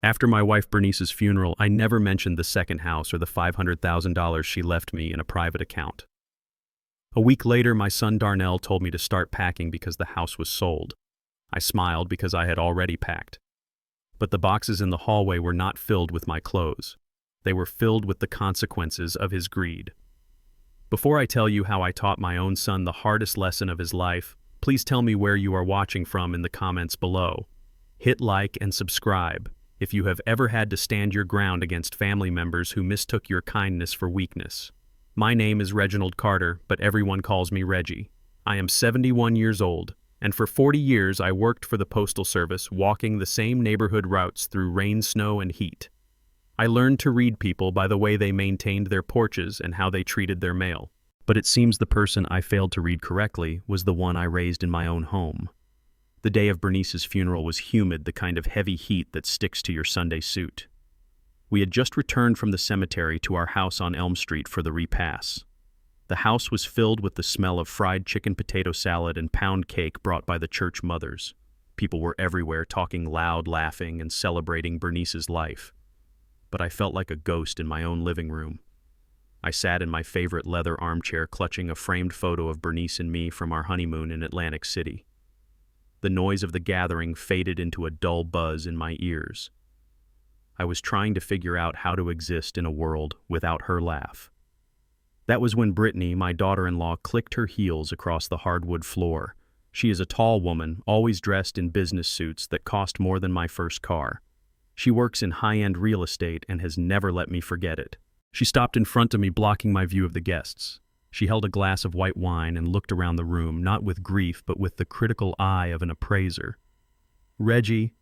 After my wife Bernice's funeral, I never mentioned the second house or the $500,000 she left me in a private account. A week later, my son Darnell told me to start packing because the house was sold. I smiled because I had already packed. But the boxes in the hallway were not filled with my clothes. They were filled with the consequences of his greed. Before I tell you how I taught my own son the hardest lesson of his life, please tell me where you are watching from in the comments below. Hit like and subscribe if you have ever had to stand your ground against family members who mistook your kindness for weakness. My name is Reginald Carter, but everyone calls me Reggie. I am 71 years old, and for 40 years I worked for the Postal Service, walking the same neighborhood routes through rain, snow, and heat. I learned to read people by the way they maintained their porches and how they treated their mail. But it seems the person I failed to read correctly was the one I raised in my own home. The day of Bernice's funeral was humid, the kind of heavy heat that sticks to your Sunday suit. We had just returned from the cemetery to our house on Elm Street for the repass. The house was filled with the smell of fried chicken potato salad and pound cake brought by the church mothers. People were everywhere, talking loud, laughing, and celebrating Bernice's life. But I felt like a ghost in my own living room. I sat in my favorite leather armchair clutching a framed photo of Bernice and me from our honeymoon in Atlantic City. The noise of the gathering faded into a dull buzz in my ears. I was trying to figure out how to exist in a world without her laugh. That was when Brittany, my daughter-in-law, clicked her heels across the hardwood floor. She is a tall woman, always dressed in business suits that cost more than my first car. She works in high-end real estate and has never let me forget it. She stopped in front of me, blocking my view of the guests. She held a glass of white wine and looked around the room, not with grief, but with the critical eye of an appraiser. "Reggie,"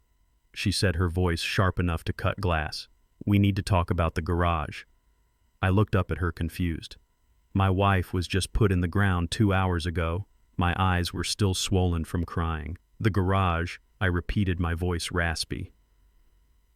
she said, her voice sharp enough to cut glass, "we need to talk about the garage." I looked up at her confused. My wife was just put in the ground 2 hours ago. My eyes were still swollen from crying. "The garage," I repeated, my voice raspy.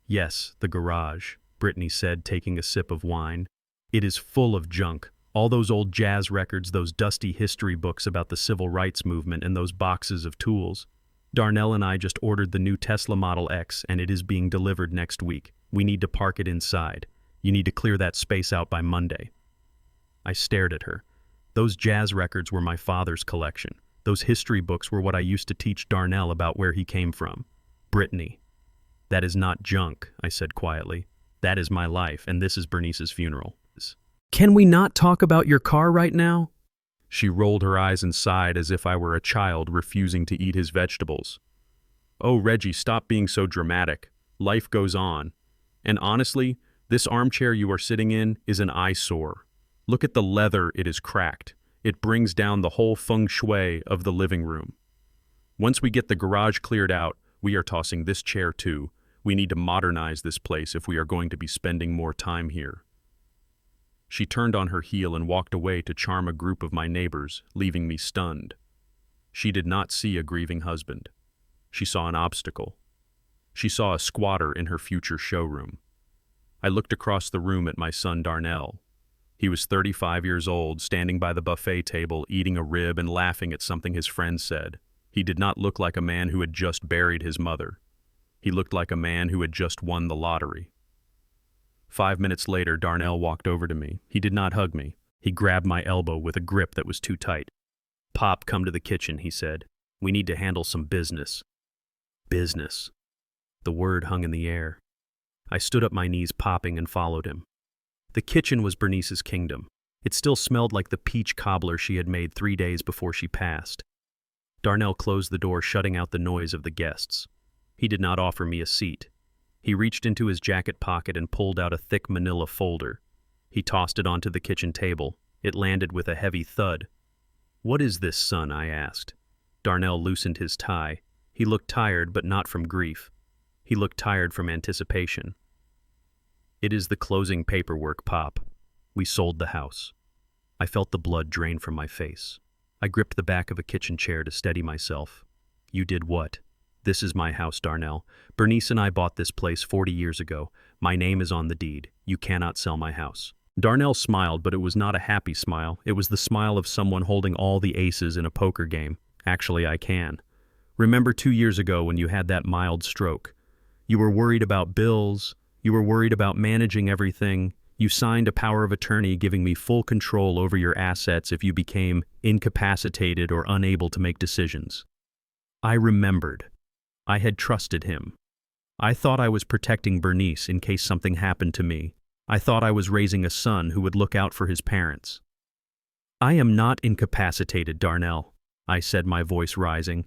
"Yes, the garage," Brittany said, taking a sip of wine. "It is full of junk. All those old jazz records, those dusty history books about the civil rights movement, and those boxes of tools. Darnell and I just ordered the new Tesla Model X, and it is being delivered next week. We need to park it inside. You need to clear that space out by Monday." I stared at her. Those jazz records were my father's collection. Those history books were what I used to teach Darnell about where he came from. "Brittany, that is not junk," I said quietly. "That is my life, and this is Bernice's funeral." "Can we not talk about your car right now?" She rolled her eyes and sighed as if I were a child refusing to eat his vegetables. "Oh, Reggie, stop being so dramatic. Life goes on. And honestly, this armchair you are sitting in is an eyesore. Look at the leather, it is cracked. It brings down the whole feng shui of the living room. Once we get the garage cleared out, we are tossing this chair too. We need to modernize this place if we are going to be spending more time here." She turned on her heel and walked away to charm a group of my neighbors, leaving me stunned. She did not see a grieving husband. She saw an obstacle. She saw a squatter in her future showroom. I looked across the room at my son Darnell. He was 35 years old, standing by the buffet table, eating a rib and laughing at something his friends said. He did not look like a man who had just buried his mother. He looked like a man who had just won the lottery. 5 minutes later, Darnell walked over to me. He did not hug me. He grabbed my elbow with a grip that was too tight. "Pop, come to the kitchen," he said. "We need to handle some business." Business. The word hung in the air. I stood up, my knees popping, and followed him. The kitchen was Bernice's kingdom. It still smelled like the peach cobbler she had made 3 days before she passed. Darnell closed the door, shutting out the noise of the guests. He did not offer me a seat. He reached into his jacket pocket and pulled out a thick manila folder. He tossed it onto the kitchen table. It landed with a heavy thud. "What is this, son?" I asked. Darnell loosened his tie. He looked tired, but not from grief. He looked tired from anticipation. "It is the closing paperwork, Pop. We sold the house." I felt the blood drain from my face. I gripped the back of a kitchen chair to steady myself. "You did what?" "This is my house, Darnell. Bernice and I bought this place 40 years ago. My name is on the deed. You cannot sell my house." Darnell smiled, but it was not a happy smile. It was the smile of someone holding all the aces in a poker game. "Actually, I can. Remember 2 years ago when you had that mild stroke? You were worried about bills. You were worried about managing everything. You signed a power of attorney giving me full control over your assets if you became incapacitated or unable to make decisions. I remembered. I had trusted him. I thought I was protecting Bernice in case something happened to me. I thought I was raising a son who would look out for his parents. I am not incapacitated, Darnell, I said, my voice rising.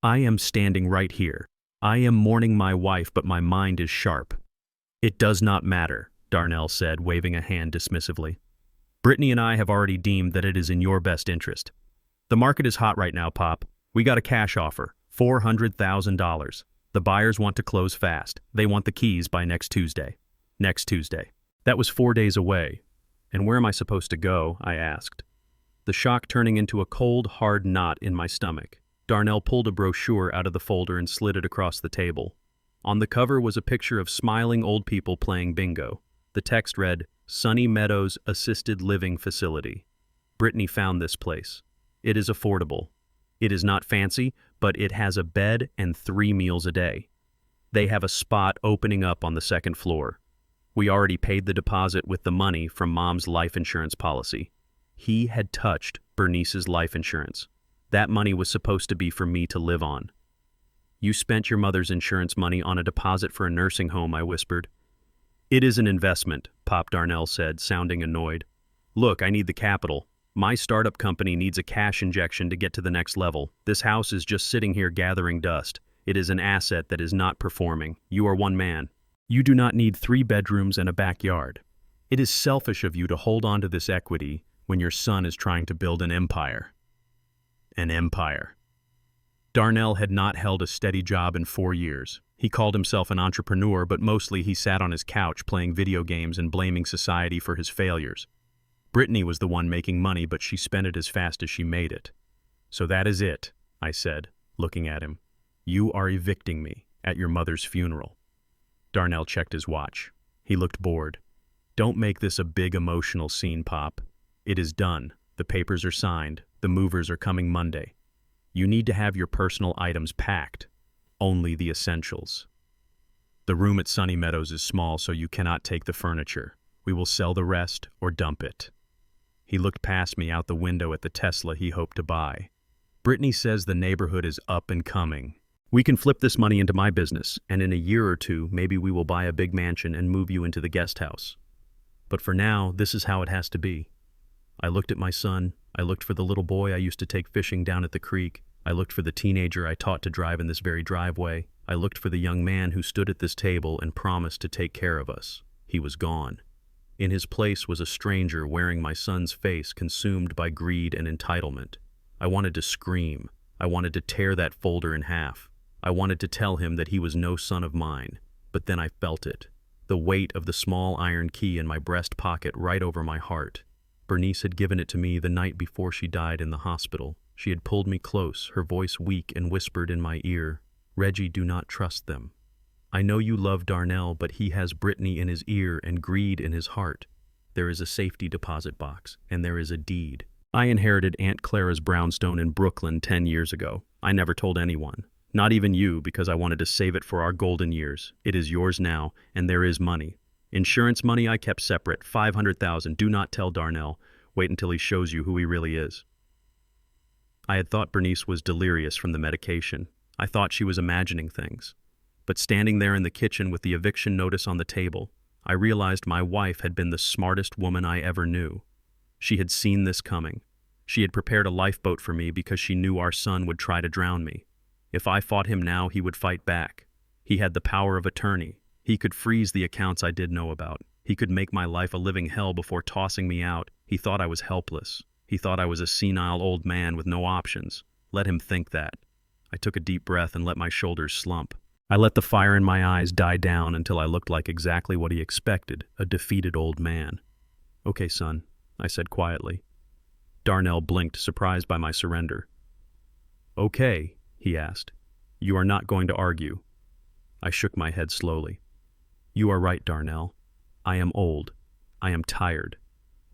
I am standing right here. I am mourning my wife, but my mind is sharp. It does not matter, Darnell said, waving a hand dismissively. Brittany and I have already deemed that it is in your best interest. The market is hot right now, Pop. We got a cash offer, $400,000. The buyers want to close fast. They want the keys by next Tuesday. Next Tuesday. That was 4 days away. And where am I supposed to go? I asked. The shock turning into a cold, hard knot in my stomach. Darnell pulled a brochure out of the folder and slid it across the table. On the cover was a picture of smiling old people playing bingo. The text read, Sunny Meadows Assisted Living Facility. Brittany found this place. It is affordable. It is not fancy, but it has a bed and 3 meals a day. They have a spot opening up on the 2nd floor. We already paid the deposit with the money from Mom's life insurance policy. He had touched Bernice's life insurance. That money was supposed to be for me to live on. You spent your mother's insurance money on a deposit for a nursing home, I whispered. It is an investment, Pop Darnell said, sounding annoyed. Look, I need the capital. My startup company needs a cash injection to get to the next level. This house is just sitting here gathering dust. It is an asset that is not performing. You are one man. You do not need 3 bedrooms and a backyard. It is selfish of you to hold on to this equity when your son is trying to build an empire. An empire. Darnell had not held a steady job in 4 years. He called himself an entrepreneur, but mostly he sat on his couch playing video games and blaming society for his failures. Brittany was the one making money, but she spent it as fast as she made it. So that is it, I said, looking at him. You are evicting me at your mother's funeral. Darnell checked his watch. He looked bored. Don't make this a big emotional scene, Pop. It is done. The papers are signed. The movers are coming Monday. You need to have your personal items packed. Only the essentials. The room at Sunny Meadows is small, so you cannot take the furniture. We will sell the rest or dump it. He looked past me out the window at the Tesla he hoped to buy. Brittany says the neighborhood is up and coming. We can flip this money into my business, and in a year or 2, maybe we will buy a big mansion and move you into the guest house. But for now, this is how it has to be. I looked at my son. I looked for the little boy I used to take fishing down at the creek. I looked for the teenager I taught to drive in this very driveway. I looked for the young man who stood at this table and promised to take care of us. He was gone. In his place was a stranger wearing my son's face, consumed by greed and entitlement. I wanted to scream. I wanted to tear that folder in half. I wanted to tell him that he was no son of mine. But then I felt it. The weight of the small iron key in my breast pocket right over my heart. Bernice had given it to me the night before she died in the hospital. She had pulled me close, her voice weak, and whispered in my ear, Reggie, do not trust them. I know you love Darnell, but he has Brittany in his ear and greed in his heart. There is a safety deposit box, and there is a deed. I inherited Aunt Clara's brownstone in Brooklyn 10 years ago. I never told anyone. Not even you, because I wanted to save it for our golden years. It is yours now, and there is money. Insurance money I kept separate, $500,000. Do not tell Darnell. Wait until he shows you who he really is. I had thought Bernice was delirious from the medication. I thought she was imagining things. But standing there in the kitchen with the eviction notice on the table, I realized my wife had been the smartest woman I ever knew. She had seen this coming. She had prepared a lifeboat for me because she knew our son would try to drown me. If I fought him now, he would fight back. He had the power of attorney. He could freeze the accounts I did know about. He could make my life a living hell before tossing me out. He thought I was helpless. He thought I was a senile old man with no options. Let him think that. I took a deep breath and let my shoulders slump. I let the fire in my eyes die down until I looked like exactly what he expected, a defeated old man. Okay, son, I said quietly. Darnell blinked, surprised by my surrender. Okay, he asked. You are not going to argue. I shook my head slowly. You are right, Darnell. I am old. I am tired.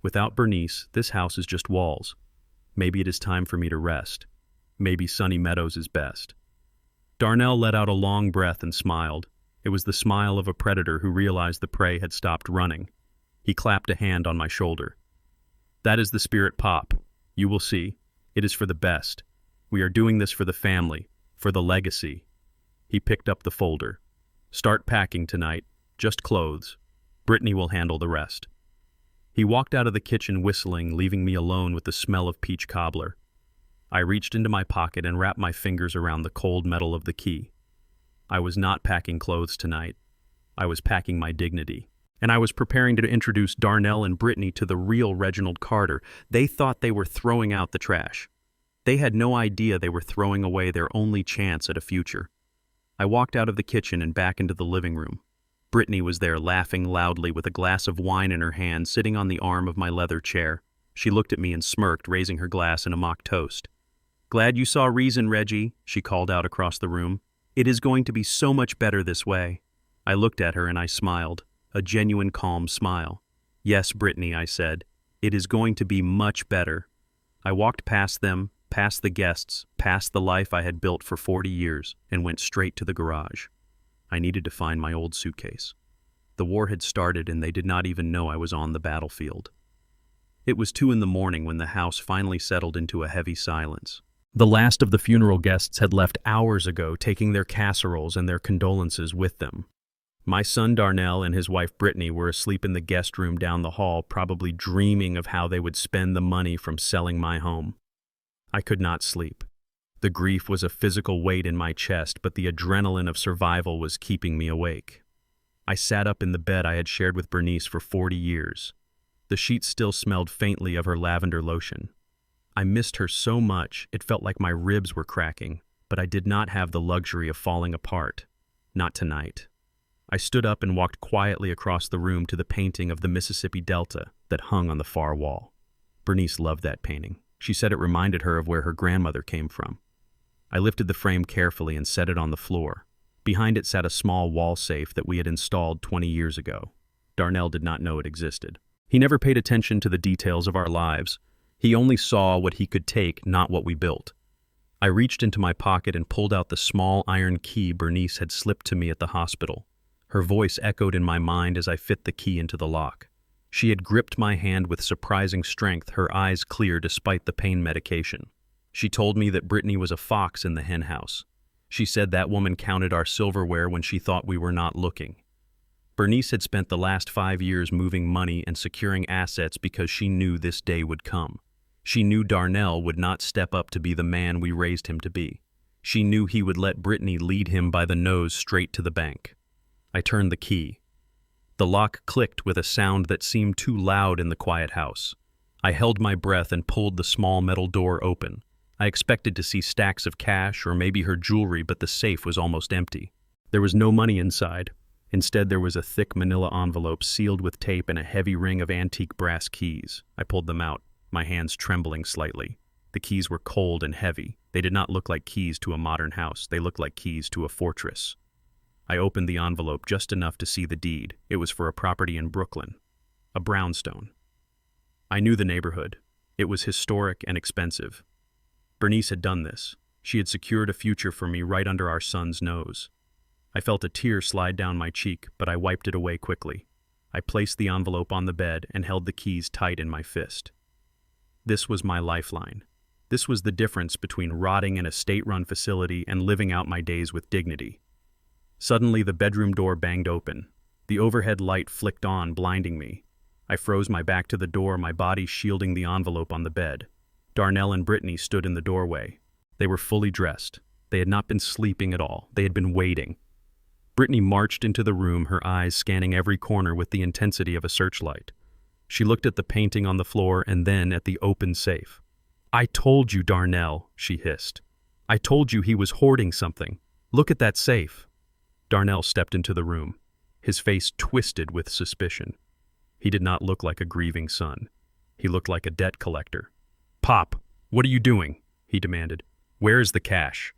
Without Bernice, this house is just walls. Maybe it is time for me to rest. Maybe Sunny Meadows is best. Darnell let out a long breath and smiled. It was the smile of a predator who realized the prey had stopped running. He clapped a hand on my shoulder. "That is the spirit, Pop. You will see. It is for the best. We are doing this for the family, for the legacy." He picked up the folder. "Start packing tonight. Just clothes. Brittany will handle the rest." He walked out of the kitchen whistling, leaving me alone with the smell of peach cobbler. I reached into my pocket and wrapped my fingers around the cold metal of the key. I was not packing clothes tonight. I was packing my dignity. And I was preparing to introduce Darnell and Brittany to the real Reginald Carter. They thought they were throwing out the trash. They had no idea they were throwing away their only chance at a future. I walked out of the kitchen and back into the living room. Brittany was there laughing loudly with a glass of wine in her hand, sitting on the arm of my leather chair. She looked at me and smirked, raising her glass in a mock toast. "Glad you saw reason, Reggie," she called out across the room. "It is going to be so much better this way." I looked at her and I smiled, a genuine calm smile. "Yes, Brittany," I said. "It is going to be much better." I walked past them, past the guests, past the life I had built for 40 years, and went straight to the garage. I needed to find my old suitcase. The war had started and they did not even know I was on the battlefield. It was 2 a.m. when the house finally settled into a heavy silence. The last of the funeral guests had left hours ago, taking their casseroles and their condolences with them. My son Darnell and his wife Brittany were asleep in the guest room down the hall, probably dreaming of how they would spend the money from selling my home. I could not sleep. The grief was a physical weight in my chest, but the adrenaline of survival was keeping me awake. I sat up in the bed I had shared with Bernice for 40 years. The sheets still smelled faintly of her lavender lotion. I missed her so much, it felt like my ribs were cracking, but I did not have the luxury of falling apart. Not tonight. I stood up and walked quietly across the room to the painting of the Mississippi Delta that hung on the far wall. Bernice loved that painting. She said it reminded her of where her grandmother came from. I lifted the frame carefully and set it on the floor. Behind it sat a small wall safe that we had installed 20 years ago. Darnell did not know it existed. He never paid attention to the details of our lives. He only saw what he could take, not what we built. I reached into my pocket and pulled out the small iron key Bernice had slipped to me at the hospital. Her voice echoed in my mind as I fit the key into the lock. She had gripped my hand with surprising strength, her eyes clear despite the pain medication. She told me that Brittany was a fox in the hen house. She said that woman counted our silverware when she thought we were not looking. Bernice had spent the last 5 years moving money and securing assets because she knew this day would come. She knew Darnell would not step up to be the man we raised him to be. She knew he would let Brittany lead him by the nose straight to the bank. I turned the key. The lock clicked with a sound that seemed too loud in the quiet house. I held my breath and pulled the small metal door open. I expected to see stacks of cash or maybe her jewelry, but the safe was almost empty. There was no money inside. Instead, there was a thick manila envelope sealed with tape and a heavy ring of antique brass keys. I pulled them out, my hands trembling slightly. The keys were cold and heavy. They did not look like keys to a modern house. They looked like keys to a fortress. I opened the envelope just enough to see the deed. It was for a property in Brooklyn, a brownstone. I knew the neighborhood. It was historic and expensive. Bernice had done this. She had secured a future for me right under our son's nose. I felt a tear slide down my cheek, but I wiped it away quickly. I placed the envelope on the bed and held the keys tight in my fist. This was my lifeline. This was the difference between rotting in a state-run facility and living out my days with dignity. Suddenly, the bedroom door banged open. The overhead light flicked on, blinding me. I froze my back to the door, my body shielding the envelope on the bed. Darnell and Brittany stood in the doorway. They were fully dressed. They had not been sleeping at all. They had been waiting. Brittany marched into the room, her eyes scanning every corner with the intensity of a searchlight. She looked at the painting on the floor and then at the open safe. "I told you, Darnell," she hissed. "I told you he was hoarding something. Look at that safe." Darnell stepped into the room, his face twisted with suspicion. He did not look like a grieving son. He looked like a debt collector. "Pop, what are you doing?" he demanded. "Where is the cash?"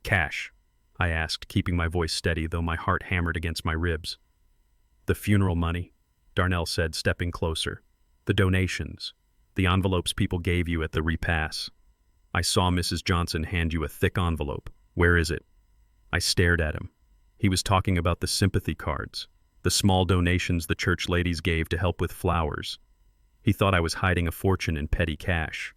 "Cash?" I asked, keeping my voice steady, though my heart hammered against my ribs. "The funeral money," Darnell said, stepping closer. "The donations. The envelopes people gave you at the repass. I saw Mrs. Johnson hand you a thick envelope. Where is it?" I stared at him. He was talking about the sympathy cards, the small donations the church ladies gave to help with flowers. He thought I was hiding a fortune in petty cash.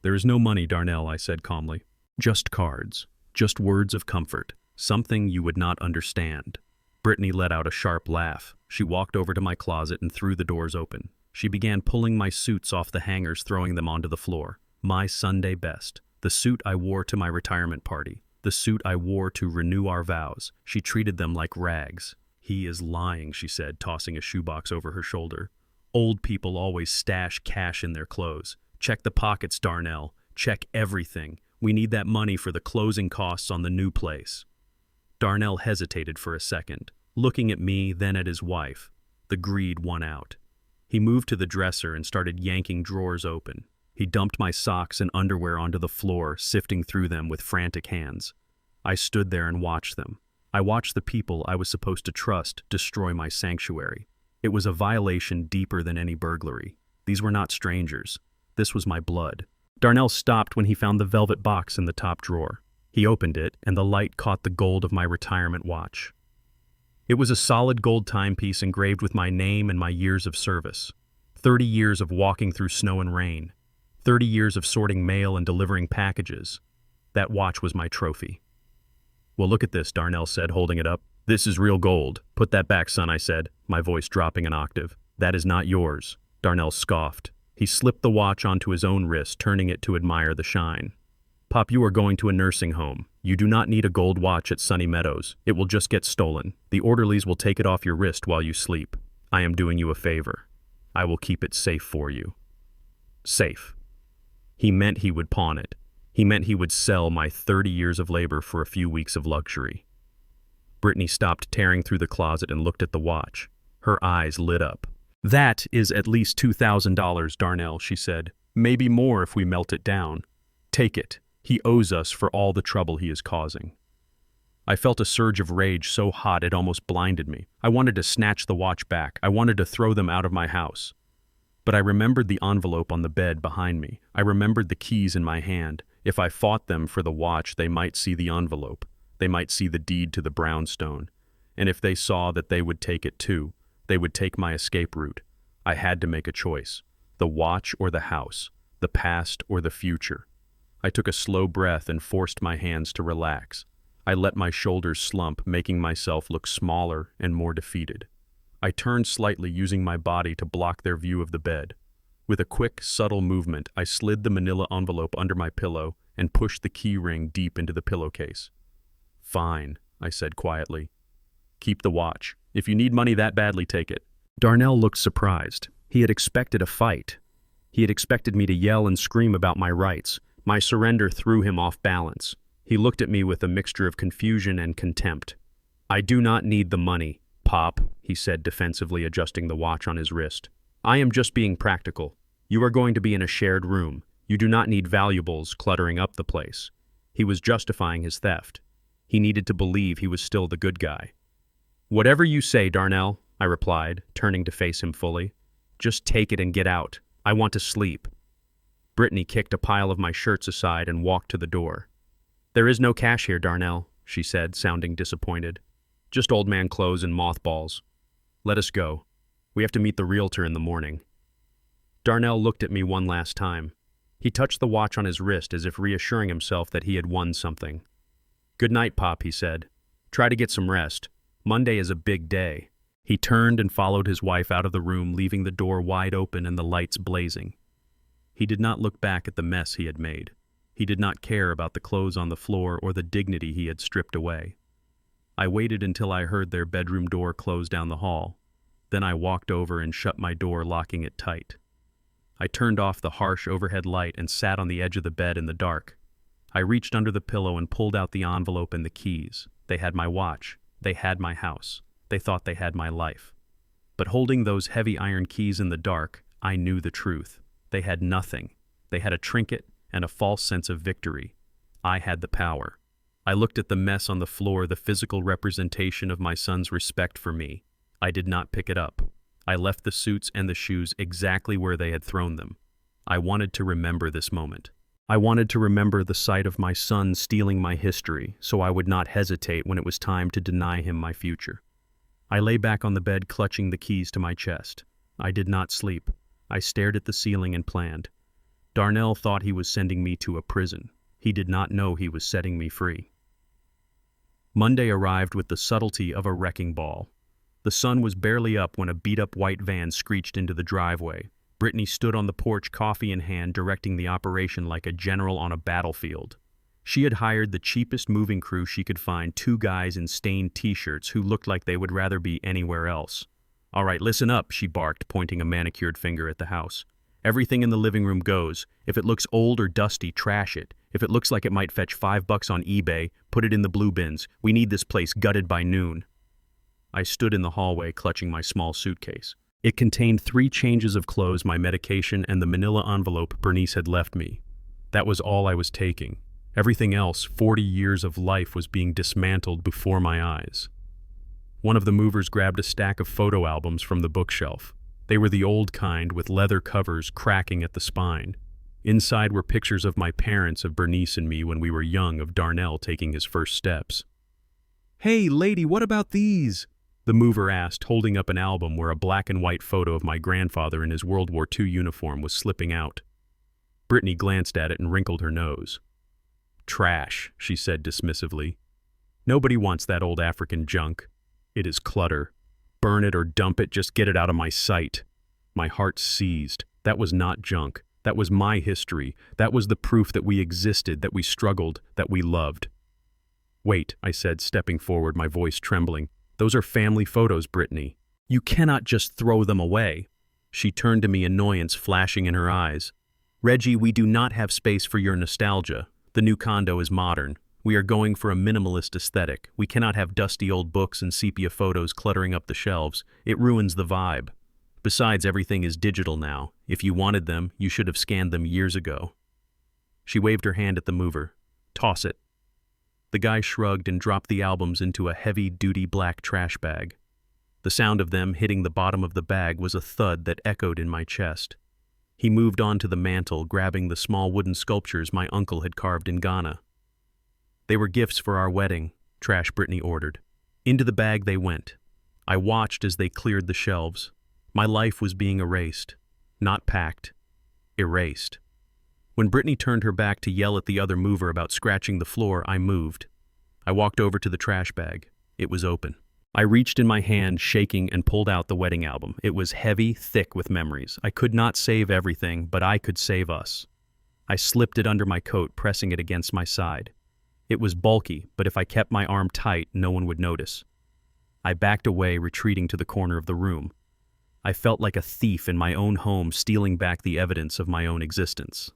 "There is no money, Darnell," I said calmly. "Just cards. Just words of comfort. Something you would not understand." Brittany let out a sharp laugh. She walked over to my closet and threw the doors open. She began pulling my suits off the hangers, throwing them onto the floor. My Sunday best. The suit I wore to my retirement party. The suit I wore to renew our vows. She treated them like rags. "He is lying," she said, tossing a shoebox over her shoulder. "Old people always stash cash in their clothes. Check the pockets, Darnell. Check everything. We need that money for the closing costs on the new place." Darnell hesitated for a second, looking at me, then at his wife. The greed won out. He moved to the dresser and started yanking drawers open. He dumped my socks and underwear onto the floor, sifting through them with frantic hands. I stood there and watched them. I watched the people I was supposed to trust destroy my sanctuary. It was a violation deeper than any burglary. These were not strangers. This was my blood. Darnell stopped when he found the velvet box in the top drawer. He opened it, and the light caught the gold of my retirement watch. It was a solid gold timepiece engraved with my name and my years of service. 30 years of walking through snow and rain. 30 years of sorting mail and delivering packages. That watch was my trophy. "Well, look at this," Darnell said, holding it up. "This is real gold." "Put that back, son," I said, my voice dropping an octave. "That is not yours." Darnell scoffed. He slipped the watch onto his own wrist, turning it to admire the shine. "Pop, you are going to a nursing home. You do not need a gold watch at Sunny Meadows. It will just get stolen. The orderlies will take it off your wrist while you sleep. I am doing you a favor. I will keep it safe for you." Safe. He meant he would pawn it. He meant he would sell my 30 years of labor for a few weeks of luxury. Brittany stopped tearing through the closet and looked at the watch. Her eyes lit up. "That is at least $2,000, Darnell," she said. "Maybe more if we melt it down. Take it. He owes us for all the trouble he is causing." I felt a surge of rage so hot it almost blinded me. I wanted to snatch the watch back. I wanted to throw them out of my house. But I remembered the envelope on the bed behind me. I remembered the keys in my hand. If I fought them for the watch, they might see the envelope. They might see the deed to the brownstone. And if they saw that, they would take it too. They would take my escape route. I had to make a choice. The watch or the house. The past or the future. I took a slow breath and forced my hands to relax. I let my shoulders slump, making myself look smaller and more defeated. I turned slightly, using my body to block their view of the bed. With a quick, subtle movement, I slid the manila envelope under my pillow and pushed the key ring deep into the pillowcase. "Fine," I said quietly. "Keep the watch. If you need money that badly, take it." Darnell looked surprised. He had expected a fight. He had expected me to yell and scream about my rights. My surrender threw him off balance. He looked at me with a mixture of confusion and contempt. "I do not need the money, Pop," he said defensively, adjusting the watch on his wrist. "I am just being practical. You are going to be in a shared room. You do not need valuables cluttering up the place." He was justifying his theft. He needed to believe he was still the good guy. "Whatever you say, Darnell," I replied, turning to face him fully. "Just take it and get out. I want to sleep." Brittany kicked a pile of my shirts aside and walked to the door. "There is no cash here, Darnell," she said, sounding disappointed. "Just old man clothes and mothballs. Let us go. We have to meet the realtor in the morning." Darnell looked at me one last time. He touched the watch on his wrist as if reassuring himself that he had won something. "Good night, Pop," he said. "Try to get some rest. Monday is a big day." He turned and followed his wife out of the room, leaving the door wide open and the lights blazing. He did not look back at the mess he had made. He did not care about the clothes on the floor or the dignity he had stripped away. I waited until I heard their bedroom door close down the hall. Then I walked over and shut my door, locking it tight. I turned off the harsh overhead light and sat on the edge of the bed in the dark. I reached under the pillow and pulled out the envelope and the keys. They had my watch. They had my house. They thought they had my life. But holding those heavy iron keys in the dark, I knew the truth. They had nothing. They had a trinket and a false sense of victory. I had the power. I looked at the mess on the floor, the physical representation of my son's respect for me. I did not pick it up. I left the suits and the shoes exactly where they had thrown them. I wanted to remember this moment. I wanted to remember the sight of my son stealing my history, so I would not hesitate when it was time to deny him my future. I lay back on the bed, clutching the keys to my chest. I did not sleep. I stared at the ceiling and planned. Darnell thought he was sending me to a prison. He did not know he was setting me free. Monday arrived with the subtlety of a wrecking ball. The sun was barely up when a beat-up white van screeched into the driveway. Brittany stood on the porch, coffee in hand, directing the operation like a general on a battlefield. She had hired the cheapest moving crew she could find, 2 guys in stained t-shirts who looked like they would rather be anywhere else. "All right, listen up," she barked, pointing a manicured finger at the house. "Everything in the living room goes. If it looks old or dusty, trash it. If it looks like it might fetch $5 on eBay, put it in the blue bins. We need this place gutted by noon." I stood in the hallway, clutching my small suitcase. It contained 3 changes of clothes, my medication, and the manila envelope Bernice had left me. That was all I was taking. Everything else, 40 years of life, was being dismantled before my eyes. One of the movers grabbed a stack of photo albums from the bookshelf. They were the old kind, with leather covers cracking at the spine. Inside were pictures of my parents, of Bernice and me when we were young, of Darnell taking his first steps. "Hey, lady, what about these?" the mover asked, holding up an album where a black and white photo of my grandfather in his World War II uniform was slipping out. Brittany glanced at it and wrinkled her nose. "Trash," she said dismissively. "Nobody wants that old African junk. It is clutter. Burn it or dump it, just get it out of my sight." My heart seized. That was not junk. That was my history. That was the proof that we existed, that we struggled, that we loved. "Wait," I said, stepping forward, my voice trembling. "Those are family photos, Brittany. You cannot just throw them away." She turned to me, annoyance flashing in her eyes. "Reggie, we do not have space for your nostalgia. The new condo is modern. We are going for a minimalist aesthetic. We cannot have dusty old books and sepia photos cluttering up the shelves. It ruins the vibe. Besides, everything is digital now. If you wanted them, you should have scanned them years ago." She waved her hand at the mover. "Toss it." The guy shrugged and dropped the albums into a heavy-duty black trash bag. The sound of them hitting the bottom of the bag was a thud that echoed in my chest. He moved on to the mantel, grabbing the small wooden sculptures my uncle had carved in Ghana. "They were gifts for our wedding," Trash Brittany ordered. Into the bag they went. I watched as they cleared the shelves. My life was being erased. Not packed. Erased. When Brittany turned her back to yell at the other mover about scratching the floor, I moved. I walked over to the trash bag. It was open. I reached in my hand, shaking, and pulled out the wedding album. It was heavy, thick with memories. I could not save everything, but I could save us. I slipped it under my coat, pressing it against my side. It was bulky, but if I kept my arm tight, no one would notice. I backed away, retreating to the corner of the room. I felt like a thief in my own home, stealing back the evidence of my own existence.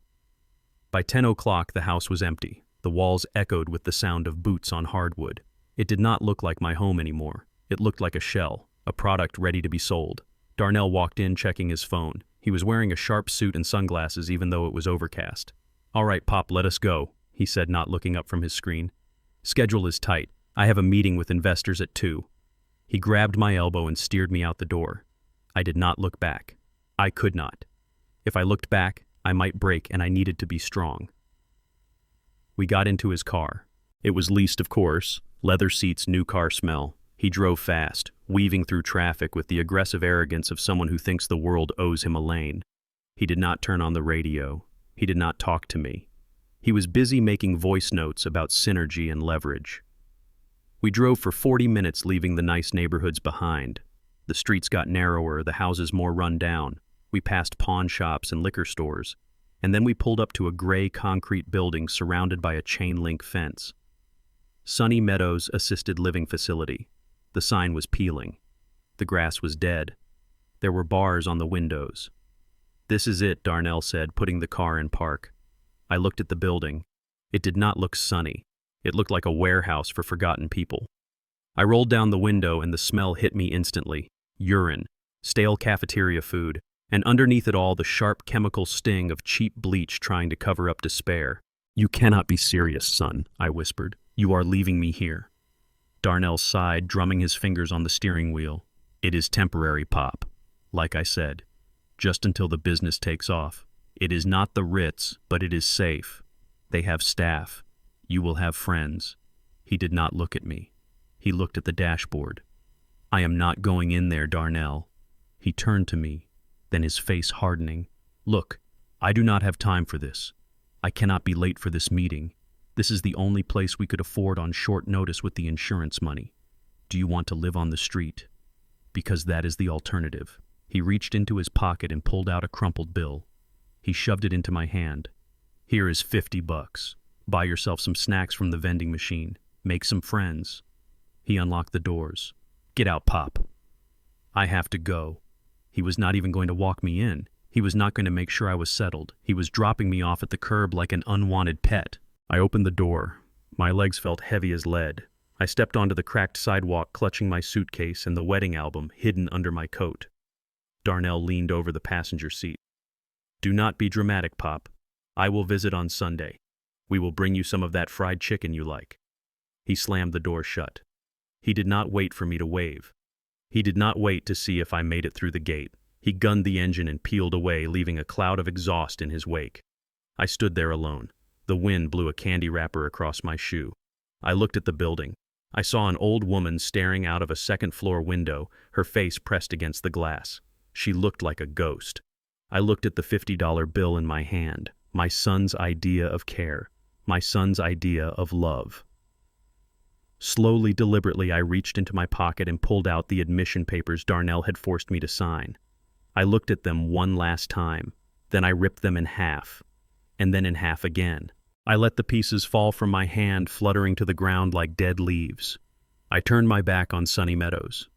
By 10 o'clock, the house was empty. The walls echoed with the sound of boots on hardwood. It did not look like my home anymore. It looked like a shell, a product ready to be sold. Darnell walked in, checking his phone. He was wearing a sharp suit and sunglasses, even though it was overcast. "All right, Pop, let us go," he said, not looking up from his screen. "Schedule is tight. I have a meeting with investors at 2. He grabbed my elbow and steered me out the door. I did not look back. I could not. If I looked back, I might break, and I needed to be strong. We got into his car. It was leased, of course. Leather seats, new car smell. He drove fast, weaving through traffic with the aggressive arrogance of someone who thinks the world owes him a lane. He did not turn on the radio. He did not talk to me. He was busy making voice notes about synergy and leverage. We drove for 40 minutes, leaving the nice neighborhoods behind. The streets got narrower, the houses more run down. We passed pawn shops and liquor stores, and then we pulled up to a gray concrete building surrounded by a chain-link fence. Sunny Meadows Assisted Living Facility. The sign was peeling. The grass was dead. There were bars on the windows. "This is it," Darnell said, putting the car in park. I looked at the building. It did not look sunny. It looked like a warehouse for forgotten people. I rolled down the window and the smell hit me instantly. Urine, stale cafeteria food, and underneath it all the sharp chemical sting of cheap bleach trying to cover up despair. "You cannot be serious, son," I whispered. "You are leaving me here." Darnell sighed, drumming his fingers on the steering wheel. "It is temporary, Pop. Like I said, just until the business takes off. It is not the Ritz, but it is safe. They have staff. You will have friends. He did not look at me. He looked at the dashboard. I am not going in there, Darnell. He turned to me, then his face hardening. Look, I do not have time for this. I cannot be late for this meeting. This is the only place we could afford on short notice with the insurance money. Do you want to live on the street? Because that is the alternative. He reached into his pocket and pulled out a crumpled bill. He shoved it into my hand. Here is $50. Buy yourself some snacks from the vending machine. Make some friends. He unlocked the doors. Get out, Pop. I have to go. He was not even going to walk me in. He was not going to make sure I was settled. He was dropping me off at the curb like an unwanted pet. I opened the door. My legs felt heavy as lead. I stepped onto the cracked sidewalk, clutching my suitcase and the wedding album hidden under my coat. Darnell leaned over the passenger seat. Do not be dramatic, Pop. I will visit on Sunday. We will bring you some of that fried chicken you like. He slammed the door shut. He did not wait for me to wave. He did not wait to see if I made it through the gate. He gunned the engine and peeled away, leaving a cloud of exhaust in his wake. I stood there alone. The wind blew a candy wrapper across my shoe. I looked at the building. I saw an old woman staring out of a second-floor window, her face pressed against the glass. She looked like a ghost. I looked at the $50 bill in my hand. My son's idea of care. My son's idea of love. Slowly, deliberately, I reached into my pocket and pulled out the admission papers Darnell had forced me to sign. I looked at them one last time. Then I ripped them in half. And then in half again. I let the pieces fall from my hand, fluttering to the ground like dead leaves. I turned my back on Sunny Meadows.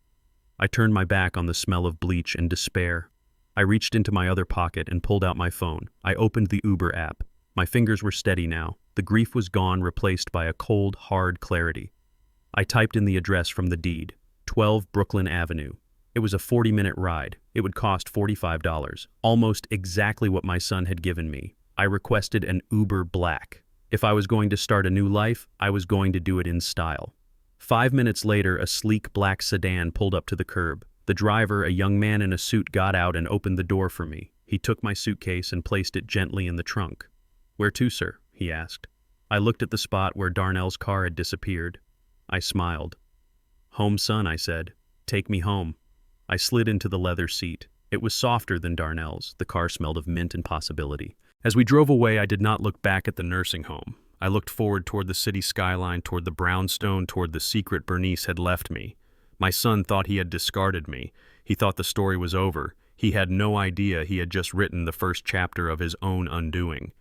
I turned my back on the smell of bleach and despair. I reached into my other pocket and pulled out my phone. I opened the Uber app. My fingers were steady now. The grief was gone, replaced by a cold, hard clarity. I typed in the address from the deed, 12 Brooklyn Avenue. It was a 40-minute ride. It would cost $45, almost exactly what my son had given me. I requested an Uber Black. If I was going to start a new life, I was going to do it in style. 5 minutes later, a sleek black sedan pulled up to the curb. The driver, a young man in a suit, got out and opened the door for me. He took my suitcase and placed it gently in the trunk. Where to, sir? He asked. I looked at the spot where Darnell's car had disappeared. I smiled. Home, son, I said. Take me home. I slid into the leather seat. It was softer than Darnell's. The car smelled of mint and possibility. As we drove away, I did not look back at the nursing home. I looked forward toward the city skyline, toward the brownstone, toward the secret Bernice had left me. My son thought he had discarded me. He thought the story was over. He had no idea he had just written the first chapter of his own undoing.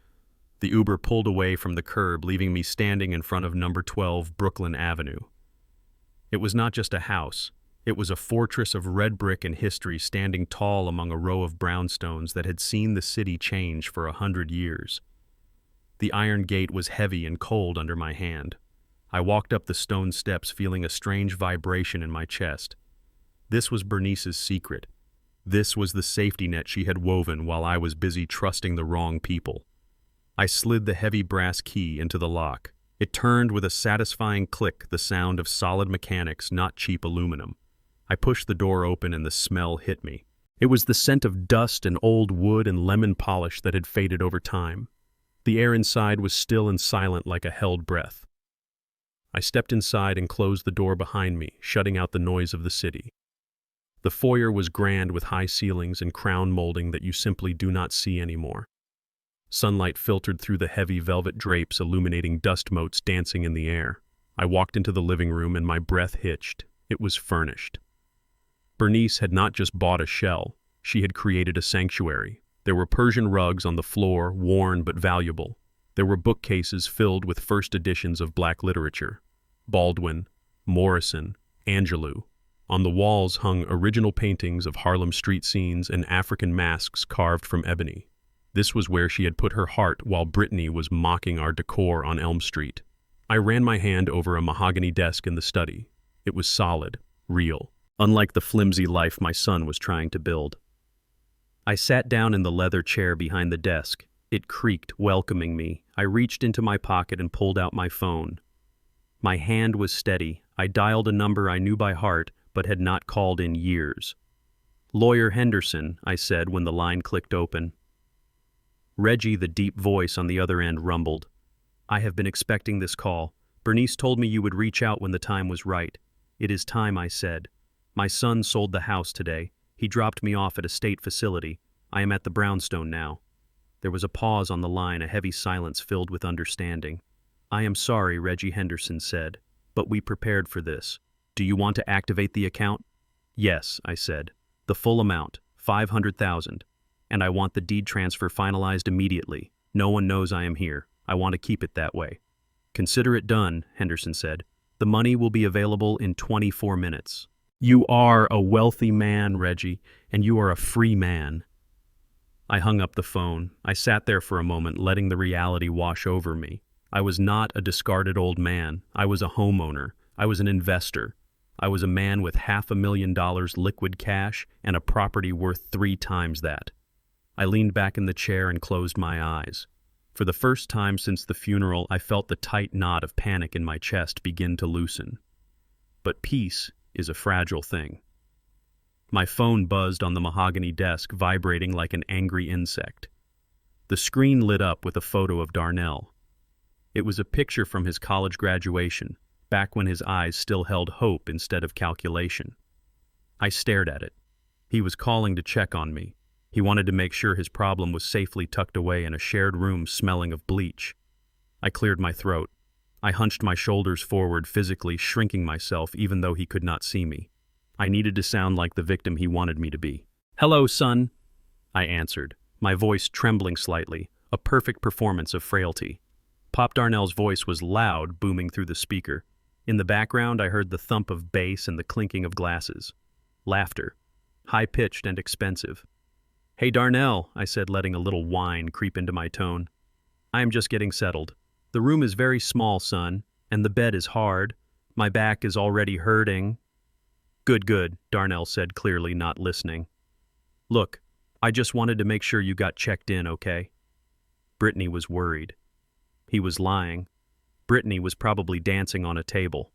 The Uber pulled away from the curb, leaving me standing in front of number 12 Brooklyn Avenue. It was not just a house. It was a fortress of red brick and history standing tall among a row of brownstones that had seen the city change for 100 years. The iron gate was heavy and cold under my hand. I walked up the stone steps feeling a strange vibration in my chest. This was Bernice's secret. This was the safety net she had woven while I was busy trusting the wrong people. I slid the heavy brass key into the lock. It turned with a satisfying click, the sound of solid mechanics, not cheap aluminum. I pushed the door open and the smell hit me. It was the scent of dust and old wood and lemon polish that had faded over time. The air inside was still and silent like a held breath. I stepped inside and closed the door behind me, shutting out the noise of the city. The foyer was grand with high ceilings and crown molding that you simply do not see anymore. Sunlight filtered through the heavy velvet drapes, illuminating dust motes dancing in the air. I walked into the living room and my breath hitched. It was furnished. Bernice had not just bought a shell. She had created a sanctuary. There were Persian rugs on the floor, worn but valuable. There were bookcases filled with first editions of Black literature. Baldwin, Morrison, Angelou. On the walls hung original paintings of Harlem street scenes and African masks carved from ebony. This was where she had put her heart while Brittany was mocking our decor on Elm Street. I ran my hand over a mahogany desk in the study. It was solid, real, unlike the flimsy life my son was trying to build. I sat down in the leather chair behind the desk. It creaked, welcoming me. I reached into my pocket and pulled out my phone. My hand was steady. I dialed a number I knew by heart, but had not called in years. "Lawyer Henderson," I said when the line clicked open. Reggie, the deep voice on the other end, rumbled. "I have been expecting this call. Bernice told me you would reach out when the time was right." "It is time," I said. "My son sold the house today. He dropped me off at a state facility. I am at the brownstone now." There was a pause on the line, a heavy silence filled with understanding. "I am sorry," Reggie Henderson said, "but we prepared for this. Do you want to activate the account?" "Yes," I said. "The full amount, 500,000. And I want the deed transfer finalized immediately. No one knows I am here. I want to keep it that way." "Consider it done," Henderson said. "The money will be available in 24 minutes. You are a wealthy man, Reggie, and you are a free man." I hung up the phone. I sat there for a moment, letting the reality wash over me. I was not a discarded old man. I was a homeowner. I was an investor. I was a man with $500,000 liquid cash and a property worth 3 times that. I leaned back in the chair and closed my eyes. For the first time since the funeral, I felt the tight knot of panic in my chest begin to loosen. But peace is a fragile thing. My phone buzzed on the mahogany desk, vibrating like an angry insect. The screen lit up with a photo of Darnell. It was a picture from his college graduation, back when his eyes still held hope instead of calculation. I stared at it. He was calling to check on me. He wanted to make sure his problem was safely tucked away in a shared room smelling of bleach. I cleared my throat. I hunched my shoulders forward, physically shrinking myself even though he could not see me. I needed to sound like the victim he wanted me to be. "Hello, son," I answered, my voice trembling slightly, a perfect performance of frailty. Pop Darnell's voice was loud, booming through the speaker. In the background, I heard the thump of bass and the clinking of glasses. Laughter, high-pitched and expensive. "Hey, Darnell," I said, letting a little whine creep into my tone. "I am just getting settled. The room is very small, son, and the bed is hard. My back is already hurting." Good, Darnell said, clearly not listening. "Look, I just wanted to make sure you got checked in, okay?" Brittany was worried. He was lying. Brittany was probably dancing on a table.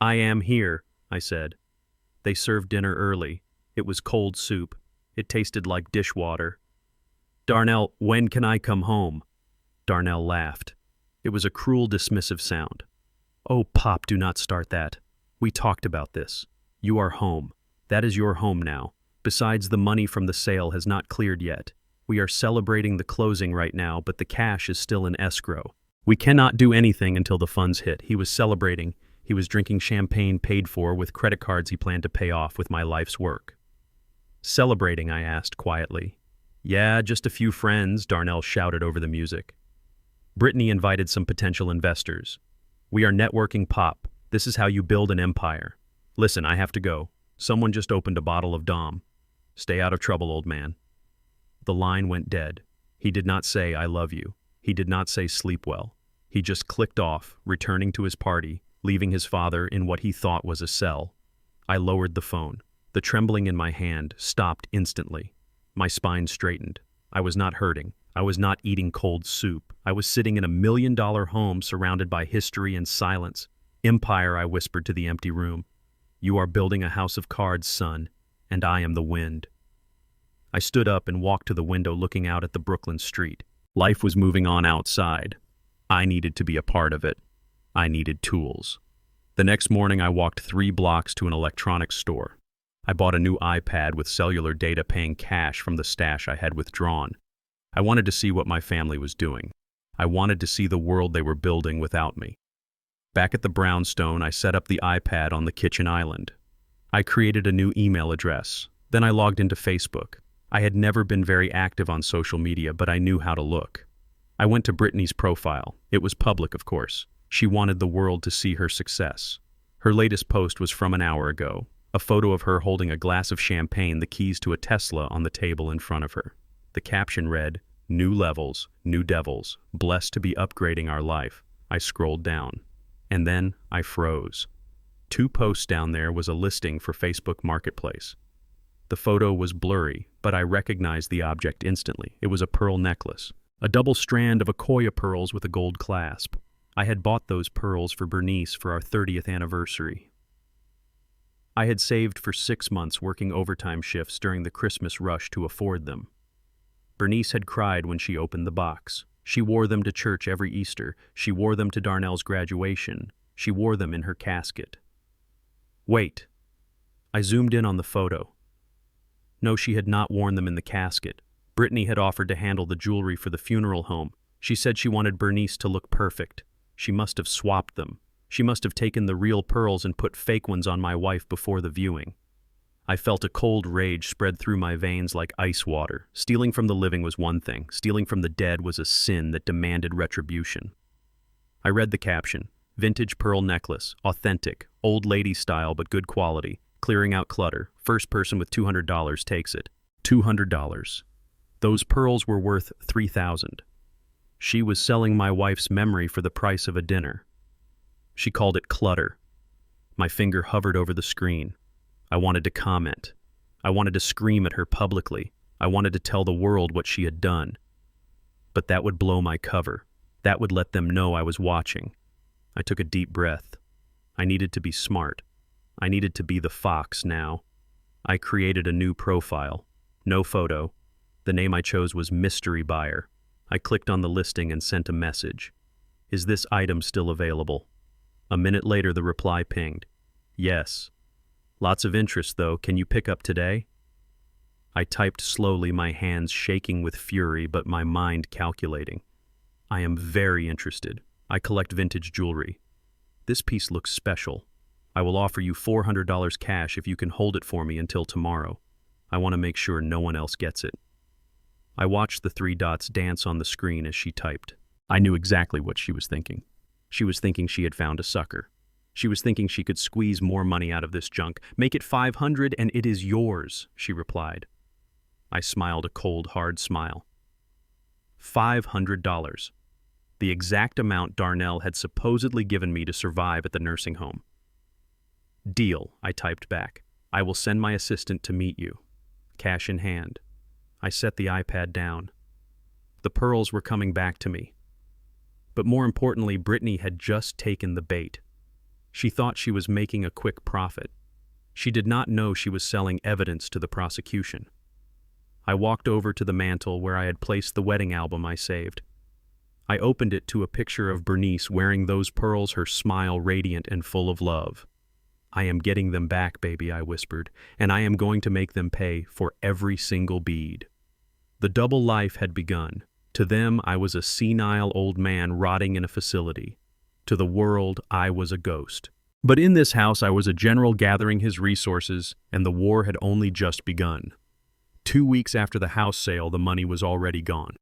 "I am here," I said. They served dinner early. It was cold soup. It tasted like dishwater. "Darnell, when can I come home?" Darnell laughed. It was a cruel, dismissive sound. "Oh, Pop, do not start that. We talked about this. You are home. That is your home now. Besides, the money from the sale has not cleared yet. We are celebrating the closing right now, but the cash is still in escrow. We cannot do anything until the funds hit." He was celebrating. He was drinking champagne paid for with credit cards he planned to pay off with my life's work. "Celebrating?" I asked quietly. "Yeah, just a few friends," Darnell shouted over the music. Brittany invited some potential investors. "We are networking, Pop. This is how you build an empire. Listen, I have to go. Someone just opened a bottle of Dom. Stay out of trouble, old man." The line went dead. He did not say, "I love you." He did not say, "Sleep well." He just clicked off, returning to his party, leaving his father in what he thought was a cell. I lowered the phone. The trembling in my hand stopped instantly. My spine straightened. I was not hurting. I was not eating cold soup. I was sitting in a $1 million home surrounded by history and silence. "Empire," I whispered to the empty room. "You are building a house of cards, son, and I am the wind." I stood up and walked to the window looking out at the Brooklyn street. Life was moving on outside. I needed to be a part of it. I needed tools. The next morning I walked 3 blocks to an electronics store. I bought a new iPad with cellular data, paying cash from the stash I had withdrawn. I wanted to see what my family was doing. I wanted to see the world they were building without me. Back at the brownstone, I set up the iPad on the kitchen island. I created a new email address. Then I logged into Facebook. I had never been very active on social media, but I knew how to look. I went to Brittany's profile. It was public, of course. She wanted the world to see her success. Her latest post was from an hour ago. A photo of her holding a glass of champagne, the keys to a Tesla on the table in front of her. The caption read, "New levels, new devils, blessed to be upgrading our life." I scrolled down. And then I froze. 2 posts down there was a listing for Facebook Marketplace. The photo was blurry, but I recognized the object instantly. It was a pearl necklace. A double strand of Akoya pearls with a gold clasp. I had bought those pearls for Bernice for our 30th anniversary. I had saved for 6 months, working overtime shifts during the Christmas rush to afford them. Bernice had cried when she opened the box. She wore them to church every Easter. She wore them to Darnell's graduation. She wore them in her casket. Wait. I zoomed in on the photo. No, she had not worn them in the casket. Brittany had offered to handle the jewelry for the funeral home. She said she wanted Bernice to look perfect. She must have swapped them. She must have taken the real pearls and put fake ones on my wife before the viewing. I felt a cold rage spread through my veins like ice water. Stealing from the living was one thing. Stealing from the dead was a sin that demanded retribution. I read the caption, "Vintage pearl necklace, authentic, old lady style but good quality, clearing out clutter. First person with $200 takes it." $200. Those pearls were worth $3,000. She was selling my wife's memory for the price of a dinner. She called it clutter. My finger hovered over the screen. I wanted to comment. I wanted to scream at her publicly. I wanted to tell the world what she had done. But that would blow my cover. That would let them know I was watching. I took a deep breath. I needed to be smart. I needed to be the fox now. I created a new profile. No photo. The name I chose was Mystery Buyer. I clicked on the listing and sent a message. "Is this item still available?" A minute later, the reply pinged. "Yes. Lots of interest, though. Can you pick up today?" I typed slowly, my hands shaking with fury, but my mind calculating. "I am very interested. I collect vintage jewelry. This piece looks special. I will offer you $400 cash if you can hold it for me until tomorrow. I want to make sure no one else gets it." I watched the 3 dots dance on the screen as she typed. I knew exactly what she was thinking. She was thinking she had found a sucker. She was thinking she could squeeze more money out of this junk. "Make it 500 and it is yours," she replied. I smiled a cold, hard smile. $500. The exact amount Darnell had supposedly given me to survive at the nursing home. "Deal," I typed back. "I will send my assistant to meet you." Cash in hand. I set the iPad down. The pearls were coming back to me. But more importantly, Brittany had just taken the bait. She thought she was making a quick profit. She did not know she was selling evidence to the prosecution. I walked over to the mantel where I had placed the wedding album I saved. I opened it to a picture of Bernice wearing those pearls, her smile radiant and full of love. "I am getting them back, baby," I whispered, "and I am going to make them pay for every single bead." The double life had begun. To them, I was a senile old man rotting in a facility. To the world, I was a ghost. But in this house, I was a general gathering his resources, and the war had only just begun. 2 weeks after the house sale, the money was already gone.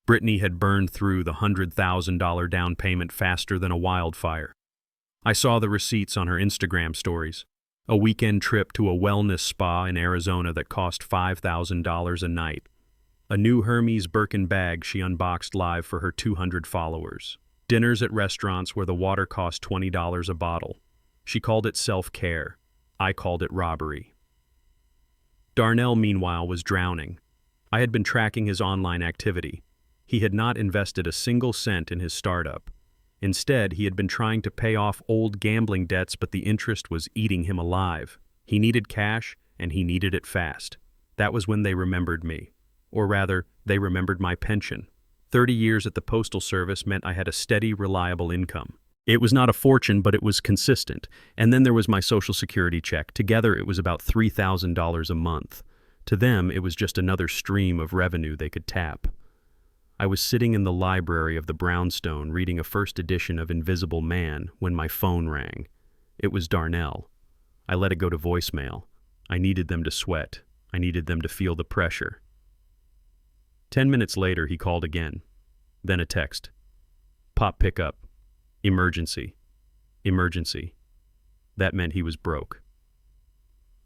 Brittany had burned through the $100,000 down payment faster than a wildfire. I saw the receipts on her Instagram stories. A weekend trip to a wellness spa in Arizona that cost $5,000 a night. A new Hermes Birkin bag she unboxed live for her 200 followers. Dinners at restaurants where the water cost $20 a bottle. She called it self-care. I called it robbery. Darnell, meanwhile, was drowning. I had been tracking his online activity. He had not invested a single cent in his startup. Instead, he had been trying to pay off old gambling debts, but the interest was eating him alive. He needed cash, and he needed it fast. That was when they remembered me. Or rather, they remembered my pension. 30 years at the Postal Service meant I had a steady, reliable income. It was not a fortune, but it was consistent. And then there was my Social Security check. Together, it was about $3,000 a month. To them, it was just another stream of revenue they could tap. I was sitting in the library of the brownstone reading a first edition of Invisible Man when my phone rang. It was Darnell. I let it go to voicemail. I needed them to sweat. I needed them to feel the pressure. 10 minutes later, he called again. Then a text. "Pop pickup. Emergency. Emergency." That meant he was broke.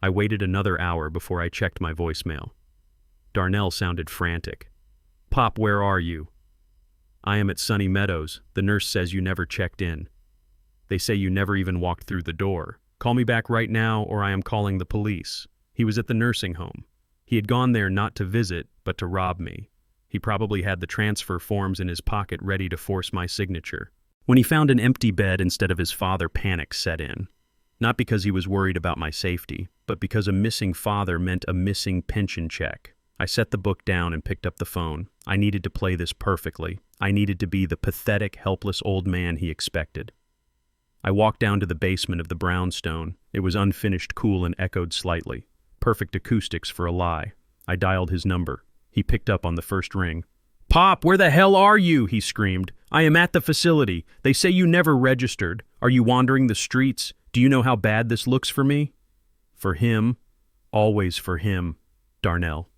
I waited another hour before I checked my voicemail. Darnell sounded frantic. "Pop, where are you?" "I am at Sunny Meadows. The nurse says you never checked in. They say you never even walked through the door. Call me back right now or I am calling the police." He was at the nursing home. He had gone there not to visit, but to rob me. He probably had the transfer forms in his pocket ready to force my signature. When he found an empty bed instead of his father, panic set in. Not because he was worried about my safety, but because a missing father meant a missing pension check. I set the book down and picked up the phone. I needed to play this perfectly. I needed to be the pathetic, helpless old man he expected. I walked down to the basement of the brownstone. It was unfinished, cool, and echoed slightly. Perfect acoustics for a lie. I dialed his number. He picked up on the first ring. "Pop, where the hell are you?" he screamed. "I am at the facility. They say you never registered. Are you wandering the streets? Do you know how bad this looks for me?" "For him. Always for him. Darnell."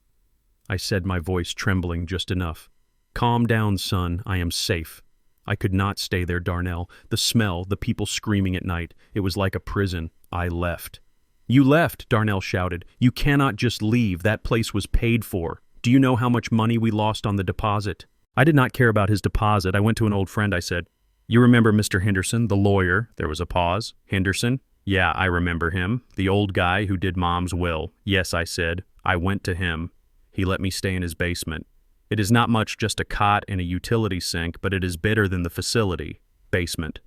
I said, my voice trembling just enough. "Calm down, son. I am safe." I could not stay there, Darnell. The smell, the people screaming at night. It was like a prison. I left. "You left," Darnell shouted. "You cannot just leave. That place was paid for. Do you know how much money we lost on the deposit?" I did not care about his deposit. I went to an old friend. I said, "You remember Mr. Henderson, the lawyer?" There was a pause. "Henderson?" "Yeah, I remember him. The old guy who did Mom's will." "Yes," I said. "I went to him. He let me stay in his basement. It is not much, just a cot and a utility sink, but it is better than the facility. Basement."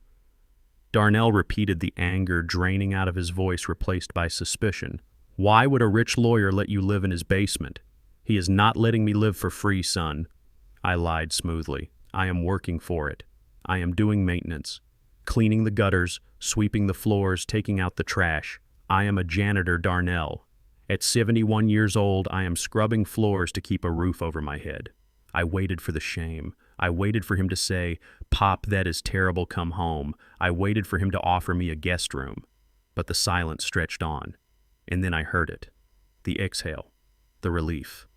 Darnell repeated, the anger draining out of his voice, replaced by suspicion. "Why would a rich lawyer let you live in his basement?" "He is not letting me live for free, son." I lied smoothly. "I am working for it. I am doing maintenance. Cleaning the gutters, sweeping the floors, taking out the trash. I am a janitor, Darnell. At 71 years old, I am scrubbing floors to keep a roof over my head." I waited for the shame. I waited for him to say, "Pop, that is terrible, come home." I waited for him to offer me a guest room. But the silence stretched on. And then I heard it. The exhale. The relief.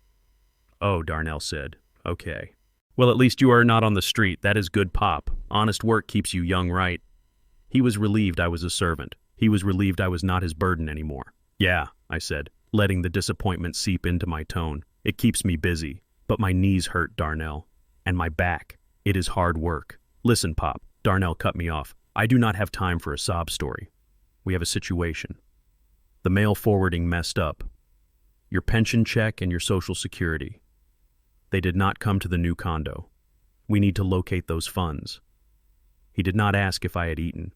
"Oh," Darnell said. "Okay. Well, at least you are not on the street. That is good, Pop. Honest work keeps you young, right?" He was relieved I was a servant. He was relieved I was not his burden anymore. "Yeah," I said, letting the disappointment seep into my tone. "It keeps me busy. But my knees hurt, Darnell. And my back. It is hard work." "Listen, Pop," Darnell cut me off. "I do not have time for a sob story. We have a situation. The mail forwarding messed up. Your pension check and your Social Security. They did not come to the new condo. We need to locate those funds." He did not ask if I had eaten.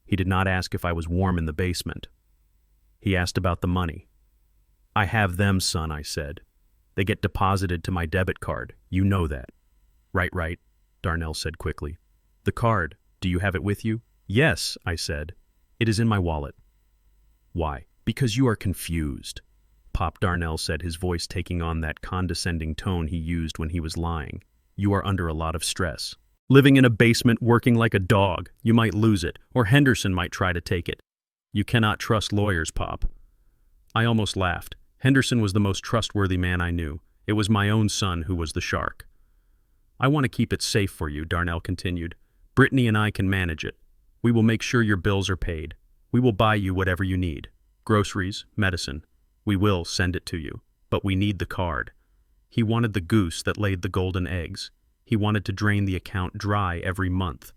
He did not ask if I was warm in the basement. He asked about the money. "I have them, son," I said. "They get deposited to my debit card. You know that." Right, Darnell said quickly. "The card, do you have it with you?" "Yes," I said. "It is in my wallet." "Why?" "Because you are confused," Pop, Darnell said, his voice taking on that condescending tone he used when he was lying. "You are under a lot of stress. Living in a basement, working like a dog. You might lose it, or Henderson might try to take it. You cannot trust lawyers, Pop." I almost laughed. Henderson was the most trustworthy man I knew. It was my own son who was the shark. "I want to keep it safe for you," Darnell continued. "Brittany and I can manage it. We will make sure your bills are paid. We will buy you whatever you need. Groceries, medicine. We will send it to you. But we need the card." He wanted the goose that laid the golden eggs. He wanted to drain the account dry every month.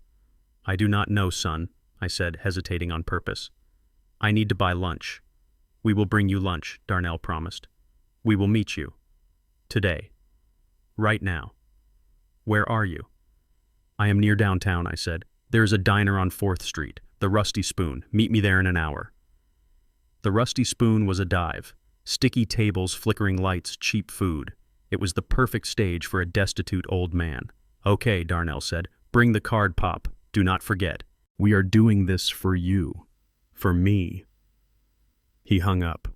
"I do not know, son," I said, hesitating on purpose. "I need to buy lunch." "We will bring you lunch," Darnell promised. "We will meet you. Today. Right now." "Where are you?" "I am near downtown," I said. "There is a diner on 4th Street, the Rusty Spoon. Meet me there in an hour." The Rusty Spoon was a dive. Sticky tables, flickering lights, cheap food. It was the perfect stage for a destitute old man. "Okay," Darnell said. "Bring the card, Pop. Do not forget. We are doing this for you. For me." He hung up.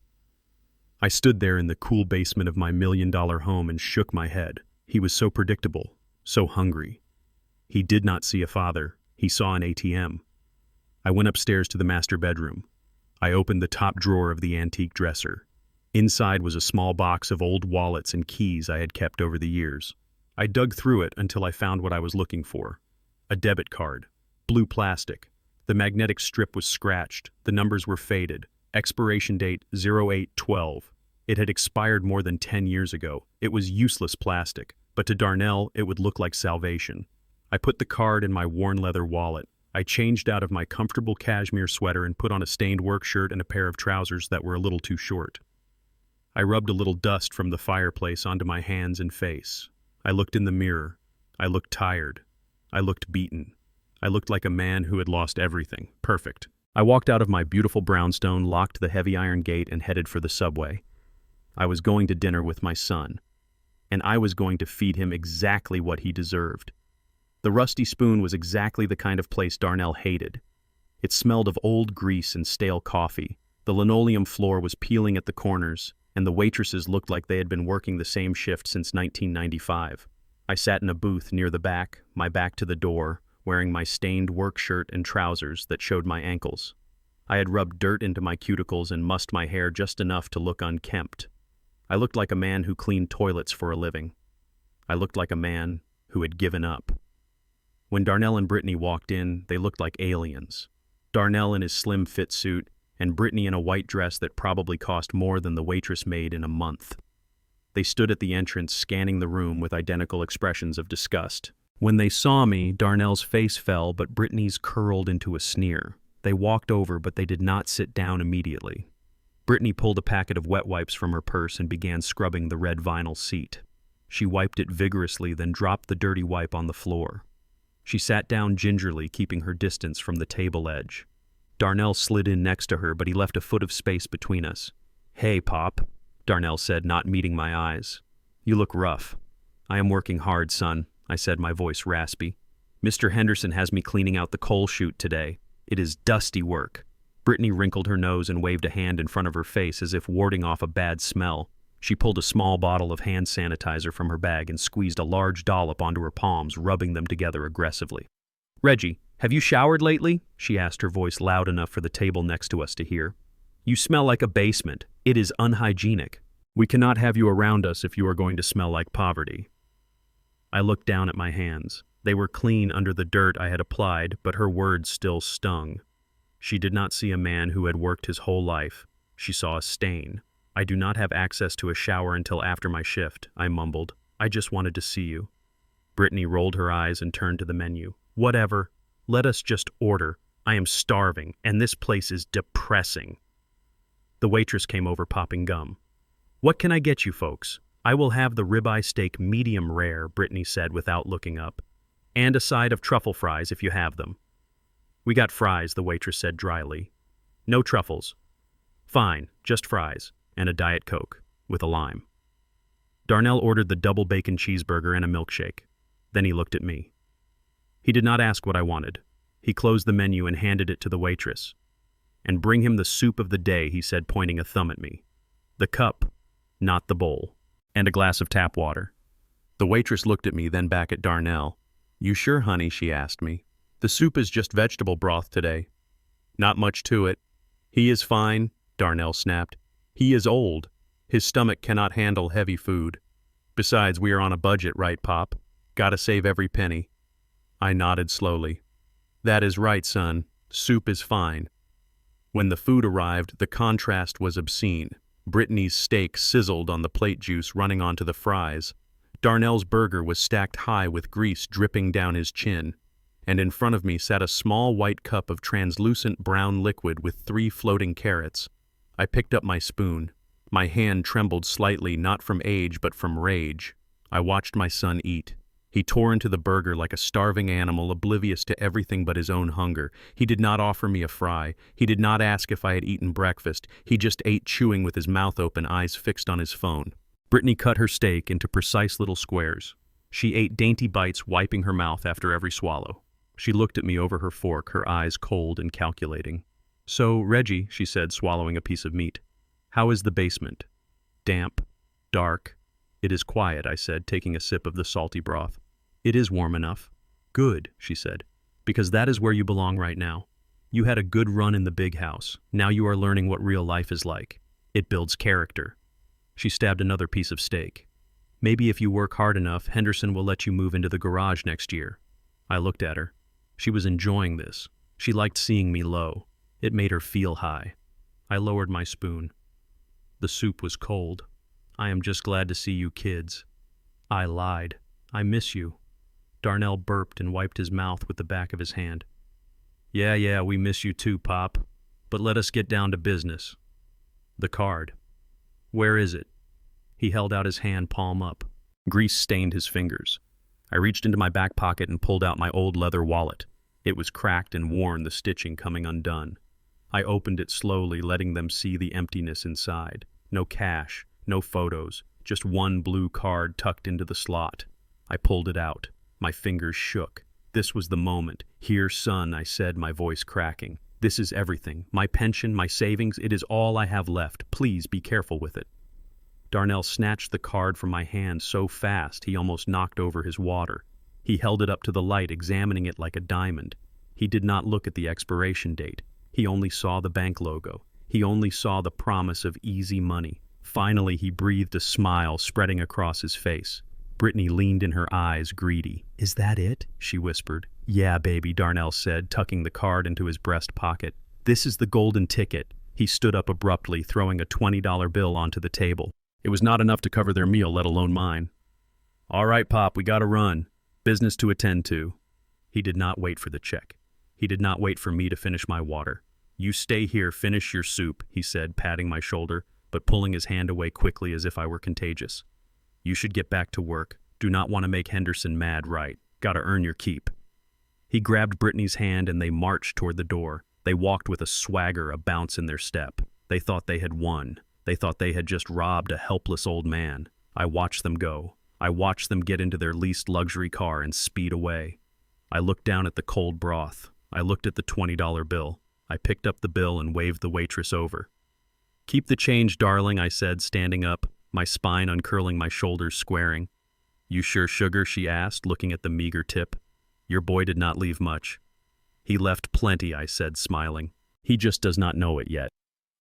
I stood there in the cool basement of my $1 million home and shook my head. He was so predictable, so hungry. He did not see a father. He saw an ATM. I went upstairs to the master bedroom. I opened the top drawer of the antique dresser. Inside was a small box of old wallets and keys I had kept over the years. I dug through it until I found what I was looking for. A debit card. Blue plastic. The magnetic strip was scratched. The numbers were faded. Expiration date 08/12. It had expired more than 10 years ago. It was useless plastic, but to Darnell it would look like salvation. I put the card in my worn leather wallet. I changed out of my comfortable cashmere sweater and put on a stained work shirt and a pair of trousers that were a little too short. I rubbed a little dust from the fireplace onto my hands and face. I looked in the mirror. I looked tired. I looked beaten. I looked like a man who had lost everything. Perfect. I walked out of my beautiful brownstone, locked the heavy iron gate, and headed for the subway. I was going to dinner with my son, and I was going to feed him exactly what he deserved. The Rusty Spoon was exactly the kind of place Darnell hated. It smelled of old grease and stale coffee. The linoleum floor was peeling at the corners, and the waitresses looked like they had been working the same shift since 1995. I sat in a booth near the back, my back to the door, wearing my stained work shirt and trousers that showed my ankles. I had rubbed dirt into my cuticles and mussed my hair just enough to look unkempt. I looked like a man who cleaned toilets for a living. I looked like a man who had given up. When Darnell and Brittany walked in, they looked like aliens. Darnell in his slim fit suit, and Brittany in a white dress that probably cost more than the waitress made in a month. They stood at the entrance, scanning the room with identical expressions of disgust. When they saw me, Darnell's face fell, but Brittany's curled into a sneer. They walked over, but they did not sit down immediately. Brittany pulled a packet of wet wipes from her purse and began scrubbing the red vinyl seat. She wiped it vigorously, then dropped the dirty wipe on the floor. She sat down gingerly, keeping her distance from the table edge. Darnell slid in next to her, but he left a foot of space between us. "Hey, Pop," Darnell said, not meeting my eyes. "You look rough." "I am working hard, son," I said, my voice raspy. "Mr. Henderson has me cleaning out the coal chute today. It is dusty work." Brittany wrinkled her nose and waved a hand in front of her face as if warding off a bad smell. She pulled a small bottle of hand sanitizer from her bag and squeezed a large dollop onto her palms, rubbing them together aggressively. "Reggie, have you showered lately?" she asked, her voice loud enough for the table next to us to hear. "You smell like a basement. It is unhygienic. We cannot have you around us if you are going to smell like poverty." I looked down at my hands. They were clean under the dirt I had applied, but her words still stung. She did not see a man who had worked his whole life. She saw a stain. "I do not have access to a shower until after my shift," I mumbled. "I just wanted to see you." Brittany rolled her eyes and turned to the menu. "Whatever. Let us just order. I am starving, and this place is depressing." The waitress came over popping gum. "What can I get you folks?" "I will have the ribeye steak medium rare," Brittany said without looking up. "And a side of truffle fries if you have them." "We got fries," the waitress said dryly. "No truffles." "Fine, just fries, and a Diet Coke, with a lime." Darnell ordered the double bacon cheeseburger and a milkshake. Then he looked at me. He did not ask what I wanted. He closed the menu and handed it to the waitress. "And bring him the soup of the day," he said, pointing a thumb at me. "The cup, not the bowl. And a glass of tap water." The waitress looked at me, then back at Darnell. "You sure, honey?" she asked me. "The soup is just vegetable broth today." "Not much to it." "He is fine," Darnell snapped. "He is old. His stomach cannot handle heavy food. Besides, we are on a budget, right, Pop? Gotta save every penny." I nodded slowly. "That is right, son. Soup is fine." When the food arrived, the contrast was obscene. Brittany's steak sizzled on the plate juice running onto the fries. Darnell's burger was stacked high with grease dripping down his chin. And in front of me sat a small white cup of translucent brown liquid with 3 floating carrots. I picked up my spoon. My hand trembled slightly, not from age but from rage. I watched my son eat. He tore into the burger like a starving animal, oblivious to everything but his own hunger. He did not offer me a fry. He did not ask if I had eaten breakfast. He just ate, chewing with his mouth open, eyes fixed on his phone. Brittany cut her steak into precise little squares. She ate dainty bites, wiping her mouth after every swallow. She looked at me over her fork, her eyes cold and calculating. "So, Reggie," she said, swallowing a piece of meat, "how is the basement?" "Damp. Dark. It is quiet," I said, taking a sip of the salty broth. "It is warm enough." "Good," she said, "because that is where you belong right now. You had a good run in the big house. Now you are learning what real life is like. It builds character." She stabbed another piece of steak. "Maybe if you work hard enough, Henderson will let you move into the garage next year." I looked at her. She was enjoying this. She liked seeing me low. It made her feel high. I lowered my spoon. The soup was cold. "I am just glad to see you kids." I lied. "I miss you." Darnell burped and wiped his mouth with the back of his hand. Yeah, we miss you too, Pop. But let us get down to business." "The card." "Where is it?" He held out his hand, palm up. Grease stained his fingers. I reached into my back pocket and pulled out my old leather wallet. It was cracked and worn, the stitching coming undone. I opened it slowly, letting them see the emptiness inside. No cash, no photos, just one blue card tucked into the slot. I pulled it out. My fingers shook. This was the moment. "Here, son," I said, my voice cracking. "This is everything. My pension, my savings, it is all I have left. Please be careful with it." Darnell snatched the card from my hand so fast he almost knocked over his water. He held it up to the light, examining it like a diamond. He did not look at the expiration date. He only saw the bank logo. He only saw the promise of easy money. Finally, he breathed a smile spreading across his face. Brittany leaned in her eyes, greedy. "Is that it?" she whispered. "Yeah, baby," Darnell said, tucking the card into his breast pocket. "This is the golden ticket." He stood up abruptly, throwing a $20 bill onto the table. It was not enough to cover their meal, let alone mine. "All right, Pop, we gotta run. Business to attend to." He did not wait for the check. He did not wait for me to finish my water. "You stay here, finish your soup," he said, patting my shoulder, but pulling his hand away quickly as if I were contagious. "You should get back to work. Do not want to make Henderson mad, right? Gotta earn your keep." He grabbed Brittany's hand and they marched toward the door. They walked with a swagger, a bounce in their step. They thought they had won. They thought they had just robbed a helpless old man. I watched them go. I watched them get into their leased luxury car and speed away. I looked down at the cold broth. I looked at the $20 bill. I picked up the bill and waved the waitress over. "Keep the change, darling," I said, standing up, my spine uncurling, my shoulders squaring. "You sure, sugar?" she asked, looking at the meager tip. "Your boy did not leave much." "He left plenty," I said, smiling. "He just does not know it yet."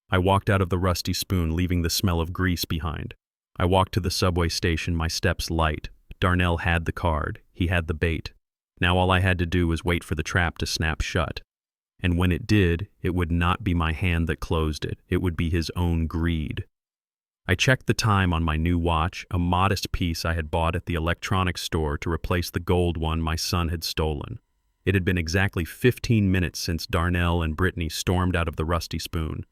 I walked out of the Rusty Spoon, leaving the smell of grease behind. I walked to the subway station, my steps light. Darnell had the card. He had the bait. Now all I had to do was wait for the trap to snap shut. And when it did, it would not be my hand that closed it. It would be his own greed. I checked the time on my new watch, a modest piece I had bought at the electronics store to replace the gold one my son had stolen. It had been exactly 15 minutes since Darnell and Brittany stormed out of the Rusty Spoon.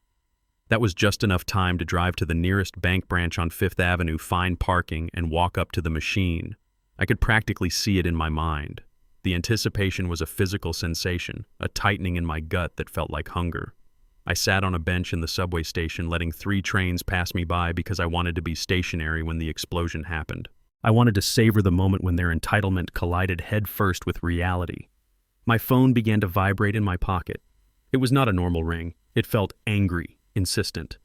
That was just enough time to drive to the nearest bank branch on Fifth Avenue, find parking, and walk up to the machine. I could practically see it in my mind. The anticipation was a physical sensation, a tightening in my gut that felt like hunger. I sat on a bench in the subway station, letting 3 trains pass me by because I wanted to be stationary when the explosion happened. I wanted to savor the moment when their entitlement collided headfirst with reality. My phone began to vibrate in my pocket. It was not a normal ring. It felt angry, insistent.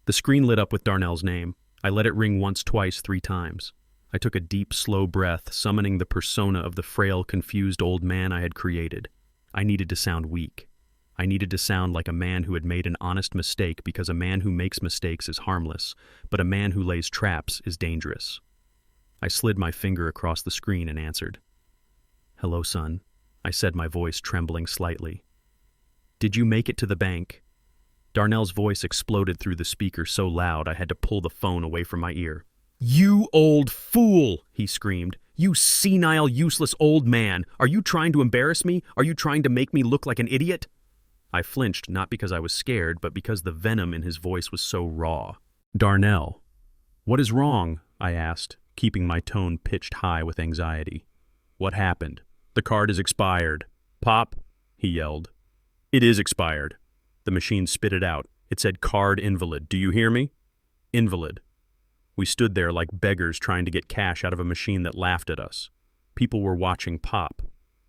The screen lit up with Darnell's name. I let it ring once, twice, 3 times. I took a deep, slow breath, summoning the persona of the frail, confused old man I had created. I needed to sound weak. I needed to sound like a man who had made an honest mistake, because a man who makes mistakes is harmless, but a man who lays traps is dangerous. I slid my finger across the screen and answered. "Hello, son," I said, my voice trembling slightly. "Did you make it to the bank?" Darnell's voice exploded through the speaker so loud I had to pull the phone away from my ear. "You old fool!" he screamed. "You senile, useless old man! Are you trying to embarrass me? Are you trying to make me look like an idiot?" I flinched, not because I was scared, but because the venom in his voice was so raw. "Darnell, what is wrong?" I asked, keeping my tone pitched high with anxiety. "What happened?" "The card is expired." "Pop," he yelled. "It is expired." The machine spit it out. It said card invalid. "Do you hear me?" Invalid. We stood there like beggars trying to get cash out of a machine that laughed at us. People were watching Pop.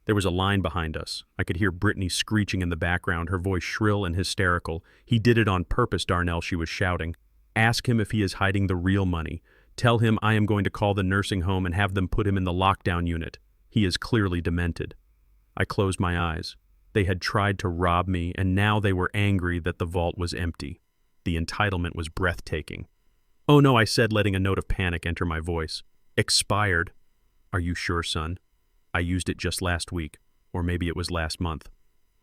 There was a line behind us. I could hear Brittany screeching in the background, her voice shrill and hysterical. "He did it on purpose, Darnell," she was shouting. "Ask him if he is hiding the real money. Tell him I am going to call the nursing home and have them put him in the lockdown unit. He is clearly demented." I closed my eyes. They had tried to rob me, and now they were angry that the vault was empty. The entitlement was breathtaking. "Oh no," I said, letting a note of panic enter my voice. "Expired." "Are you sure, son? I used it just last week, or maybe it was last month.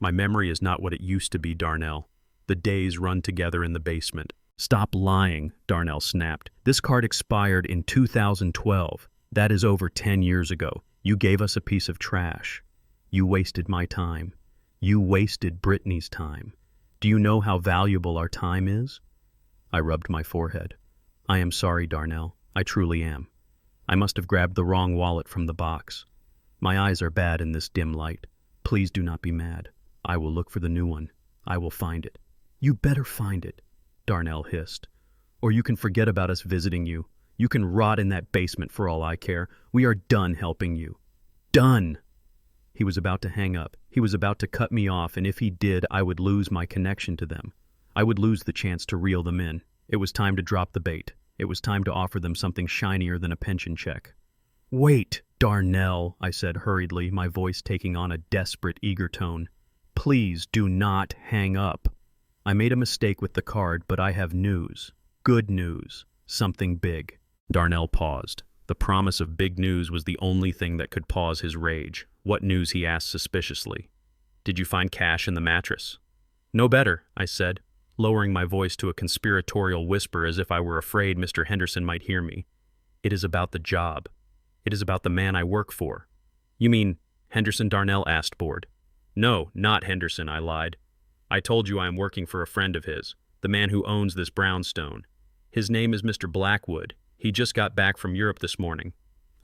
My memory is not what it used to be, Darnell. The days run together in the basement." "Stop lying," Darnell snapped. "This card expired in 2012. That is over 10 years ago. You gave us a piece of trash. You wasted my time. You wasted Brittany's time. Do you know how valuable our time is?" I rubbed my forehead. "I am sorry, Darnell. I truly am. I must have grabbed the wrong wallet from the box. My eyes are bad in this dim light. Please do not be mad. I will look for the new one. I will find it." "You better find it," Darnell hissed, Or you can forget about us visiting you. You can rot in that basement for all I care. We are done helping you. Done! He was about to hang up. He was about to cut me off, and if he did, I would lose my connection to them. I would lose the chance to reel them in. It was time to drop the bait. It was time to offer them something shinier than a pension check. Wait, Darnell, I said hurriedly, my voice taking on a desperate, eager tone. Please do not hang up. I made a mistake with the card, but I have news. Good news. Something big. Darnell paused. The promise of big news was the only thing that could pause his rage. What news, he asked suspiciously. Did you find cash in the mattress? No better, I said, lowering my voice to a conspiratorial whisper as if I were afraid Mr. Henderson might hear me. It is about the job. It is about the man I work for. You mean Henderson? Darnell asked, bored. No, not Henderson, I lied. I told you I am working for a friend of his, the man who owns this brownstone. His name is Mr. Blackwood. He just got back from Europe this morning.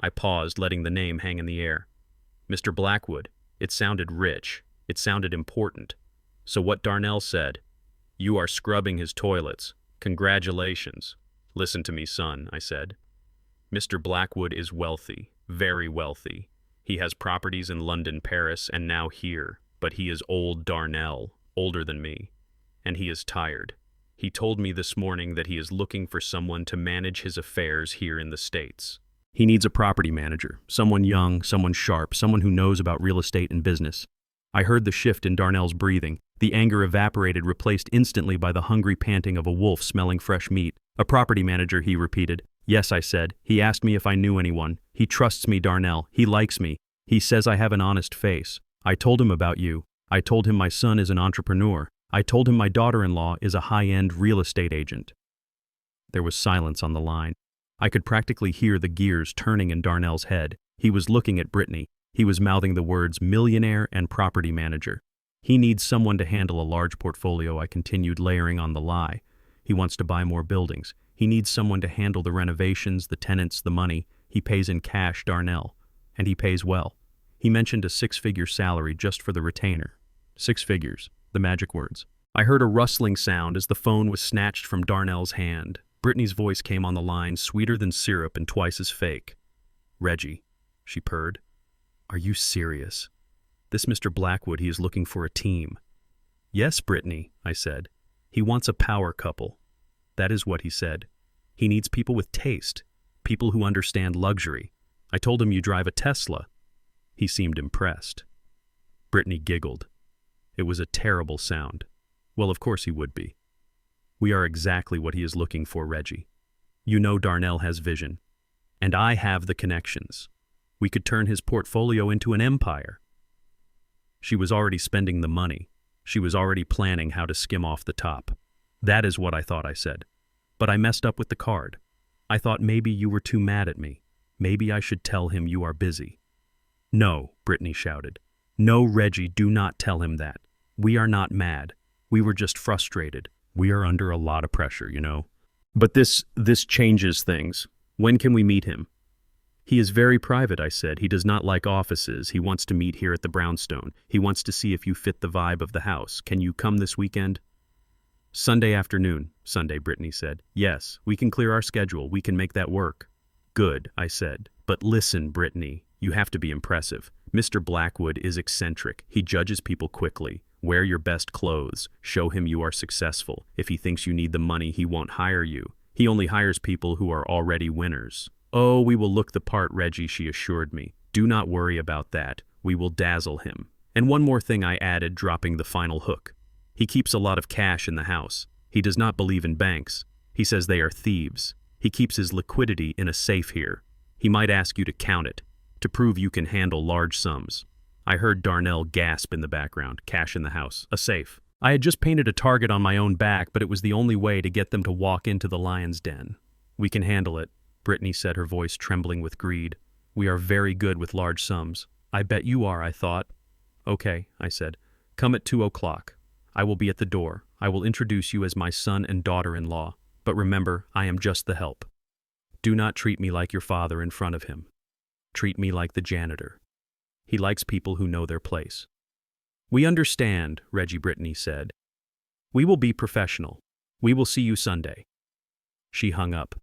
I paused, letting the name hang in the air. Mr. Blackwood. It sounded rich. It sounded important. So what Darnell said, you are scrubbing his toilets. Congratulations. Listen to me, son, I said. Mr. Blackwood is wealthy, very wealthy. He has properties in London, Paris, and now here. But he is old Darnell, older than me. And he is tired. He told me this morning that he is looking for someone to manage his affairs here in the States. He needs a property manager, someone young, someone sharp, someone who knows about real estate and business. I heard the shift in Darnell's breathing. The anger evaporated, replaced instantly by the hungry panting of a wolf smelling fresh meat. A property manager, he repeated. Yes, I said. He asked me if I knew anyone. He trusts me, Darnell. He likes me. He says I have an honest face. I told him about you. I told him my son is an entrepreneur. I told him my daughter-in-law is a high-end real estate agent. There was silence on the line. I could practically hear the gears turning in Darnell's head. He was looking at Brittany. He was mouthing the words millionaire and property manager. He needs someone to handle a large portfolio, I continued, layering on the lie. He wants to buy more buildings. He needs someone to handle the renovations, the tenants, the money. He pays in cash, Darnell. And he pays well. He mentioned a 6-figure salary just for the retainer. 6 figures, the magic words. I heard a rustling sound as the phone was snatched from Darnell's hand. Brittany's voice came on the line, sweeter than syrup and twice as fake. Reggie, she purred. Are you serious? This Mr. Blackwood, he is looking for a team. Yes, Brittany, I said. He wants a power couple. That is what he said. He needs people with taste, people who understand luxury. I told him you drive a Tesla. He seemed impressed. Brittany giggled. It was a terrible sound. Well, of course he would be. We are exactly what he is looking for, Reggie. You know Darnell has vision. And I have the connections. We could turn his portfolio into an empire. She was already spending the money. She was already planning how to skim off the top. That is what I thought, I said. But I messed up with the card. I thought maybe you were too mad at me. Maybe I should tell him you are busy. No, Brittany shouted. No, Reggie, do not tell him that. We are not mad. We were just frustrated. We are under a lot of pressure, you know. But this changes things. When can we meet him? He is very private, I said. He does not like offices. He wants to meet here at the brownstone. He wants to see if you fit the vibe of the house. Can you come this weekend? Sunday afternoon, Sunday, Brittany said. Yes, we can clear our schedule. We can make that work. Good, I said. But listen, Brittany, you have to be impressive. Mr. Blackwood is eccentric. He judges people quickly. Wear your best clothes. Show him you are successful. If he thinks you need the money, he won't hire you. He only hires people who are already winners. Oh, we will look the part, Reggie, she assured me. Do not worry about that. We will dazzle him. And one more thing, I added, dropping the final hook. He keeps a lot of cash in the house. He does not believe in banks. He says they are thieves. He keeps his liquidity in a safe here. He might ask you to count it, to prove you can handle large sums. I heard Darnell gasp in the background. Cash in the house. A safe. I had just painted a target on my own back, but it was the only way to get them to walk into the lion's den. We can handle it, Brittany said, her voice trembling with greed. We are very good with large sums. I bet you are, I thought. Okay, I said. Come at 2 o'clock. I will be at the door. I will introduce you as my son and daughter-in-law. But remember, I am just the help. Do not treat me like your father in front of him. Treat me like the janitor. He likes people who know their place. We understand, Reggie, Brittany said. We will be professional. We will see you Sunday. She hung up.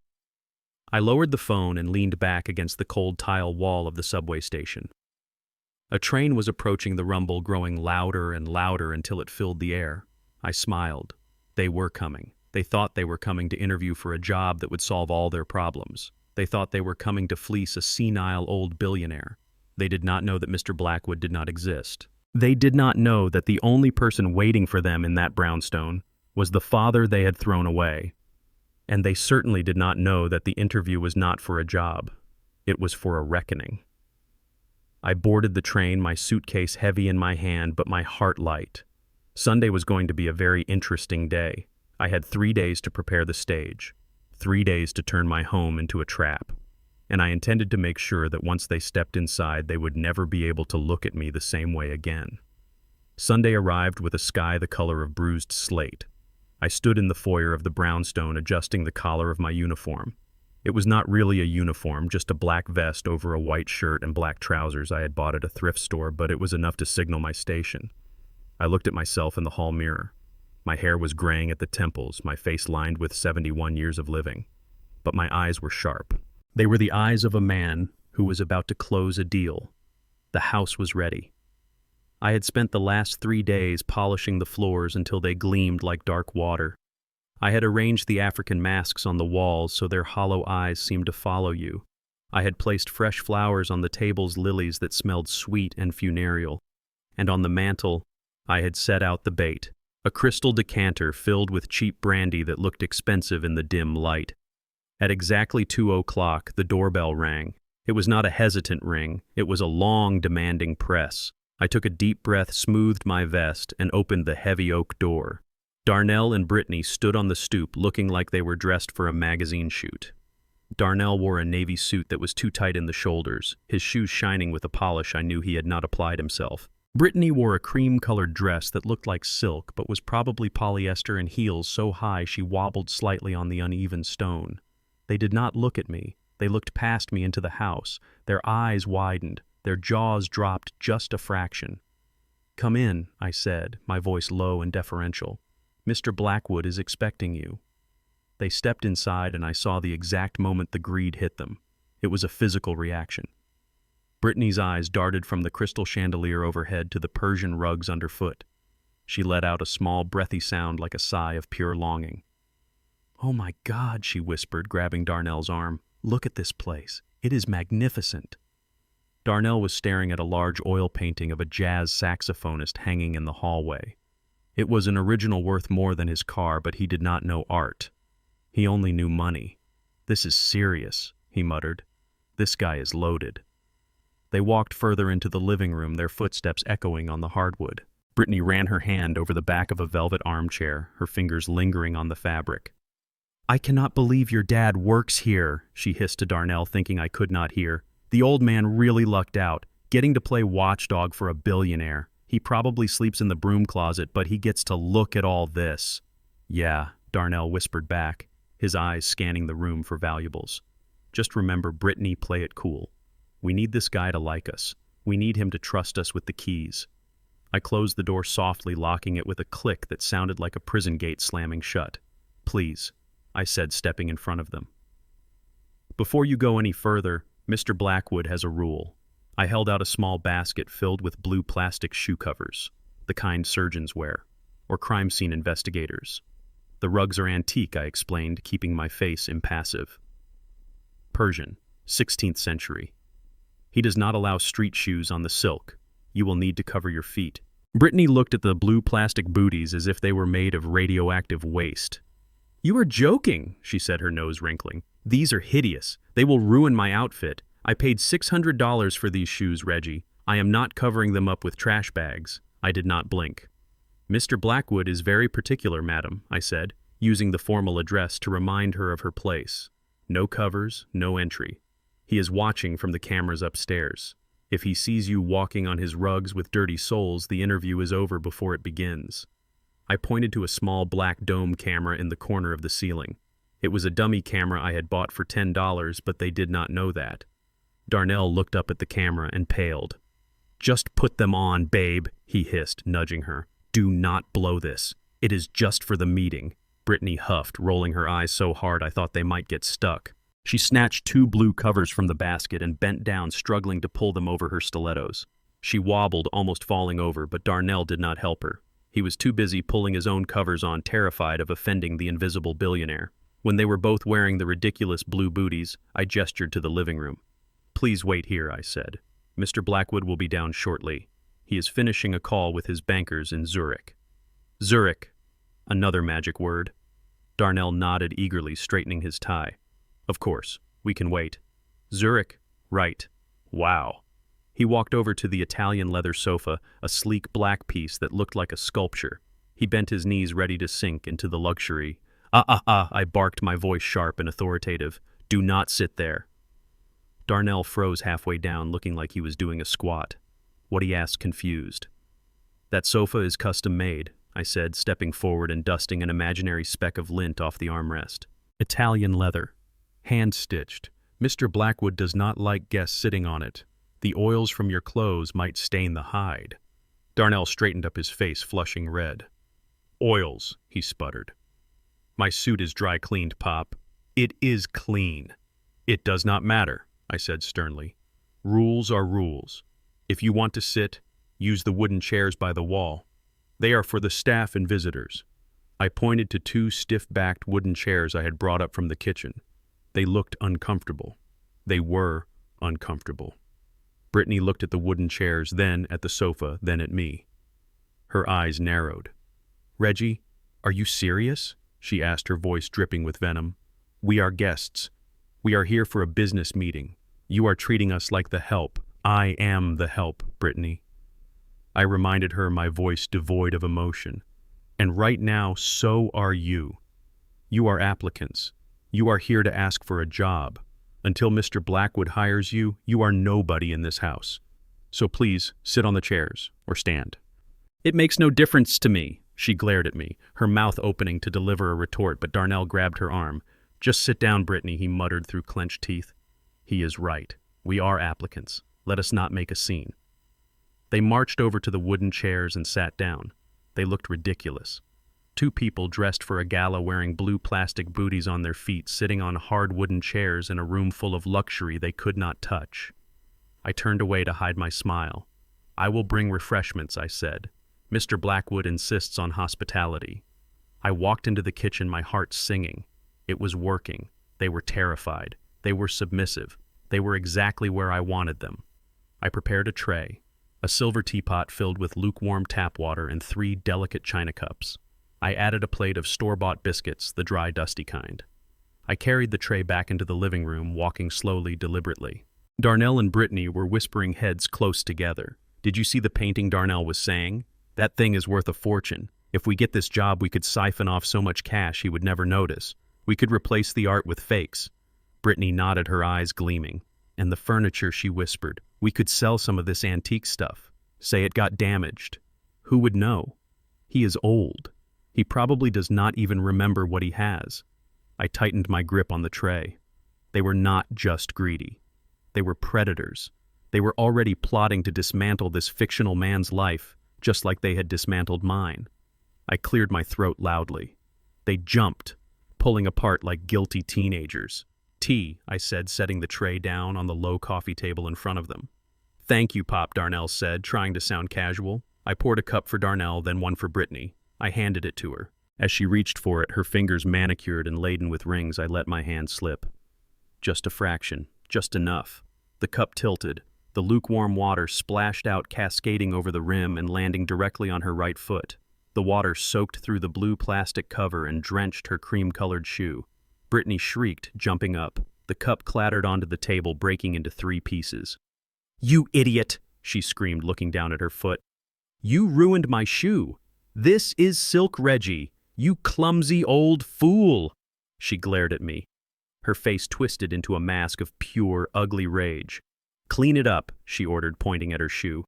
I lowered the phone and leaned back against the cold tile wall of the subway station. A train was approaching, the rumble growing louder and louder until it filled the air. I smiled. They were coming. They thought they were coming to interview for a job that would solve all their problems. They thought they were coming to fleece a senile old billionaire. They did not know that Mr. Blackwood did not exist. They did not know that the only person waiting for them in that brownstone was the father they had thrown away. And they certainly did not know that the interview was not for a job. It was for a reckoning. I boarded the train, my suitcase heavy in my hand, but my heart light. Sunday was going to be a very interesting day. I had 3 days to prepare the stage, 3 days to turn my home into a trap, and I intended to make sure that once they stepped inside, they would never be able to look at me the same way again. Sunday arrived with a sky the color of bruised slate. I stood in the foyer of the brownstone adjusting the collar of my uniform. It was not really a uniform, just a black vest over a white shirt and black trousers I had bought at a thrift store, but it was enough to signal my station. I looked at myself in the hall mirror. My hair was graying at the temples, my face lined with 71 years of living. But my eyes were sharp. They were the eyes of a man who was about to close a deal. The house was ready. I had spent the last 3 days polishing the floors until they gleamed like dark water. I had arranged the African masks on the walls so their hollow eyes seemed to follow you. I had placed fresh flowers on the table's lilies that smelled sweet and funereal. And on the mantel, I had set out the bait, a crystal decanter filled with cheap brandy that looked expensive in the dim light. At exactly 2:00, the doorbell rang. It was not a hesitant ring. It was a long, demanding press. I took a deep breath, smoothed my vest, and opened the heavy oak door. Darnell and Brittany stood on the stoop looking like they were dressed for a magazine shoot. Darnell wore a navy suit that was too tight in the shoulders, his shoes shining with a polish I knew he had not applied himself. Brittany wore a cream-colored dress that looked like silk but was probably polyester and heels so high she wobbled slightly on the uneven stone. They did not look at me. They looked past me into the house. Their eyes widened. Their jaws dropped just a fraction. "Come in," I said, my voice low and deferential. "Mr. Blackwood is expecting you." They stepped inside and I saw the exact moment the greed hit them. It was a physical reaction. Brittany's eyes darted from the crystal chandelier overhead to the Persian rugs underfoot. She let out a small, breathy sound like a sigh of pure longing. "Oh my God," she whispered, grabbing Darnell's arm. "Look at this place. It is magnificent." Darnell was staring at a large oil painting of a jazz saxophonist hanging in the hallway. It was an original worth more than his car, but he did not know art. He only knew money. "This is serious," he muttered. "This guy is loaded." They walked further into the living room, their footsteps echoing on the hardwood. Brittany ran her hand over the back of a velvet armchair, her fingers lingering on the fabric. "I cannot believe your dad works here," she hissed to Darnell, thinking I could not hear. "The old man really lucked out, getting to play watchdog for a billionaire. He probably sleeps in the broom closet, but he gets to look at all this." "Yeah," Darnell whispered back, his eyes scanning the room for valuables. "Just remember, Brittany, play it cool. We need this guy to like us. We need him to trust us with the keys." I closed the door softly, locking it with a click that sounded like a prison gate slamming shut. "Please," I said, stepping in front of them. "Before you go any further, Mr. Blackwood has a rule." I held out a small basket filled with blue plastic shoe covers, the kind surgeons wear, or crime scene investigators. "The rugs are antique," I explained, keeping my face impassive. "Persian, 16th century. He does not allow street shoes on the silk. You will need to cover your feet." Brittany looked at the blue plastic booties as if they were made of radioactive waste. "You are joking," she said, her nose wrinkling. "These are hideous. They will ruin my outfit. I paid $600 for these shoes, Reggie. I am not covering them up with trash bags." I did not blink. "Mr. Blackwood is very particular, madam," I said, using the formal address to remind her of her place. "No covers, no entry. He is watching from the cameras upstairs. If he sees you walking on his rugs with dirty soles, the interview is over before it begins." I pointed to a small black dome camera in the corner of the ceiling. It was a dummy camera I had bought for $10, but they did not know that. Darnell looked up at the camera and paled. "Just put them on, babe," he hissed, nudging her. "Do not blow this. It is just for the meeting." Brittany huffed, rolling her eyes so hard I thought they might get stuck. She snatched 2 blue covers from the basket and bent down, struggling to pull them over her stilettos. She wobbled, almost falling over, but Darnell did not help her. He was too busy pulling his own covers on, terrified of offending the invisible billionaire. When they were both wearing the ridiculous blue booties, I gestured to the living room. "Please wait here," I said. "Mr. Blackwood will be down shortly. He is finishing a call with his bankers in Zurich." Zurich. Another magic word. Darnell nodded eagerly, straightening his tie. "Of course, we can wait." "Zurich, right. Wow." He walked over to the Italian leather sofa, a sleek black piece that looked like a sculpture. He bent his knees, ready to sink into the luxury. I barked, my voice sharp and authoritative. "Do not sit there." Darnell froze halfway down, looking like he was doing a squat. What, he asked, confused. "That sofa is custom-made," I said, stepping forward and dusting an imaginary speck of lint off the armrest. "Italian leather. Hand-stitched. Mr. Blackwood does not like guests sitting on it. The oils from your clothes might stain the hide." Darnell straightened up his face, flushing red. "Oils," he sputtered. "My suit is dry-cleaned, Pop." "It is clean." "It does not matter," I said sternly. "Rules are rules. If you want to sit, use the wooden chairs by the wall. They are for the staff and visitors." I pointed to 2 stiff-backed wooden chairs I had brought up from the kitchen. They looked uncomfortable. They were uncomfortable. Brittany looked at the wooden chairs, then at the sofa, then at me. Her eyes narrowed. "Reggie, are you serious?" she asked, her voice dripping with venom. "We are guests. We are here for a business meeting. You are treating us like the help." "I am the help, Brittany." I reminded her, my voice devoid of emotion. "And right now, so are you. You are applicants. You are here to ask for a job. Until Mr. Blackwood hires you, you are nobody in this house. So please, sit on the chairs, or stand." "It makes no difference to me." She glared at me, her mouth opening to deliver a retort, but Darnell grabbed her arm. "Just sit down, Brittany," he muttered through clenched teeth. "He is right. We are applicants. Let us not make a scene." They marched over to the wooden chairs and sat down. They looked ridiculous. 2 people dressed for a gala, wearing blue plastic booties on their feet, sitting on hard wooden chairs in a room full of luxury they could not touch. I turned away to hide my smile. "I will bring refreshments," I said. "Mr. Blackwood insists on hospitality." I walked into the kitchen, my heart singing. It was working. They were terrified. They were submissive. They were exactly where I wanted them. I prepared a tray, a silver teapot filled with lukewarm tap water and 3 delicate china cups. I added a plate of store-bought biscuits, the dry, dusty kind. I carried the tray back into the living room, walking slowly, deliberately. Darnell and Brittany were whispering, heads close together. "Did you see the painting?" Darnell was saying. "That thing is worth a fortune. If we get this job, we could siphon off so much cash he would never notice. We could replace the art with fakes." Brittany nodded, her eyes gleaming. "And the furniture," she whispered. "We could sell some of this antique stuff. Say it got damaged. Who would know? He is old. He probably does not even remember what he has." I tightened my grip on the tray. They were not just greedy. They were predators. They were already plotting to dismantle this fictional man's life, just like they had dismantled mine. I cleared my throat loudly. They jumped, pulling apart like guilty teenagers. "Tea," I said, setting the tray down on the low coffee table in front of them. "Thank you, Pop," Darnell said, trying to sound casual. I poured a cup for Darnell, then one for Brittany. I handed it to her. As she reached for it, her fingers manicured and laden with rings, I let my hand slip. Just a fraction, just enough. The cup tilted. The lukewarm water splashed out, cascading over the rim and landing directly on her right foot. The water soaked through the blue plastic cover and drenched her cream-colored shoe. Brittany shrieked, jumping up. The cup clattered onto the table, breaking into 3 pieces. "You idiot!" she screamed, looking down at her foot. "You ruined my shoe! This is silk, Reggie! You clumsy old fool!" She glared at me. Her face twisted into a mask of pure, ugly rage. "Clean it up," she ordered, pointing at her shoe.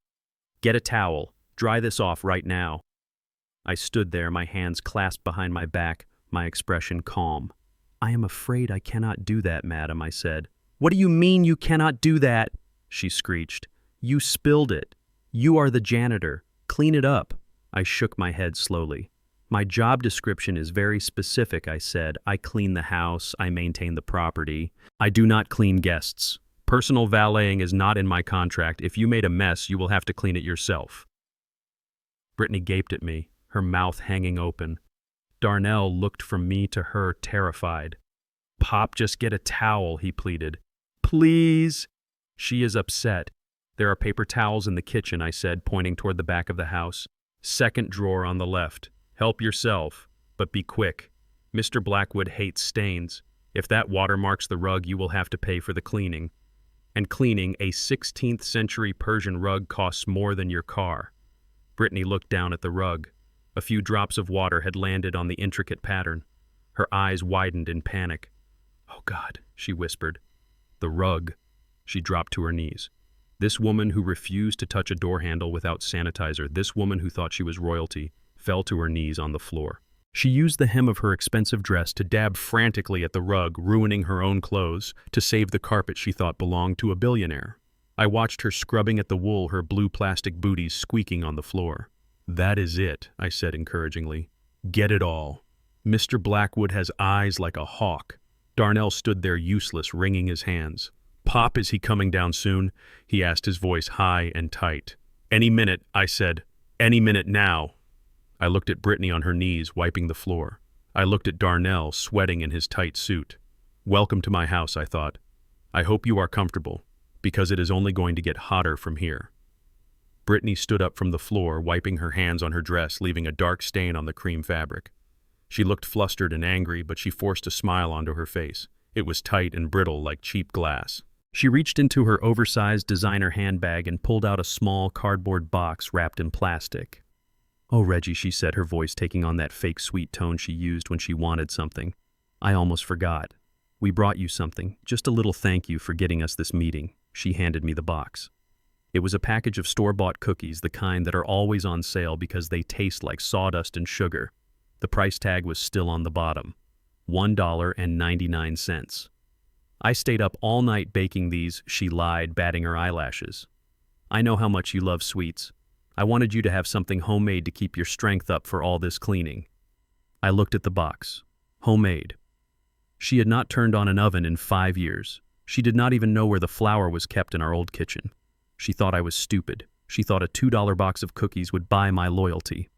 "Get a towel. Dry this off right now." I stood there, my hands clasped behind my back, my expression calm. "I am afraid I cannot do that, madam," I said. "What do you mean you cannot do that?" she screeched. "You spilled it. You are the janitor. Clean it up." I shook my head slowly. My job description is very specific, I said. I clean the house, I maintain the property. I do not clean guests. Personal valeting is not in my contract. If you made a mess, you will have to clean it yourself. Brittany gaped at me, her mouth hanging open. Darnell looked from me to her, terrified. Pop, just get a towel, he pleaded. Please. She is upset. There are paper towels in the kitchen, I said, pointing toward the back of the house. Second drawer on the left. Help yourself, but be quick. Mr. Blackwood hates stains. If that watermarks the rug, you will have to pay for the cleaning. And cleaning a 16th century Persian rug costs more than your car. Brittany looked down at the rug. A few drops of water had landed on the intricate pattern. Her eyes widened in panic. Oh God, she whispered. The rug. She dropped to her knees. This woman who refused to touch a door handle without sanitizer, this woman who thought she was royalty, fell to her knees on the floor. She used the hem of her expensive dress to dab frantically at the rug, ruining her own clothes, to save the carpet she thought belonged to a billionaire. I watched her scrubbing at the wool, her blue plastic booties squeaking on the floor. That is it, I said encouragingly. Get it all. Mr. Blackwood has eyes like a hawk. Darnell stood there useless, wringing his hands. Pop, is he coming down soon? He asked, his voice high and tight. Any minute, I said. Any minute now. I looked at Brittany on her knees, wiping the floor. I looked at Darnell, sweating in his tight suit. Welcome to my house, I thought. I hope you are comfortable, because it is only going to get hotter from here. Brittany stood up from the floor, wiping her hands on her dress, leaving a dark stain on the cream fabric. She looked flustered and angry, but she forced a smile onto her face. It was tight and brittle like cheap glass. She reached into her oversized designer handbag and pulled out a small cardboard box wrapped in plastic. Oh, Reggie, she said, her voice taking on that fake sweet tone she used when she wanted something. I almost forgot. We brought you something, just a little thank you for getting us this meeting. She handed me the box. It was a package of store-bought cookies, the kind that are always on sale because they taste like sawdust and sugar. The price tag was still on the bottom. $1.99. I stayed up all night baking these, she lied, batting her eyelashes. I know how much you love sweets. I wanted you to have something homemade to keep your strength up for all this cleaning. I looked at the box. Homemade. She had not turned on an oven in 5 years. She did not even know where the flour was kept in our old kitchen. She thought I was stupid. She thought a $2 box of cookies would buy my loyalty.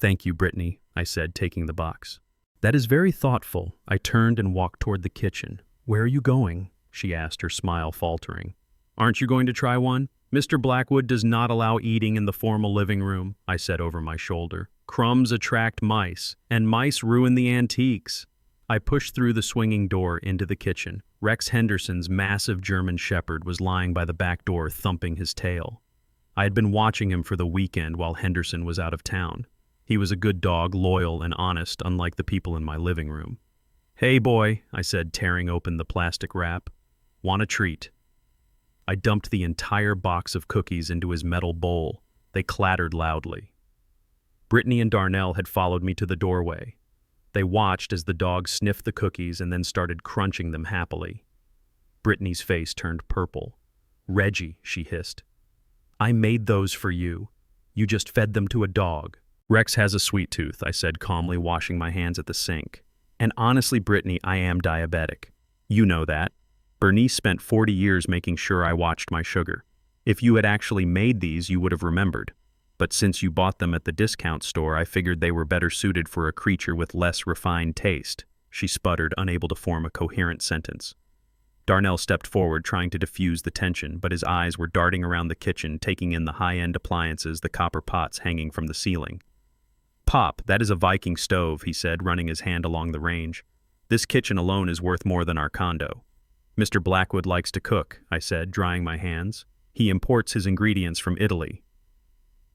Thank you, Brittany, I said, taking the box. That is very thoughtful. I turned and walked toward the kitchen. Where are you going? She asked, her smile faltering. Aren't you going to try one? Mr. Blackwood does not allow eating in the formal living room, I said over my shoulder. Crumbs attract mice, and mice ruin the antiques. I pushed through the swinging door into the kitchen. Rex Henderson's massive German shepherd was lying by the back door, thumping his tail. I had been watching him for the weekend while Henderson was out of town. He was a good dog, loyal and honest, unlike the people in my living room. Hey, boy, I said, tearing open the plastic wrap. Want a treat? I dumped the entire box of cookies into his metal bowl. They clattered loudly. Brittany and Darnell had followed me to the doorway. They watched as the dog sniffed the cookies and then started crunching them happily. Brittany's face turned purple. Reggie, she hissed. I made those for you. You just fed them to a dog. Rex has a sweet tooth, I said calmly, washing my hands at the sink. And honestly, Brittany, I am diabetic. You know that. Bernice spent 40 years making sure I watched my sugar. If you had actually made these, you would have remembered. But since you bought them at the discount store, I figured they were better suited for a creature with less refined taste. She sputtered, unable to form a coherent sentence. Darnell stepped forward, trying to diffuse the tension, but his eyes were darting around the kitchen, taking in the high-end appliances, the copper pots hanging from the ceiling. Pop, that is a Viking stove, he said, running his hand along the range. This kitchen alone is worth more than our condo. Mr. Blackwood likes to cook, I said, drying my hands. He imports his ingredients from Italy.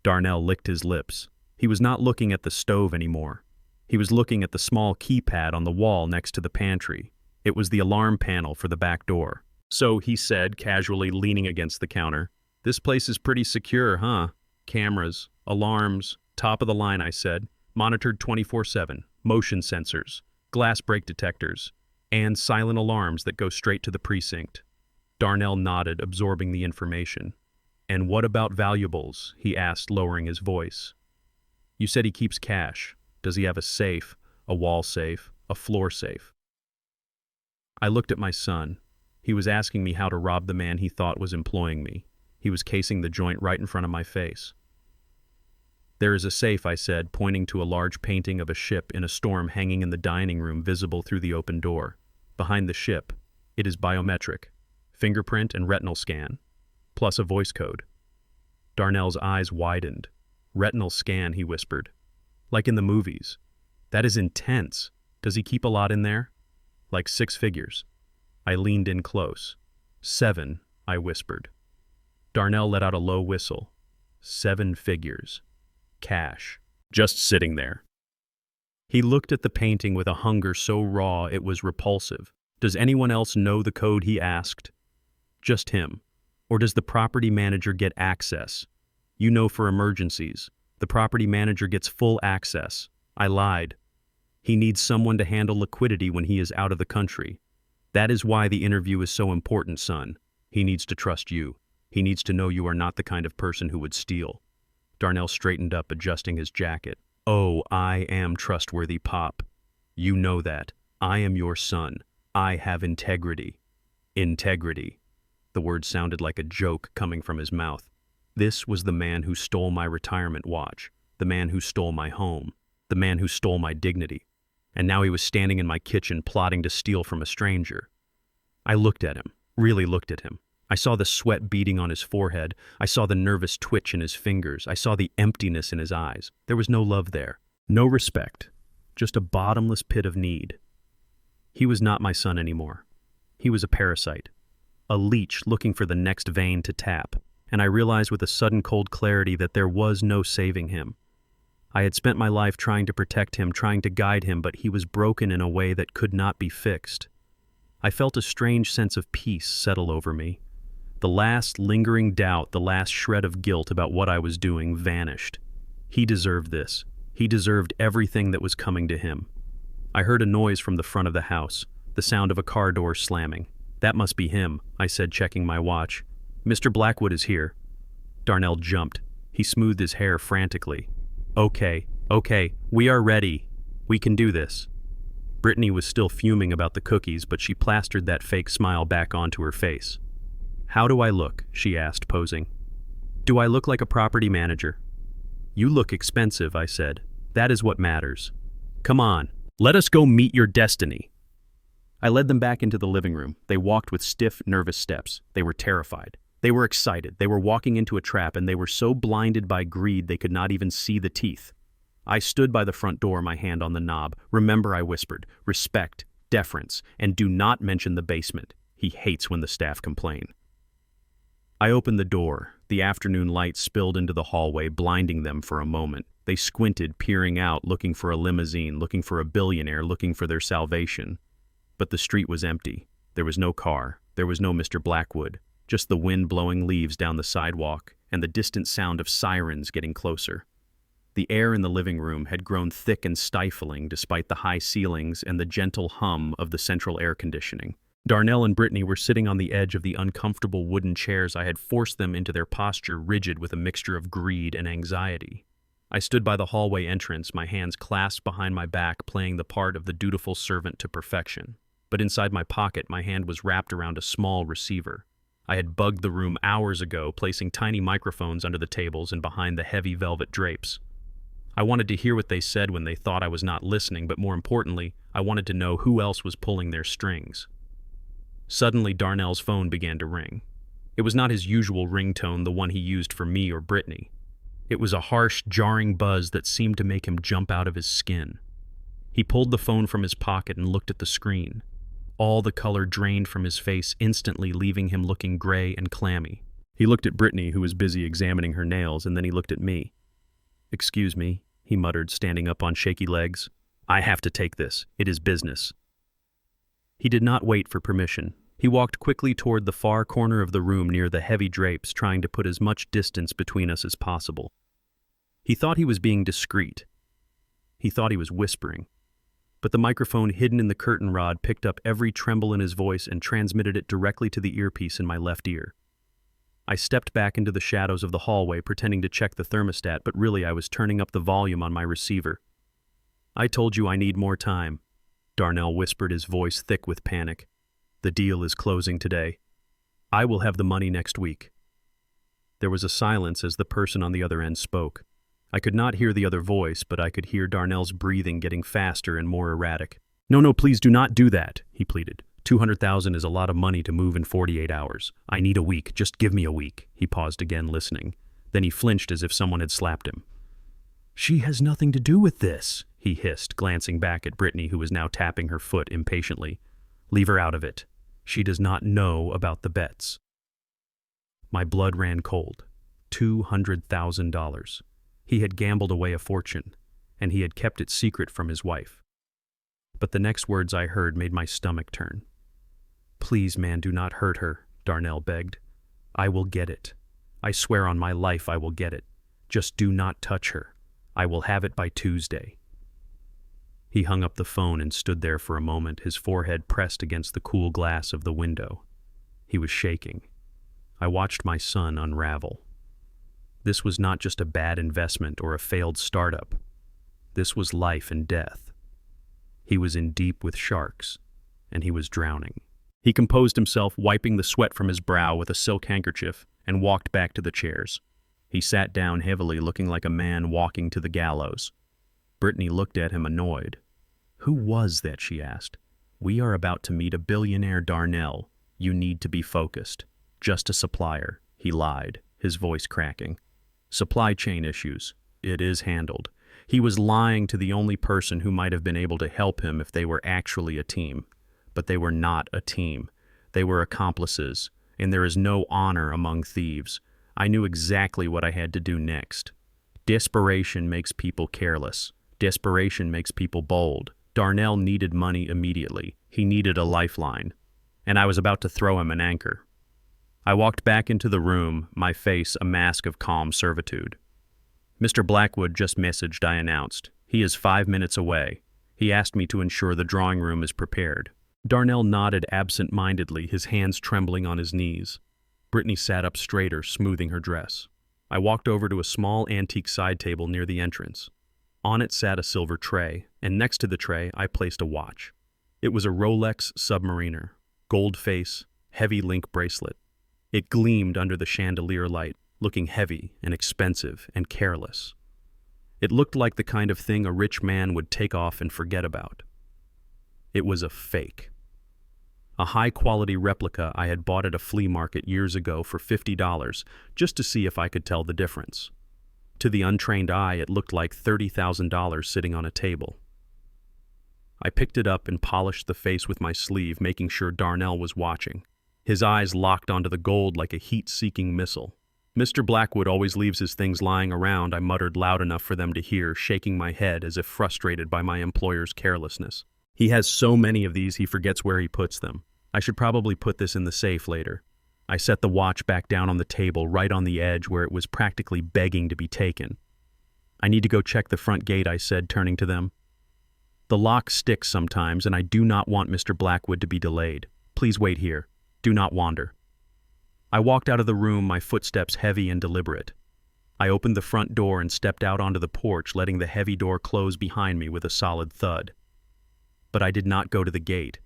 Darnell licked his lips. He was not looking at the stove anymore. He was looking at the small keypad on the wall next to the pantry. It was the alarm panel for the back door. So, he said, casually leaning against the counter, this place is pretty secure, huh? Cameras, alarms, top of the line, I said, monitored 24/7, motion sensors, glass break detectors, and silent alarms that go straight to the precinct. Darnell nodded, absorbing the information. And what about valuables? He asked, lowering his voice. You said he keeps cash. Does he have a safe, a wall safe, a floor safe? I looked at my son. He was asking me how to rob the man he thought was employing me. He was casing the joint right in front of my face. There is a safe, I said, pointing to a large painting of a ship in a storm hanging in the dining room visible through the open door. Behind the ship, it is biometric, fingerprint and retinal scan, plus a voice code. Darnell's eyes widened. Retinal scan, he whispered. Like in the movies. That is intense. Does he keep a lot in there? Like 6 figures. I leaned in close. 7, I whispered. Darnell let out a low whistle. 7 figures. Cash. Just sitting there. He looked at the painting with a hunger so raw it was repulsive. Does anyone else know the code, he asked? Just him. Or does the property manager get access? You know, for emergencies. The property manager gets full access. I lied. He needs someone to handle liquidity when he is out of the country. That is why the interview is so important, son. He needs to trust you. He needs to know you are not the kind of person who would steal. Darnell straightened up, adjusting his jacket. Oh, I am trustworthy, Pop. You know that. I am your son. I have integrity. Integrity. The word sounded like a joke coming from his mouth. This was the man who stole my retirement watch, the man who stole my home, the man who stole my dignity. And now he was standing in my kitchen plotting to steal from a stranger. I looked at him, really looked at him. I saw the sweat beading on his forehead. I saw the nervous twitch in his fingers. I saw the emptiness in his eyes. There was no love there, no respect, just a bottomless pit of need. He was not my son anymore. He was a parasite, a leech looking for the next vein to tap, and I realized with a sudden cold clarity that there was no saving him. I had spent my life trying to protect him, trying to guide him, but he was broken in a way that could not be fixed. I felt a strange sense of peace settle over me. The last lingering doubt, the last shred of guilt about what I was doing vanished. He deserved this. He deserved everything that was coming to him. I heard a noise from the front of the house, the sound of a car door slamming. That must be him, I said, checking my watch. Mr. Blackwood is here. Darnell jumped. He smoothed his hair frantically. Okay, we are ready. We can do this. Brittany was still fuming about the cookies, but she plastered that fake smile back onto her face. How do I look? She asked, posing. Do I look like a property manager? You look expensive, I said. That is what matters. Come on, let us go meet your destiny. I led them back into the living room. They walked with stiff, nervous steps. They were terrified. They were excited. They were walking into a trap, and they were so blinded by greed they could not even see the teeth. I stood by the front door, my hand on the knob. Remember, I whispered, respect, deference, and do not mention the basement. He hates when the staff complain. I opened the door. The afternoon light spilled into the hallway, blinding them for a moment. They squinted, peering out, looking for a limousine, looking for a billionaire, looking for their salvation. But the street was empty. There was no car. There was no Mr. Blackwood. Just the wind blowing leaves down the sidewalk and the distant sound of sirens getting closer. The air in the living room had grown thick and stifling despite the high ceilings and the gentle hum of the central air conditioning. Darnell and Brittany were sitting on the edge of the uncomfortable wooden chairs. I had forced them into their posture, rigid with a mixture of greed and anxiety. I stood by the hallway entrance, my hands clasped behind my back, playing the part of the dutiful servant to perfection. But inside my pocket, my hand was wrapped around a small receiver. I had bugged the room hours ago, placing tiny microphones under the tables and behind the heavy velvet drapes. I wanted to hear what they said when they thought I was not listening, but more importantly, I wanted to know who else was pulling their strings. Suddenly, Darnell's phone began to ring. It was not his usual ringtone, the one he used for me or Brittany. It was a harsh, jarring buzz that seemed to make him jump out of his skin. He pulled the phone from his pocket and looked at the screen. All the color drained from his face instantly, leaving him looking gray and clammy. He looked at Brittany, who was busy examining her nails, and then he looked at me. "Excuse me," he muttered, standing up on shaky legs. "I have to take this. It is business." He did not wait for permission. He walked quickly toward the far corner of the room near the heavy drapes, trying to put as much distance between us as possible. He thought he was being discreet. He thought he was whispering. But the microphone hidden in the curtain rod picked up every tremble in his voice and transmitted it directly to the earpiece in my left ear. I stepped back into the shadows of the hallway, pretending to check the thermostat, but really I was turning up the volume on my receiver. I told you I need more time. Darnell whispered, his voice thick with panic. The deal is closing today. I will have the money next week. There was a silence as the person on the other end spoke. I could not hear the other voice, but I could hear Darnell's breathing getting faster and more erratic. No, please do not do that, he pleaded. 200,000 is a lot of money to move in 48 hours. I need a week. Just give me a week. He paused again, listening. Then he flinched as if someone had slapped him. She has nothing to do with this, he hissed, glancing back at Brittany, who was now tapping her foot impatiently. Leave her out of it. She does not know about the bets. My blood ran cold. $200,000. He had gambled away a fortune, and he had kept it secret from his wife. But the next words I heard made my stomach turn. Please, man, do not hurt her, Darnell begged. I will get it. I swear on my life I will get it. Just do not touch her. I will have it by Tuesday. He hung up the phone and stood there for a moment, his forehead pressed against the cool glass of the window. He was shaking. I watched my son unravel. This was not just a bad investment or a failed startup. This was life and death. He was in deep with sharks, and he was drowning. He composed himself, wiping the sweat from his brow with a silk handkerchief, and walked back to the chairs. He sat down heavily, looking like a man walking to the gallows. Brittany looked at him, annoyed. Who was that, she asked. We are about to meet a billionaire, Darnell. You need to be focused. Just a supplier, he lied, his voice cracking. Supply chain issues. It is handled. He was lying to the only person who might have been able to help him if they were actually a team. But they were not a team. They were accomplices, and there is no honor among thieves. I knew exactly what I had to do next. Desperation makes people careless. Desperation makes people bold. Darnell needed money immediately. He needed a lifeline. And I was about to throw him an anchor. I walked back into the room, my face a mask of calm servitude. Mr. Blackwood just messaged, I announced. He is 5 minutes away. He asked me to ensure the drawing room is prepared. Darnell nodded absent-mindedly, his hands trembling on his knees. Brittany sat up straighter, smoothing her dress. I walked over to a small antique side table near the entrance. On it sat a silver tray, and next to the tray I placed a watch. It was a Rolex Submariner, gold face, heavy link bracelet. It gleamed under the chandelier light, looking heavy and expensive and careless. It looked like the kind of thing a rich man would take off and forget about. It was a fake. A high-quality replica I had bought at a flea market years ago for $50, just to see if I could tell the difference. To the untrained eye, it looked like $30,000 sitting on a table. I picked it up and polished the face with my sleeve, making sure Darnell was watching. His eyes locked onto the gold like a heat-seeking missile. Mr. Blackwood always leaves his things lying around, I muttered loud enough for them to hear, shaking my head as if frustrated by my employer's carelessness. He has so many of these he forgets where he puts them. I should probably put this in the safe later. I set the watch back down on the table, right on the edge where it was practically begging to be taken. I need to go check the front gate, I said, turning to them. The lock sticks sometimes, and I do not want Mr. Blackwood to be delayed. Please wait here. Do not wander. I walked out of the room, my footsteps heavy and deliberate. I opened the front door and stepped out onto the porch, letting the heavy door close behind me with a solid thud. But I did not go to the gate.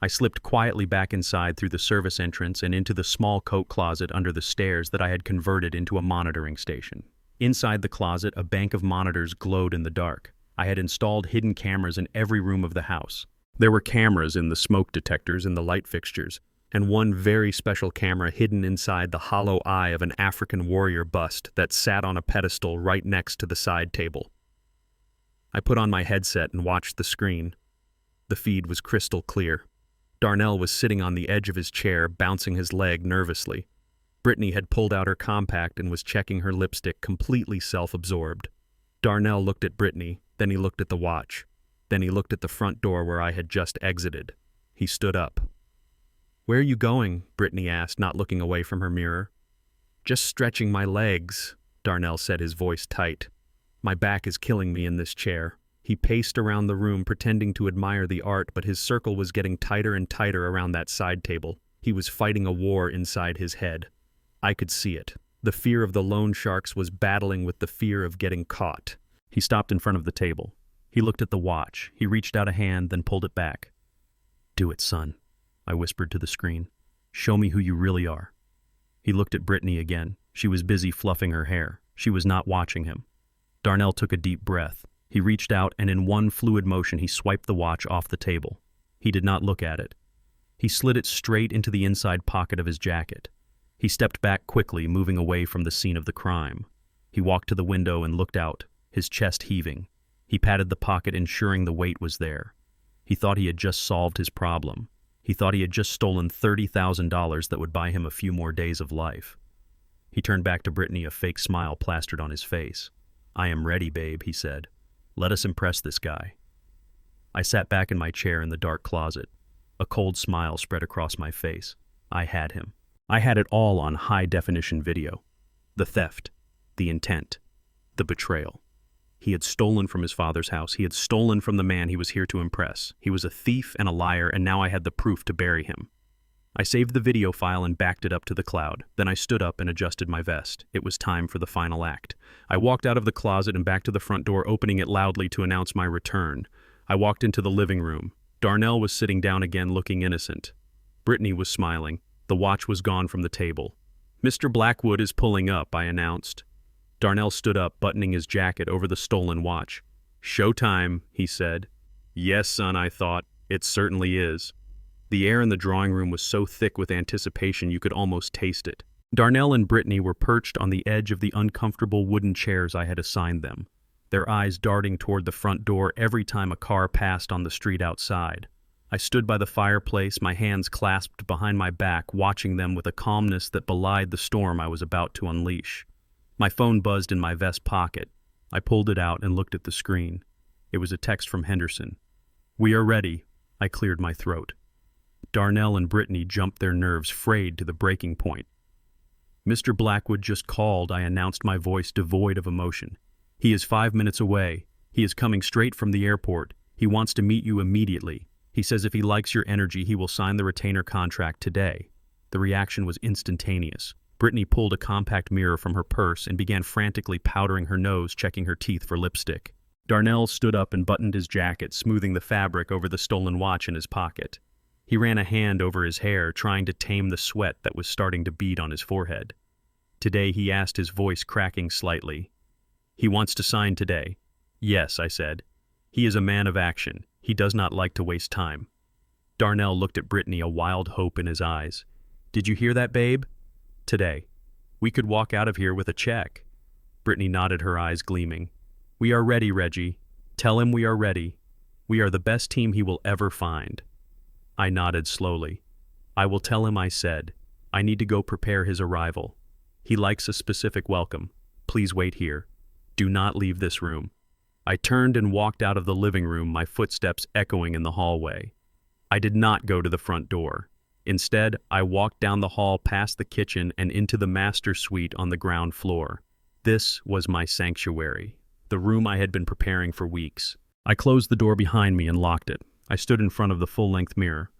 I slipped quietly back inside through the service entrance and into the small coat closet under the stairs that I had converted into a monitoring station. Inside the closet, a bank of monitors glowed in the dark. I had installed hidden cameras in every room of the house. There were cameras in the smoke detectors and the light fixtures, and one very special camera hidden inside the hollow eye of an African warrior bust that sat on a pedestal right next to the side table. I put on my headset and watched the screen. The feed was crystal clear. Darnell was sitting on the edge of his chair, bouncing his leg nervously. Brittany had pulled out her compact and was checking her lipstick, completely self-absorbed. Darnell looked at Brittany, then he looked at the watch. Then he looked at the front door where I had just exited. He stood up. "Where are you going?" Brittany asked, not looking away from her mirror. "Just stretching my legs," Darnell said, his voice tight. "My back is killing me in this chair." He paced around the room, pretending to admire the art, but his circle was getting tighter and tighter around that side table. He was fighting a war inside his head. I could see it. The fear of the loan sharks was battling with the fear of getting caught. He stopped in front of the table. He looked at the watch. He reached out a hand, then pulled it back. "Do it, son," I whispered to the screen. "Show me who you really are." He looked at Brittany again. She was busy fluffing her hair. She was not watching him. Darnell took a deep breath. He reached out, and in one fluid motion he swiped the watch off the table. He did not look at it. He slid it straight into the inside pocket of his jacket. He stepped back quickly, moving away from the scene of the crime. He walked to the window and looked out, his chest heaving. He patted the pocket, ensuring the weight was there. He thought he had just solved his problem. He thought he had just stolen $30,000 that would buy him a few more days of life. He turned back to Brittany, a fake smile plastered on his face. "I am ready, babe," he said. "Let us impress this guy." I sat back in my chair in the dark closet. A cold smile spread across my face. I had him. I had it all on high-definition video. The theft, the intent, the betrayal. He had stolen from his father's house. He had stolen from the man he was here to impress. He was a thief and a liar, and now I had the proof to bury him. I saved the video file and backed it up to the cloud. Then I stood up and adjusted my vest. It was time for the final act. I walked out of the closet and back to the front door, opening it loudly to announce my return. I walked into the living room. Darnell was sitting down again, looking innocent. Brittany was smiling. The watch was gone from the table. "Mr. Blackwood is pulling up," I announced. Darnell stood up, buttoning his jacket over the stolen watch. "Showtime," he said. "Yes, son," I thought. "It certainly is." The air in the drawing room was so thick with anticipation you could almost taste it. Darnell and Brittany were perched on the edge of the uncomfortable wooden chairs I had assigned them, their eyes darting toward the front door every time a car passed on the street outside. I stood by the fireplace, my hands clasped behind my back, watching them with a calmness that belied the storm I was about to unleash. My phone buzzed in my vest pocket. I pulled it out and looked at the screen. It was a text from Henderson. "We are ready." I cleared my throat. Darnell and Brittany jumped, their nerves frayed to the breaking point. "Mr. Blackwood just called," I announced, my voice devoid of emotion. "He is 5 minutes away. He is coming straight from the airport. He wants to meet you immediately. He says if he likes your energy, he will sign the retainer contract today." The reaction was instantaneous. Brittany pulled a compact mirror from her purse and began frantically powdering her nose, checking her teeth for lipstick. Darnell stood up and buttoned his jacket, smoothing the fabric over the stolen watch in his pocket. He ran a hand over his hair, trying to tame the sweat that was starting to bead on his forehead. "Today," he asked, his voice cracking slightly. "He wants to sign today." "Yes," I said. "He is a man of action. He does not like to waste time." Darnell looked at Brittany, a wild hope in his eyes. "Did you hear that, babe? Today. We could walk out of here with a check." Brittany nodded, her eyes gleaming. "We are ready, Reggie. Tell him we are ready. We are the best team he will ever find." I nodded slowly. "I will tell him," I said. "I need to go prepare his arrival. He likes a specific welcome. Please wait here. Do not leave this room." I turned and walked out of the living room, my footsteps echoing in the hallway. I did not go to the front door. Instead, I walked down the hall past the kitchen and into the master suite on the ground floor. This was my sanctuary, the room I had been preparing for weeks. I closed the door behind me and locked it. I stood in front of the full-length mirror.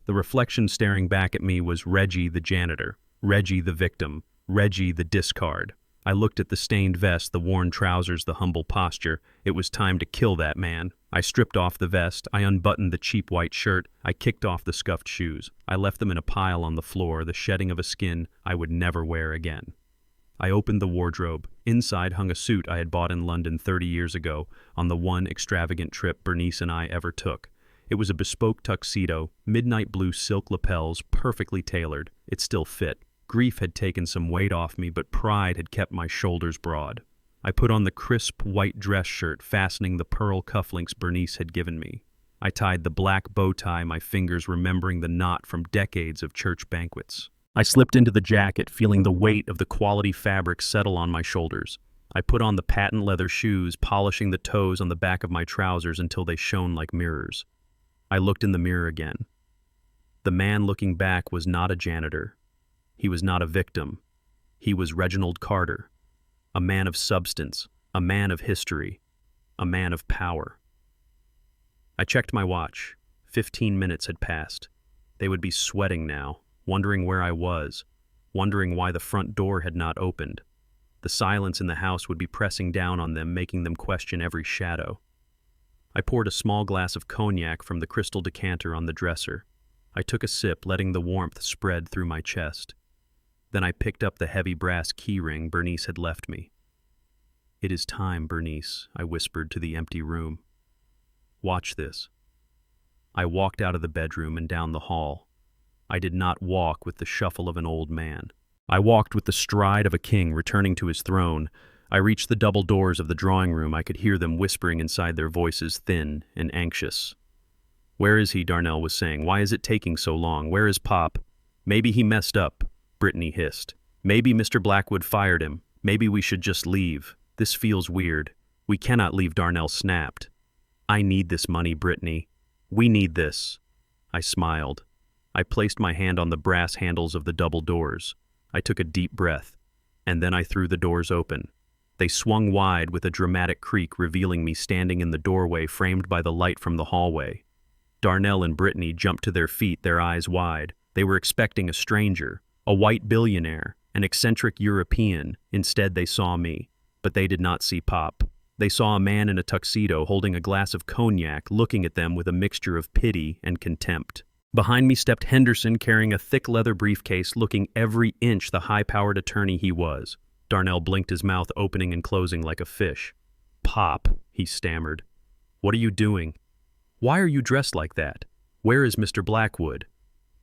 The reflection staring back at me was Reggie the janitor, Reggie the victim, Reggie the discard. I looked at the stained vest, the worn trousers, the humble posture. It was time to kill that man. I stripped off the vest. I unbuttoned the cheap white shirt. I kicked off the scuffed shoes. I left them in a pile on the floor, the shedding of a skin I would never wear again. I opened the wardrobe. Inside hung a suit I had bought in London 30 years ago on the one extravagant trip Bernice and I ever took. It was a bespoke tuxedo, midnight blue silk lapels, perfectly tailored. It still fit. Grief had taken some weight off me, but pride had kept my shoulders broad. I put on the crisp white dress shirt, fastening the pearl cufflinks Bernice had given me. I tied the black bow tie, my fingers remembering the knot from decades of church banquets. I slipped into the jacket, feeling the weight of the quality fabric settle on my shoulders. I put on the patent leather shoes, polishing the toes on the back of my trousers until they shone like mirrors. I looked in the mirror again. The man looking back was not a janitor. He was not a victim. He was Reginald Carter, a man of substance, a man of history, a man of power. I checked my watch. 15 minutes had passed. They would be sweating now, wondering where I was, wondering why the front door had not opened. The silence in the house would be pressing down on them, making them question every shadow. I poured a small glass of cognac from the crystal decanter on the dresser. I took a sip, letting the warmth spread through my chest. Then I picked up the heavy brass keyring Bernice had left me. "It is time, Bernice," I whispered to the empty room. "Watch this." I walked out of the bedroom and down the hall. I did not walk with the shuffle of an old man. I walked with the stride of a king returning to his throne. I reached the double doors of the drawing room. I could hear them whispering inside, their voices thin and anxious. "Where is he?" Darnell was saying. "Why is it taking so long? Where is Pop?" "Maybe he messed up," Brittany hissed. "Maybe Mr. Blackwood fired him. Maybe we should just leave. This feels weird. We cannot leave," Darnell snapped. "I need this money, Brittany. We need this." I smiled. I placed my hand on the brass handles of the double doors. I took a deep breath, and then I threw the doors open. They swung wide with a dramatic creak, revealing me standing in the doorway framed by the light from the hallway. Darnell and Brittany jumped to their feet, their eyes wide. They were expecting a stranger, a white billionaire, an eccentric European. Instead, they saw me. But they did not see Pop. They saw a man in a tuxedo holding a glass of cognac, looking at them with a mixture of pity and contempt. Behind me stepped Henderson, carrying a thick leather briefcase, looking every inch the high-powered attorney he was. Darnell blinked, his mouth opening and closing like a fish. "Pop," he stammered. "What are you doing? Why are you dressed like that? Where is Mr. Blackwood?"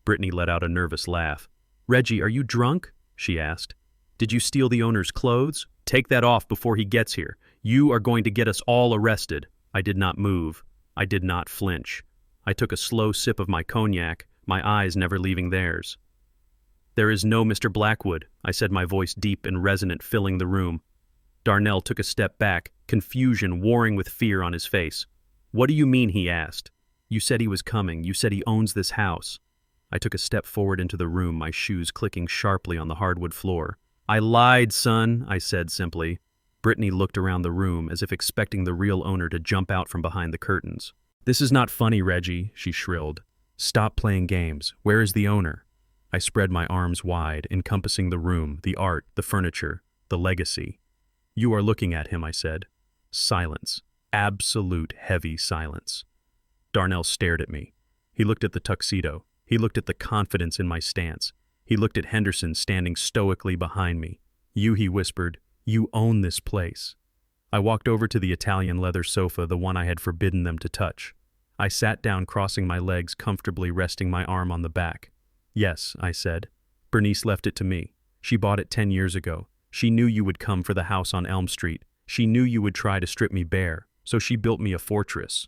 Brittany let out a nervous laugh. "Reggie, are you drunk?" she asked. "Did you steal the owner's clothes? Take that off before he gets here. You are going to get us all arrested." I did not move. I did not flinch. I took a slow sip of my cognac, my eyes never leaving theirs. "There is no Mr. Blackwood," I said, my voice deep and resonant, filling the room. Darnell took a step back, confusion warring with fear on his face. "What do you mean?" he asked. "You said he was coming. You said he owns this house." I took a step forward into the room, my shoes clicking sharply on the hardwood floor. "I lied, son," I said simply. Brittany looked around the room as if expecting the real owner to jump out from behind the curtains. "This is not funny, Reggie," she shrilled. "Stop playing games. Where is the owner?" I spread my arms wide, encompassing the room, the art, the furniture, the legacy. "You are looking at him," I said. Silence. Absolute heavy silence. Darnell stared at me. He looked at the tuxedo. He looked at the confidence in my stance. He looked at Henderson standing stoically behind me. "You," he whispered, "you own this place." I walked over to the Italian leather sofa, the one I had forbidden them to touch. I sat down, crossing my legs, comfortably resting my arm on the back. "Yes," I said. "Bernice left it to me. She bought it 10 years ago. She knew you would come for the house on Elm Street. She knew you would try to strip me bare, so she built me a fortress."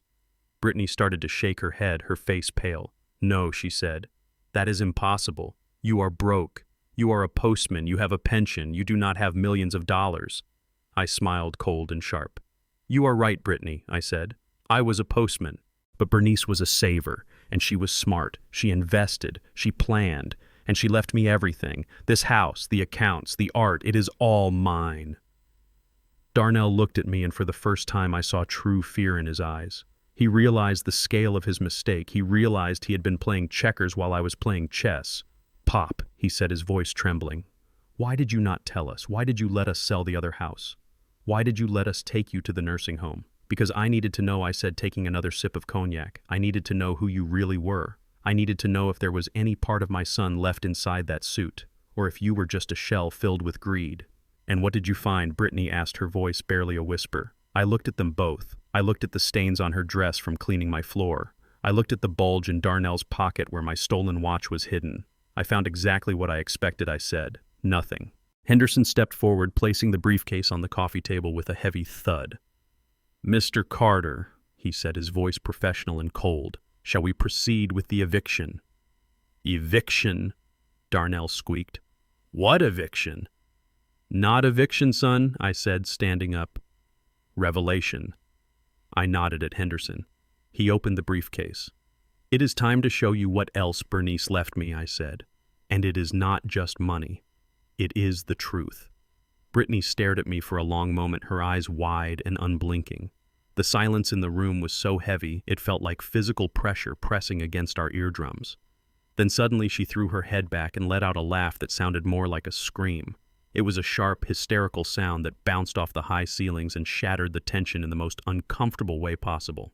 Brittany started to shake her head, her face pale. "No," she said. "That is impossible. You are broke. You are a postman. You have a pension. You do not have millions of dollars." I smiled, cold and sharp. "You are right, Brittany," I said. "I was a postman. But Bernice was a saver, and she was smart. She invested, she planned, and she left me everything. This house, the accounts, the art, it is all mine." Darnell looked at me, and for the first time I saw true fear in his eyes. He realized the scale of his mistake. He realized he had been playing checkers while I was playing chess. "Pop," he said, his voice trembling. "Why did you not tell us? Why did you let us sell the other house? Why did you let us take you to the nursing home?" "Because I needed to know," I said, taking another sip of cognac. "I needed to know who you really were. I needed to know if there was any part of my son left inside that suit, or if you were just a shell filled with greed." "And what did you find?" Brittany asked, her voice barely a whisper. I looked at them both. I looked at the stains on her dress from cleaning my floor. I looked at the bulge in Darnell's pocket where my stolen watch was hidden. "I found exactly what I expected," I said. "Nothing." Henderson stepped forward, placing the briefcase on the coffee table with a heavy thud. "Mr. Carter," he said, his voice professional and cold, "shall we proceed with the eviction?" "Eviction?" Darnell squeaked. "What eviction?" "Not eviction, son," I said, standing up. "Revelation." I nodded at Henderson. He opened the briefcase. "It is time to show you what else Bernice left me," I said. "And it is not just money. It is the truth." Brittany stared at me for a long moment, her eyes wide and unblinking. The silence in the room was so heavy, it felt like physical pressure pressing against our eardrums. Then suddenly she threw her head back and let out a laugh that sounded more like a scream. It was a sharp, hysterical sound that bounced off the high ceilings and shattered the tension in the most uncomfortable way possible.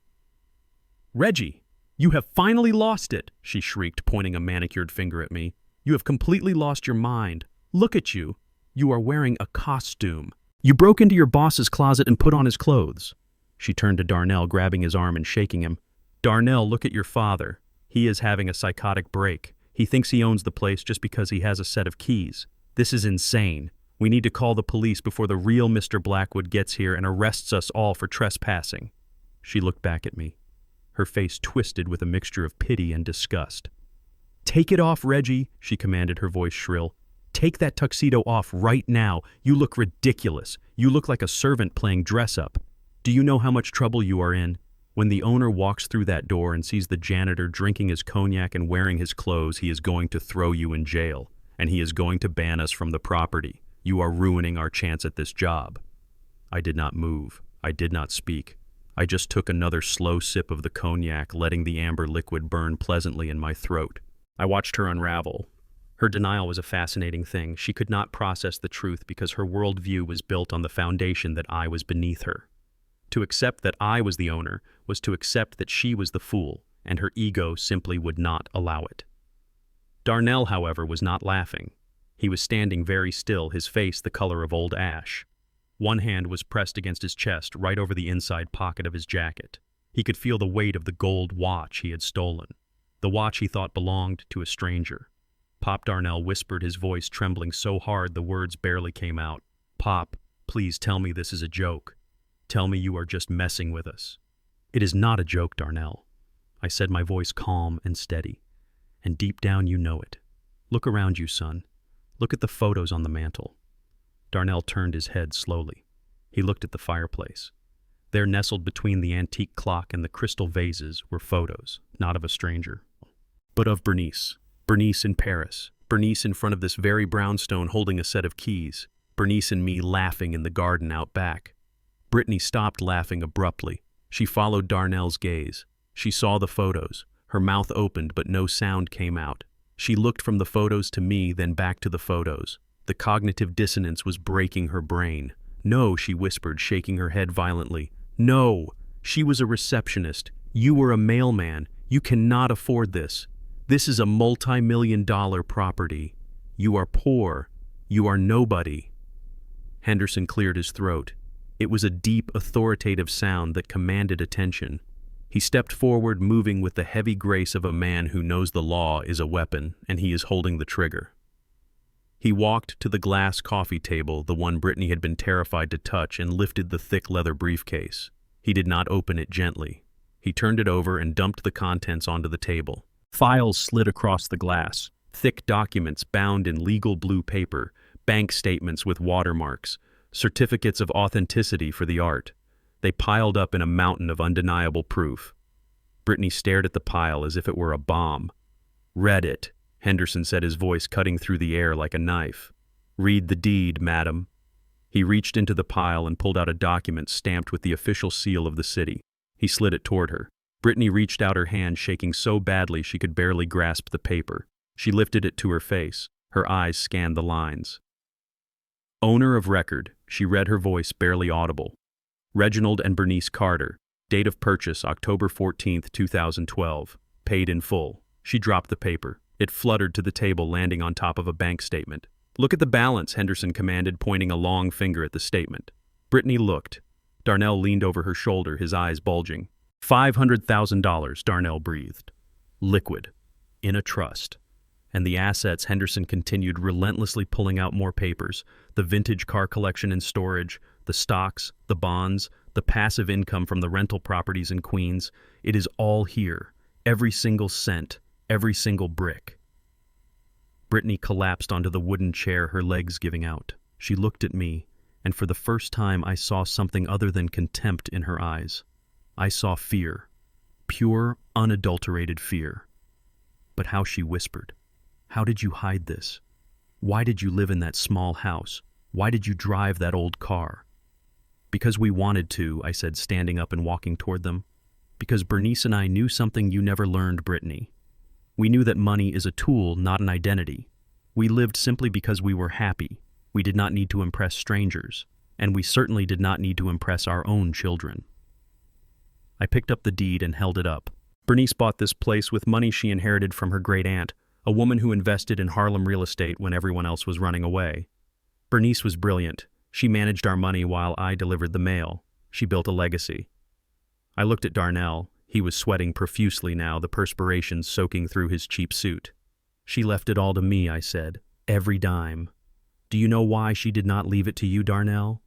"Reggie, you have finally lost it," she shrieked, pointing a manicured finger at me. "You have completely lost your mind. Look at you. You are wearing a costume. You broke into your boss's closet and put on his clothes." She turned to Darnell, grabbing his arm and shaking him. "Darnell, look at your father. He is having a psychotic break. He thinks he owns the place just because he has a set of keys. This is insane. We need to call the police before the real Mr. Blackwood gets here and arrests us all for trespassing." She looked back at me, her face twisted with a mixture of pity and disgust. "Take it off, Reggie," she commanded, her voice shrill. "Take that tuxedo off right now. You look ridiculous. You look like a servant playing dress-up. Do you know how much trouble you are in? When the owner walks through that door and sees the janitor drinking his cognac and wearing his clothes, he is going to throw you in jail, and he is going to ban us from the property. You are ruining our chance at this job." I did not move. I did not speak. I just took another slow sip of the cognac, letting the amber liquid burn pleasantly in my throat. I watched her unravel. Her denial was a fascinating thing. She could not process the truth because her worldview was built on the foundation that I was beneath her. To accept that I was the owner was to accept that she was the fool, and her ego simply would not allow it. Darnell, however, was not laughing. He was standing very still, his face the color of old ash. One hand was pressed against his chest, right over the inside pocket of his jacket. He could feel the weight of the gold watch he had stolen, the watch he thought belonged to a stranger. Pop, Darnell whispered, his voice trembling so hard the words barely came out. "Pop, please tell me this is a joke. Tell me you are just messing with us." "It is not a joke, Darnell," I said, my voice calm and steady. "And deep down you know it. Look around you, son. Look at the photos on the mantel." Darnell turned his head slowly. He looked at the fireplace. There, nestled between the antique clock and the crystal vases, were photos, not of a stranger, but of Bernice. Bernice in Paris. Bernice in front of this very brownstone holding a set of keys. Bernice and me laughing in the garden out back. Brittany stopped laughing abruptly. She followed Darnell's gaze. She saw the photos. Her mouth opened, but no sound came out. She looked from the photos to me, then back to the photos. The cognitive dissonance was breaking her brain. "No," she whispered, shaking her head violently. "No! She was a receptionist. You were a mailman. You cannot afford this. This is a multi-million-dollar property. You are poor. You are nobody." Henderson cleared his throat. It was a deep, authoritative sound that commanded attention. He stepped forward, moving with the heavy grace of a man who knows the law is a weapon and he is holding the trigger. He walked to the glass coffee table, the one Brittany had been terrified to touch, and lifted the thick leather briefcase. He did not open it gently. He turned it over and dumped the contents onto the table. Files slid across the glass, thick documents bound in legal blue paper, bank statements with watermarks, certificates of authenticity for the art. They piled up in a mountain of undeniable proof. Brittany stared at the pile as if it were a bomb. "Read it," Henderson said, his voice cutting through the air like a knife. "Read the deed, madam." He reached into the pile and pulled out a document stamped with the official seal of the city. He slid it toward her. Brittany reached out her hand, shaking so badly she could barely grasp the paper. She lifted it to her face. Her eyes scanned the lines. "Owner of record," she read, her voice barely audible. "Reginald and Bernice Carter. Date of purchase, October 14th, 2012. Paid in full." She dropped the paper. It fluttered to the table, landing on top of a bank statement. "Look at the balance," Henderson commanded, pointing a long finger at the statement. Brittany looked. Darnell leaned over her shoulder, his eyes bulging. $500,000, Darnell breathed. Liquid. In a trust. And the assets, Henderson continued, relentlessly pulling out more papers. The vintage car collection in storage, the stocks, the bonds, the passive income from the rental properties in Queens. It is all here. Every single cent. Every single brick. Brittany collapsed onto the wooden chair, her legs giving out. She looked at me, and for the first time I saw something other than contempt in her eyes. I saw fear. Pure, unadulterated fear. But how she whispered. "How did you hide this? Why did you live in that small house? Why did you drive that old car?" "Because we wanted to," I said, standing up and walking toward them. "Because Bernice and I knew something you never learned, Brittany. We knew that money is a tool, not an identity. We lived simply because we were happy. We did not need to impress strangers, and we certainly did not need to impress our own children." I picked up the deed and held it up. Bernice bought this place with money she inherited from her great-aunt, a woman who invested in Harlem real estate when everyone else was running away. Bernice was brilliant. She managed our money while I delivered the mail. She built a legacy. I looked at Darnell. He was sweating profusely now, the perspiration soaking through his cheap suit. She left it all to me, I said. Every dime. Do you know why she did not leave it to you, Darnell?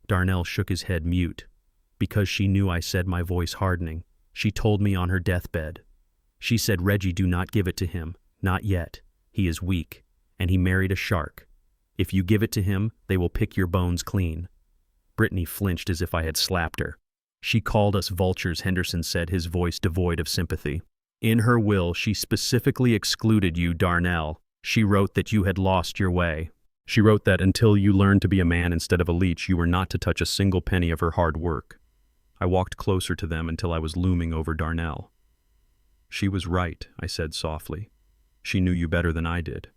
Darnell shook his head mute. Because she knew, I said, my voice hardening. She told me on her deathbed. She said, Reggie, do not give it to him. Not yet. He is weak. And he married a shark. If you give it to him, they will pick your bones clean. Brittany flinched as if I had slapped her. She called us vultures, Henderson said, his voice devoid of sympathy. In her will, she specifically excluded you, Darnell. She wrote that you had lost your way. She wrote that until you learned to be a man instead of a leech, you were not to touch a single penny of her hard work. I walked closer to them until I was looming over Darnell. She was right, I said softly. She knew you better than I did.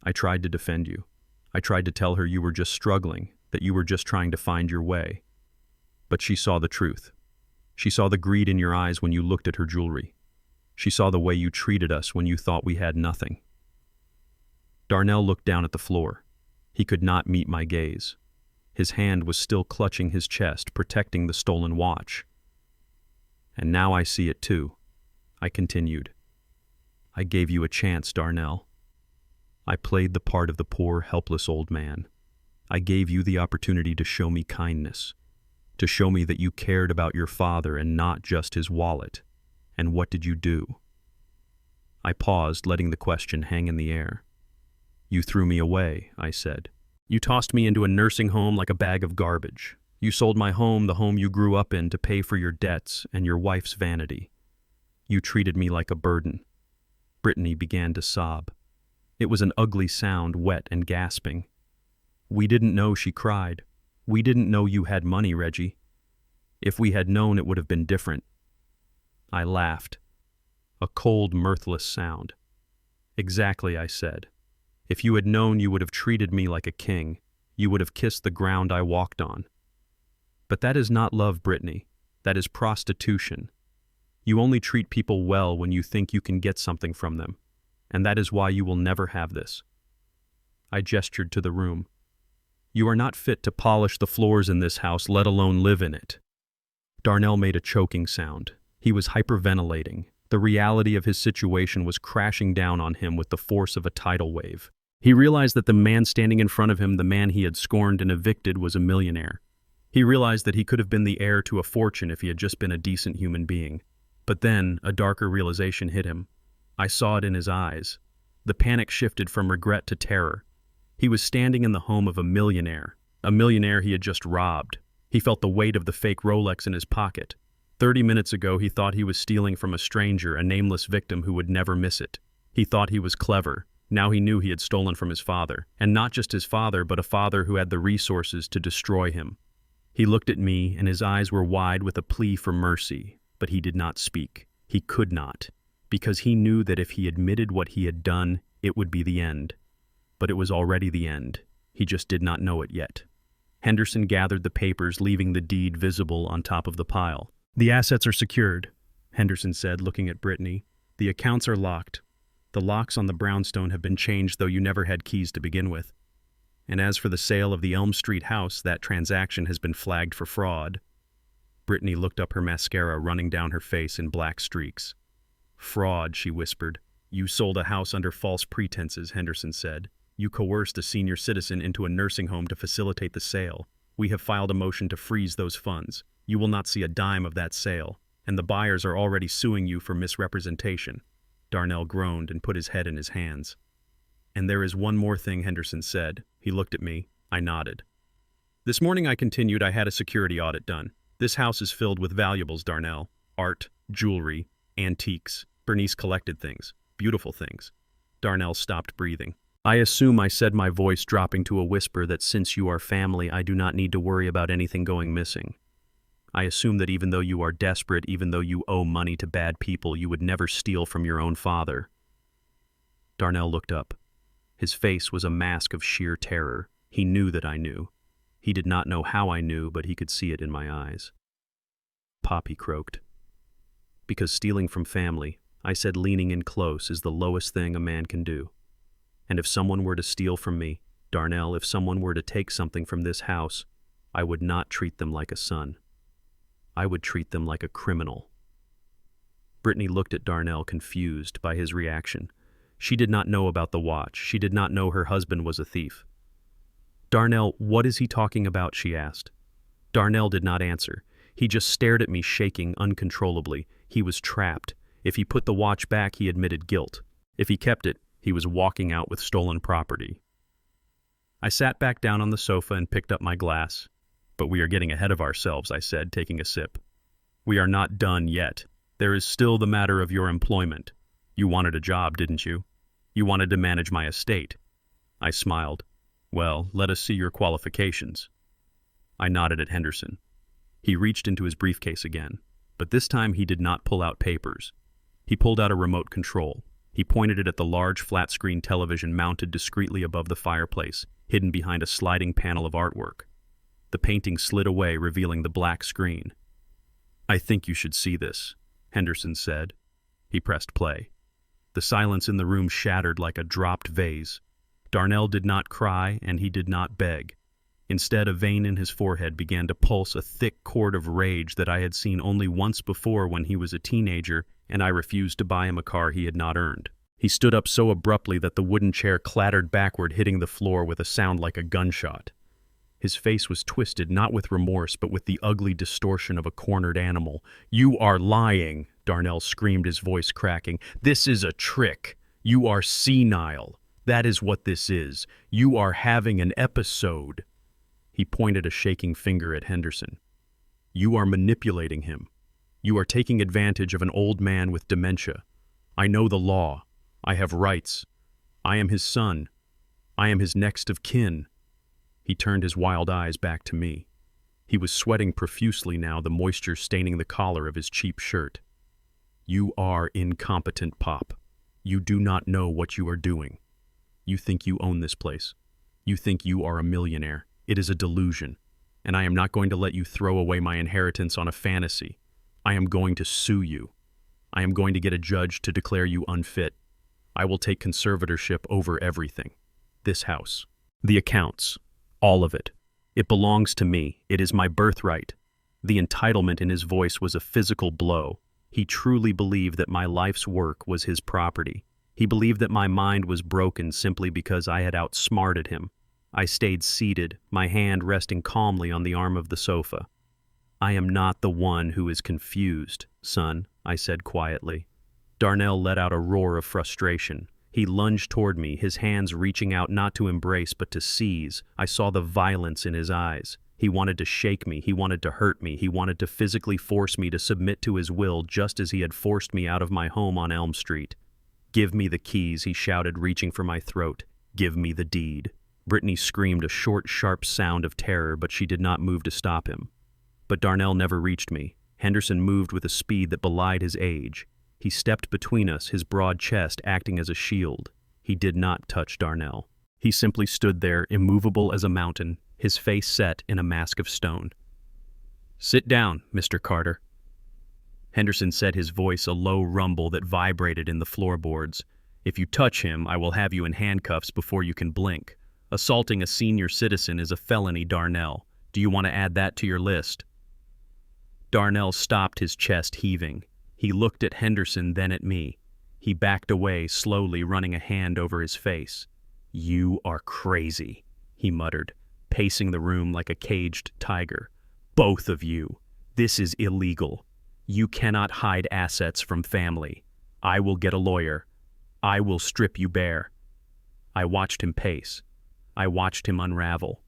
I tried to defend you. I tried to tell her you were just struggling, that you were just trying to find your way. But she saw the truth. She saw the greed in your eyes when you looked at her jewelry. She saw the way you treated us when you thought we had nothing. Darnell looked down at the floor. He could not meet my gaze. His hand was still clutching his chest, protecting the stolen watch. And now I see it too, I continued. I gave you a chance, Darnell. I played the part of the poor, helpless old man. I gave you the opportunity to show me kindness, to show me that you cared about your father and not just his wallet. And what did you do? I paused, letting the question hang in the air. You threw me away, I said. You tossed me into a nursing home like a bag of garbage. You sold my home, the home you grew up in, to pay for your debts and your wife's vanity. You treated me like a burden. Brittany began to sob. It was an ugly sound, wet and gasping. We didn't know, she cried. We didn't know you had money, Reggie. If we had known, it would have been different. I laughed. A cold, mirthless sound. Exactly, I said. If you had known, you would have treated me like a king. You would have kissed the ground I walked on. But that is not love, Brittany. That is prostitution. You only treat people well when you think you can get something from them. And that is why you will never have this. I gestured to the room. You are not fit to polish the floors in this house, let alone live in it. Darnell made a choking sound. He was hyperventilating. The reality of his situation was crashing down on him with the force of a tidal wave. He realized that the man standing in front of him, the man he had scorned and evicted, was a millionaire. He realized that he could have been the heir to a fortune if he had just been a decent human being. But then, a darker realization hit him. I saw it in his eyes. The panic shifted from regret to terror. He was standing in the home of a millionaire he had just robbed. He felt the weight of the fake Rolex in his pocket. 30 minutes ago, he thought he was stealing from a stranger, a nameless victim who would never miss it. He thought he was clever. Now he knew he had stolen from his father. And not just his father, but a father who had the resources to destroy him. He looked at me, and his eyes were wide with a plea for mercy. But he did not speak. He could not. Because he knew that if he admitted what he had done, it would be the end. But it was already the end. He just did not know it yet. Henderson gathered the papers, leaving the deed visible on top of the pile. The assets are secured, Henderson said, looking at Brittany. The accounts are locked. The locks on the brownstone have been changed, though you never had keys to begin with. And as for the sale of the Elm Street house, that transaction has been flagged for fraud. Brittany looked up, her mascara running down her face in black streaks. Fraud, she whispered. You sold a house under false pretenses, Henderson said. You coerced a senior citizen into a nursing home to facilitate the sale. We have filed a motion to freeze those funds. You will not see a dime of that sale, and the buyers are already suing you for misrepresentation. Darnell groaned and put his head in his hands. And there is one more thing, Henderson said. He looked at me. I nodded. This morning, I continued, I had a security audit done. This house is filled with valuables, Darnell. Art, jewelry, antiques. Bernice collected things. Beautiful things. Darnell stopped breathing. I assume, I said, my voice dropping to a whisper, that since you are family, I do not need to worry about anything going missing. I assume that even though you are desperate, even though you owe money to bad people, you would never steal from your own father. Darnell looked up. His face was a mask of sheer terror. He knew that I knew. He did not know how I knew, but he could see it in my eyes. Pop, he croaked. Because stealing from family, I said leaning in close, is the lowest thing a man can do. And if someone were to steal from me, Darnell, if someone were to take something from this house, I would not treat them like a son. I would treat them like a criminal. Brittany looked at Darnell, confused by his reaction. She did not know about the watch. She did not know her husband was a thief. "Darnell, what is he talking about?" she asked. Darnell did not answer. He just stared at me, shaking uncontrollably. He was trapped. If he put the watch back, he admitted guilt. If he kept it, he was walking out with stolen property. I sat back down on the sofa and picked up my glass. "But we are getting ahead of ourselves," I said, taking a sip. "We are not done yet. There is still the matter of your employment. You wanted a job, didn't you? You wanted to manage my estate." I smiled. "Well, let us see your qualifications." I nodded at Henderson. He reached into his briefcase again, but this time he did not pull out papers. He pulled out a remote control. He pointed it at the large flat-screen television mounted discreetly above the fireplace, hidden behind a sliding panel of artwork. The painting slid away, revealing the black screen. "I think you should see this," Henderson said. He pressed play. The silence in the room shattered like a dropped vase. Darnell did not cry, and he did not beg. Instead, a vein in his forehead began to pulse, a thick cord of rage that I had seen only once before when he was a teenager, and I refused to buy him a car he had not earned. He stood up so abruptly that the wooden chair clattered backward, hitting the floor with a sound like a gunshot. His face was twisted, not with remorse, but with the ugly distortion of a cornered animal. "You are lying," Darnell screamed, his voice cracking. "This is a trick. You are senile. That is what this is. You are having an episode." He pointed a shaking finger at Henderson. "You are manipulating him. You are taking advantage of an old man with dementia. I know the law. I have rights. I am his son. I am his next of kin." He turned his wild eyes back to me. He was sweating profusely now, the moisture staining the collar of his cheap shirt. "You are incompetent, Pop. You do not know what you are doing. You think you own this place. You think you are a millionaire. It is a delusion, and I am not going to let you throw away my inheritance on a fantasy. I am going to sue you. I am going to get a judge to declare you unfit. I will take conservatorship over everything. This house. The accounts. All of it. It belongs to me. It is my birthright." The entitlement in his voice was a physical blow. He truly believed that my life's work was his property. He believed that my mind was broken simply because I had outsmarted him. I stayed seated, my hand resting calmly on the arm of the sofa. "I am not the one who is confused, son," I said quietly. Darnell let out a roar of frustration. He lunged toward me, his hands reaching out not to embrace but to seize. I saw the violence in his eyes. He wanted to shake me, he wanted to hurt me, he wanted to physically force me to submit to his will, just as he had forced me out of my home on Elm Street. "Give me the keys," he shouted, reaching for my throat. "Give me the deed." Brittany screamed a short, sharp sound of terror, but she did not move to stop him. But Darnell never reached me. Henderson moved with a speed that belied his age. He stepped between us, his broad chest acting as a shield. He did not touch Darnell. He simply stood there, immovable as a mountain, his face set in a mask of stone. "Sit down, Mr. Carter." Henderson said, his voice a low rumble that vibrated in the floorboards. "If you touch him, I will have you in handcuffs before you can blink. Assaulting a senior citizen is a felony, Darnell. Do you want to add that to your list?" Darnell stopped, his chest heaving. He looked at Henderson, then at me. He backed away, slowly running a hand over his face. "You are crazy," he muttered, pacing the room like a caged tiger. "Both of you. This is illegal. You cannot hide assets from family. I will get a lawyer. I will strip you bare." I watched him pace. I watched him unravel.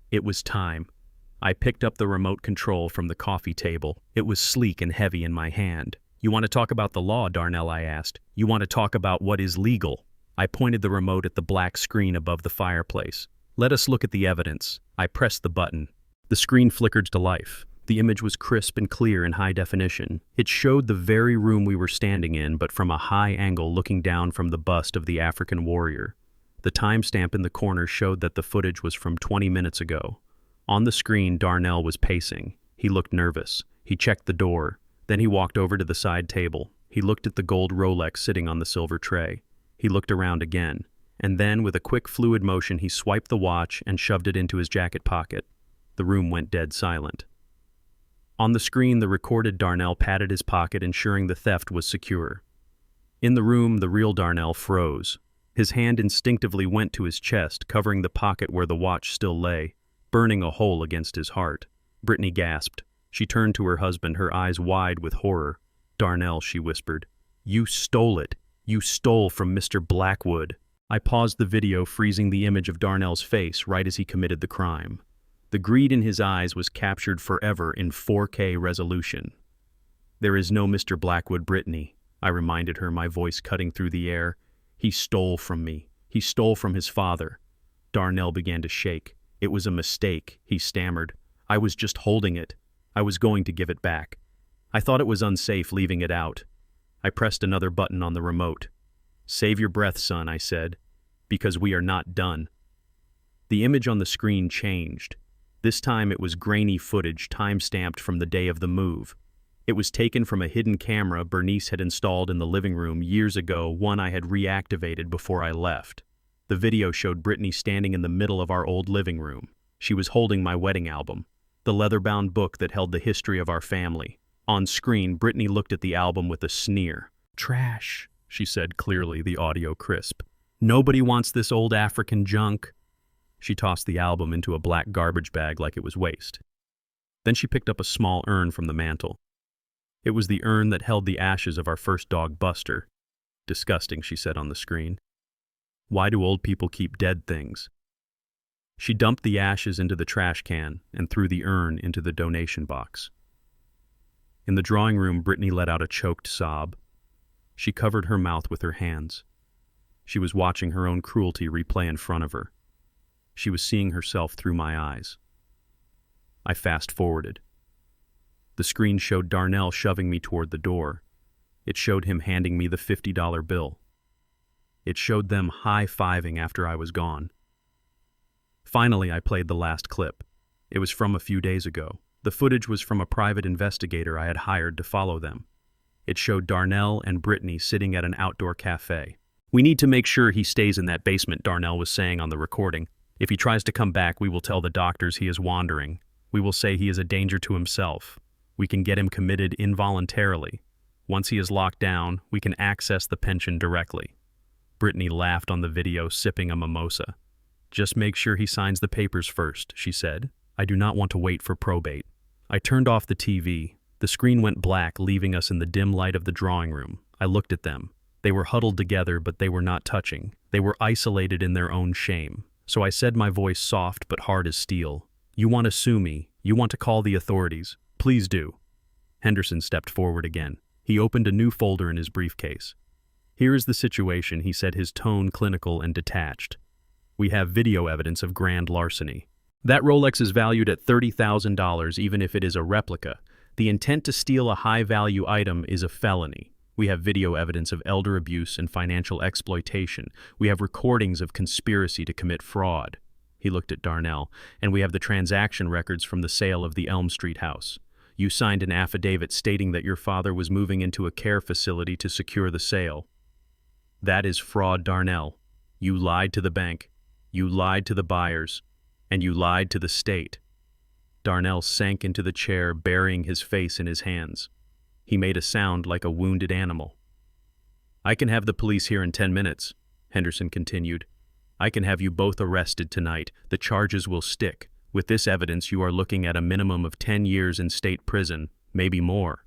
It was time. I picked up the remote control from the coffee table. It was sleek and heavy in my hand. "You want to talk about the law, Darnell?" I asked. "You want to talk about what is legal?" I pointed the remote at the black screen above the fireplace. "Let us look at the evidence." I pressed the button. The screen flickered to life. The image was crisp and clear in high definition. It showed the very room we were standing in, but from a high angle looking down from the bust of the African warrior. The timestamp in the corner showed that the footage was from 20 minutes ago. On the screen, Darnell was pacing. He looked nervous. He checked the door. Then he walked over to the side table. He looked at the gold Rolex sitting on the silver tray. He looked around again, and then, with a quick fluid motion, he swiped the watch and shoved it into his jacket pocket. The room went dead silent. On the screen, the recorded Darnell patted his pocket, ensuring the theft was secure. In the room, the real Darnell froze. His hand instinctively went to his chest, covering the pocket where the watch still lay, burning a hole against his heart. Brittany gasped. She turned to her husband, her eyes wide with horror. "Darnell," she whispered, "you stole it. You stole from Mr. Blackwood." I paused the video, freezing the image of Darnell's face right as he committed the crime. The greed in his eyes was captured forever in 4K resolution. "There is no Mr. Blackwood, Brittany," I reminded her, my voice cutting through the air. "He stole from me. He stole from his father." Darnell began to shake. "It was a mistake," he stammered. "I was just holding it. I was going to give it back. I thought it was unsafe leaving it out." I pressed another button on the remote. "Save your breath, son," I said, "because we are not done." The image on the screen changed. This time it was grainy footage time-stamped from the day of the move. It was taken from a hidden camera Bernice had installed in the living room years ago, one I had reactivated before I left. The video showed Brittany standing in the middle of our old living room. She was holding my wedding album, the leather-bound book that held the history of our family. On screen, Brittany looked at the album with a sneer. "Trash," she said clearly, the audio crisp. "Nobody wants this old African junk." She tossed the album into a black garbage bag like it was waste. Then she picked up a small urn from the mantel. It was the urn that held the ashes of our first dog, Buster. "Disgusting," she said on the screen. "Why do old people keep dead things?" She dumped the ashes into the trash can and threw the urn into the donation box. In the drawing room, Brittany let out a choked sob. She covered her mouth with her hands. She was watching her own cruelty replay in front of her. She was seeing herself through my eyes. I fast-forwarded. The screen showed Darnell shoving me toward the door. It showed him handing me the $50 bill. It showed them high-fiving after I was gone. Finally, I played the last clip. It was from a few days ago. The footage was from a private investigator I had hired to follow them. It showed Darnell and Brittany sitting at an outdoor cafe. "We need to make sure he stays in that basement," Darnell was saying on the recording. "If he tries to come back, we will tell the doctors he is wandering. We will say he is a danger to himself. We can get him committed involuntarily. Once he is locked down, we can access the pension directly." Brittany laughed on the video, sipping a mimosa. "Just make sure he signs the papers first," she said. "I do not want to wait for probate." I turned off the TV. The screen went black, leaving us in the dim light of the drawing room. I looked at them. They were huddled together, but they were not touching. They were isolated in their own shame. So I said, my voice soft but hard as steel, "You want to sue me. You want to call the authorities. Please do." Henderson stepped forward again. He opened a new folder in his briefcase. "Here is the situation," he said, his tone clinical and detached. "We have video evidence of grand larceny. That Rolex is valued at $30,000 even if it is a replica. The intent to steal a high-value item is a felony. We have video evidence of elder abuse and financial exploitation. We have recordings of conspiracy to commit fraud." He looked at Darnell. "And we have the transaction records from the sale of the Elm Street house. You signed an affidavit stating that your father was moving into a care facility to secure the sale. That is fraud, Darnell. You lied to the bank. You lied to the buyers. And you lied to the state." Darnell sank into the chair, burying his face in his hands. He made a sound like a wounded animal. "I can have the police here in 10 minutes, Henderson continued. "I can have you both arrested tonight. The charges will stick. With this evidence, you are looking at a minimum of 10 years in state prison, maybe more."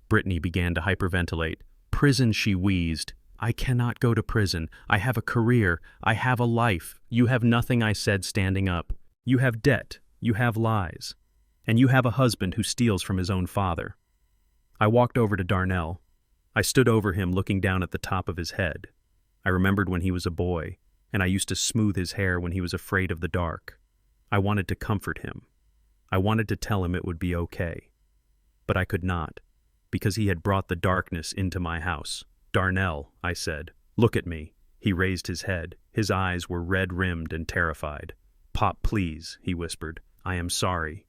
Brittany began to hyperventilate. "Prison," she wheezed. "I cannot go to prison. I have a career. I have a life. You have nothing," I said, standing up. "You have debt. You have lies. And you have a husband who steals from his own father." I walked over to Darnell. I stood over him, looking down at the top of his head. I remembered when he was a boy, and I used to smooth his hair when he was afraid of the dark. I wanted to comfort him. I wanted to tell him it would be okay. But I could not, because he had brought the darkness into my house. "Darnell," I said, "look at me." He raised his head. His eyes were red-rimmed and terrified. "Pop, please," he whispered. "I am sorry.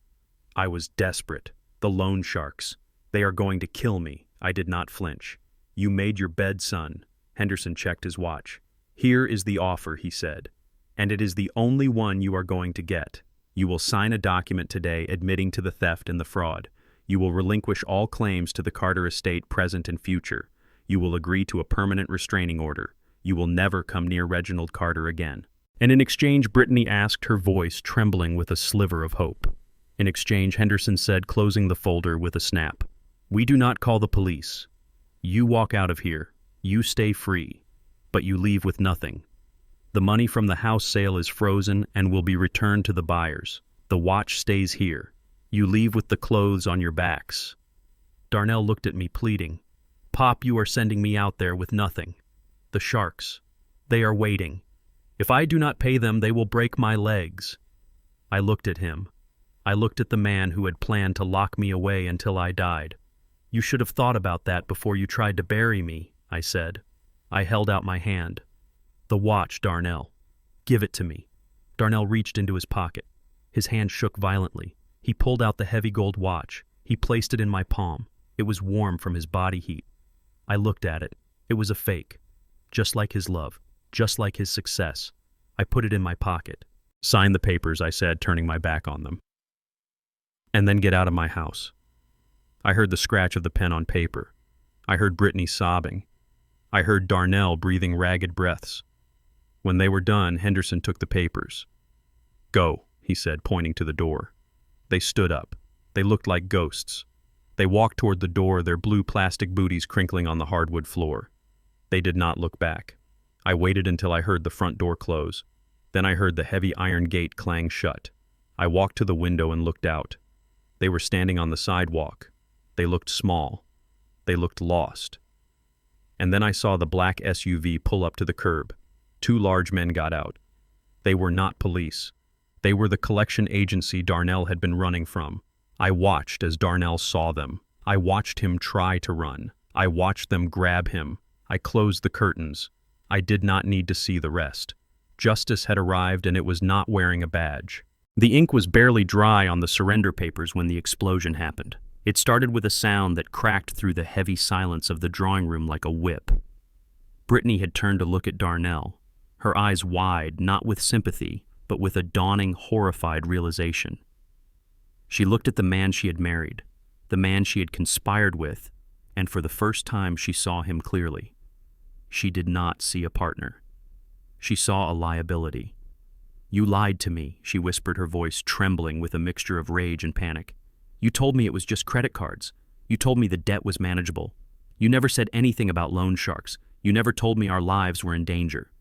I was desperate. The loan sharks. They are going to kill me. I did not flinch. You made your bed, son. Henderson checked his watch. Here is the offer, he said. And it is the only one you are going to get. You will sign a document today admitting to the theft and the fraud. You will relinquish all claims to the Carter estate, present and future. You will agree to a permanent restraining order. You will never come near Reginald Carter again. And in exchange, Brittany asked, her voice trembling with a sliver of hope. In exchange, Henderson said, closing the folder with a snap, "We do not call the police. You walk out of here. You stay free. But you leave with nothing. The money from the house sale is frozen and will be returned to the buyers. The watch stays here. You leave with the clothes on your backs." Darnell looked at me, pleading. "Pop, you are sending me out there with nothing. The sharks. They are waiting. If I do not pay them, they will break my legs." I looked at him. I looked at the man who had planned to lock me away until I died. "You should have thought about that before you tried to bury me," I said. I held out my hand. "The watch, Darnell. Give it to me." Darnell reached into his pocket. His hand shook violently. He pulled out the heavy gold watch. He placed it in my palm. It was warm from his body heat. I looked at it. It was a fake. Just like his love. Just like his success. I put it in my pocket. "Sign the papers," I said, turning my back on them. "And then get out of my house." I heard the scratch of the pen on paper. I heard Brittany sobbing. I heard Darnell breathing ragged breaths. When they were done, Henderson took the papers. "Go," he said, pointing to the door. They stood up. They looked like ghosts. They walked toward the door, their blue plastic booties crinkling on the hardwood floor. They did not look back. I waited until I heard the front door close. Then I heard the heavy iron gate clang shut. I walked to the window and looked out. They were standing on the sidewalk. They looked small. They looked lost. And then I saw the black SUV pull up to the curb. 2 large men got out. They were not police. They were the collection agency Darnell had been running from. I watched as Darnell saw them. I watched him try to run. I watched them grab him. I closed the curtains. I did not need to see the rest. Justice had arrived, and it was not wearing a badge. The ink was barely dry on the surrender papers when the explosion happened. It started with a sound that cracked through the heavy silence of the drawing room like a whip. Brittany had turned to look at Darnell, her eyes wide, not with sympathy, but with a dawning, horrified realization. She looked at the man she had married, the man she had conspired with, and for the first time she saw him clearly. She did not see a partner. She saw a liability. "You lied to me," she whispered, her voice trembling with a mixture of rage and panic. "You told me it was just credit cards. You told me the debt was manageable. You never said anything about loan sharks. You never told me our lives were in danger."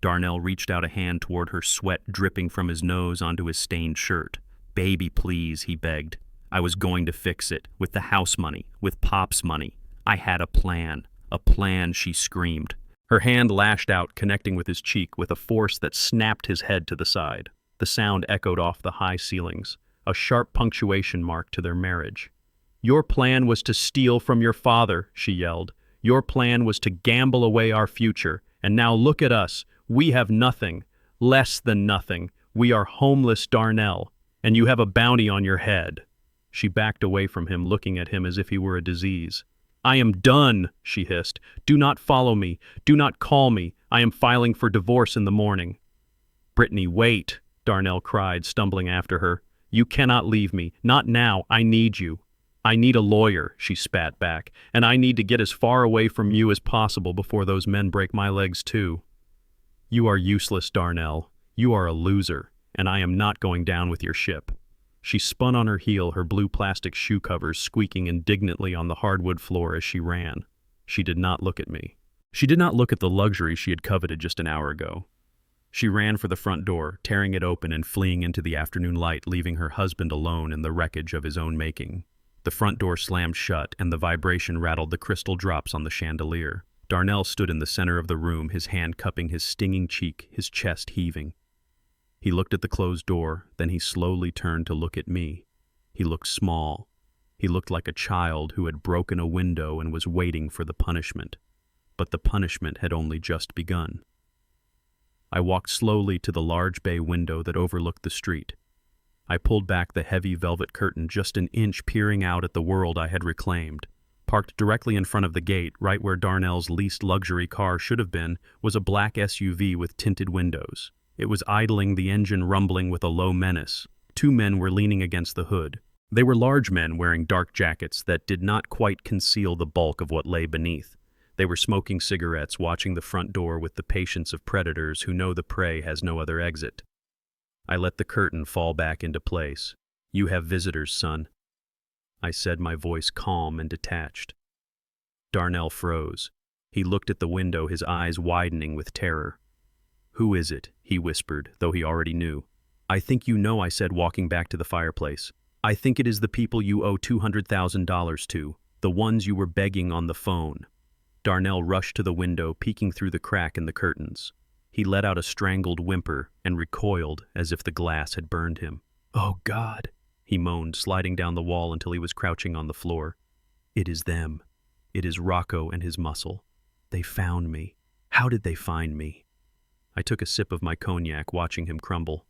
Darnell reached out a hand toward her, sweat dripping from his nose onto his stained shirt. "Baby, please," he begged. "I was going to fix it, with the house money, with Pop's money. I had a plan. A plan," she screamed. Her hand lashed out, connecting with his cheek with a force that snapped his head to the side. The sound echoed off the high ceilings, a sharp punctuation mark to their marriage. "Your plan was to steal from your father," she yelled. "Your plan was to gamble away our future. And now look at us. We have nothing. Less than nothing. We are homeless, Darnell. And you have a bounty on your head." She backed away from him, looking at him as if he were a disease. "I am done," she hissed. "Do not follow me. Do not call me. I am filing for divorce in the morning." "Brittany, wait," Darnell cried, stumbling after her. "You cannot leave me. Not now. I need you." "I need a lawyer," she spat back, "and I need to get as far away from you as possible before those men break my legs too." "You are useless, Darnell. You are a loser, and I am not going down with your ship." She spun on her heel, her blue plastic shoe covers squeaking indignantly on the hardwood floor as she ran. She did not look at me. She did not look at the luxury she had coveted just an hour ago. She ran for the front door, tearing it open and fleeing into the afternoon light, leaving her husband alone in the wreckage of his own making. The front door slammed shut, and the vibration rattled the crystal drops on the chandelier. Darnell stood in the center of the room, his hand cupping his stinging cheek, his chest heaving. He looked at the closed door, then he slowly turned to look at me. He looked small. He looked like a child who had broken a window and was waiting for the punishment. But the punishment had only just begun. I walked slowly to the large bay window that overlooked the street. I pulled back the heavy velvet curtain just an inch, peering out at the world I had reclaimed. Parked directly in front of the gate, right where Darnell's leased luxury car should have been, was a black SUV with tinted windows. It was idling, the engine rumbling with a low menace. Two men were leaning against the hood. They were large men wearing dark jackets that did not quite conceal the bulk of what lay beneath. They were smoking cigarettes, watching the front door with the patience of predators who know the prey has no other exit. I let the curtain fall back into place. "You have visitors, son," I said, my voice calm and detached. Darnell froze. He looked at the window, his eyes widening with terror. "Who is it?" he whispered, though he already knew. "I think you know," I said, walking back to the fireplace. "I think it is the people you owe $200,000 to, the ones you were begging on the phone." Darnell rushed to the window, peeking through the crack in the curtains. He let out a strangled whimper and recoiled as if the glass had burned him. "Oh, God," he moaned, sliding down the wall until he was crouching on the floor. "It is them. It is Rocco and his muscle. They found me. How did they find me?" I took a sip of my cognac, watching him crumble.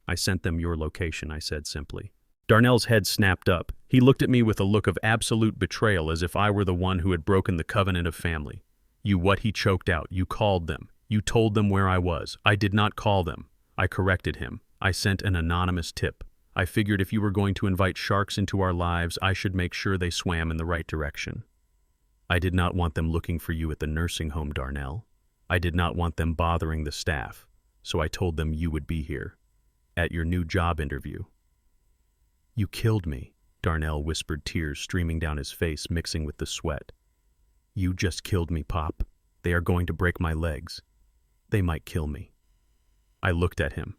"I sent them your location," I said simply. Darnell's head snapped up. He looked at me with a look of absolute betrayal, as if I were the one who had broken the covenant of family. "You what?" he choked out. "You called them. You told them where I was." "I did not call them." I corrected him. "I sent an anonymous tip. I figured if you were going to invite sharks into our lives, I should make sure they swam in the right direction. I did not want them looking for you at the nursing home, Darnell. I did not want them bothering the staff, so I told them you would be here. At your new job interview." "You killed me," Darnell whispered, tears streaming down his face, mixing with the sweat. "You just killed me, Pop. They are going to break my legs. They might kill me." I looked at him.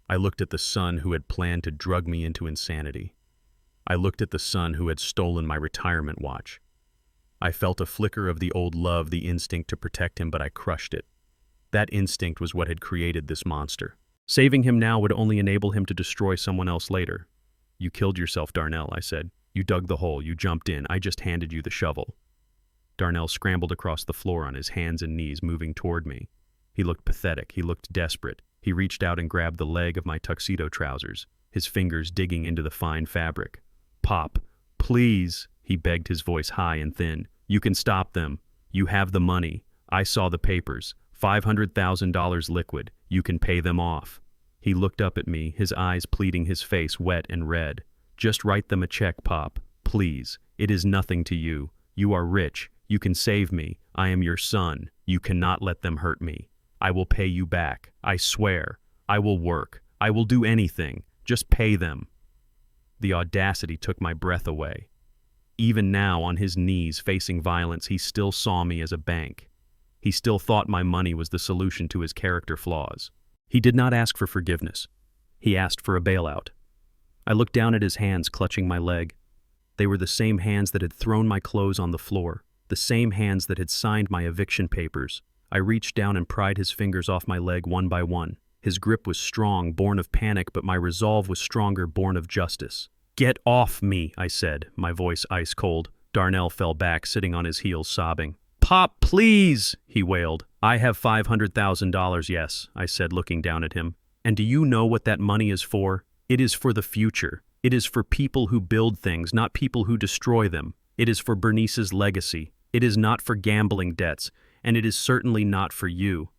I looked at the son who had planned to drug me into insanity. I looked at the son who had stolen my retirement watch. I felt a flicker of the old love, the instinct to protect him, but I crushed it. That instinct was what had created this monster. Saving him now would only enable him to destroy someone else later. "You killed yourself, Darnell," I said. "You dug the hole, you jumped in, I just handed you the shovel." Darnell scrambled across the floor on his hands and knees, moving toward me. He looked pathetic, he looked desperate. He reached out and grabbed the leg of my tuxedo trousers, his fingers digging into the fine fabric. "Pop, please," he begged, his voice high and thin. "You can stop them. You have the money. I saw the papers. $500,000 liquid. You can pay them off." He looked up at me, his eyes pleading, his face wet and red. "Just write them a check, Pop. Please. It is nothing to you. You are rich. You can save me. I am your son. You cannot let them hurt me. I will pay you back. I swear. I will work. I will do anything. Just pay them." The audacity took my breath away. Even now, on his knees, facing violence, he still saw me as a bank. He still thought my money was the solution to his character flaws. He did not ask for forgiveness. He asked for a bailout. I looked down at his hands clutching my leg. They were the same hands that had thrown my clothes on the floor, the same hands that had signed my eviction papers. I reached down and pried his fingers off my leg one by one. His grip was strong, born of panic, but my resolve was stronger, born of justice. "Get off me," I said, my voice ice cold. Darnell fell back, sitting on his heels, sobbing. "Pop, please," he wailed. "I have $500,000, yes," I said, looking down at him. "And do you know what that money is for? It is for the future. It is for people who build things, not people who destroy them. It is for Bernice's legacy. It is not for gambling debts, and it is certainly not for you."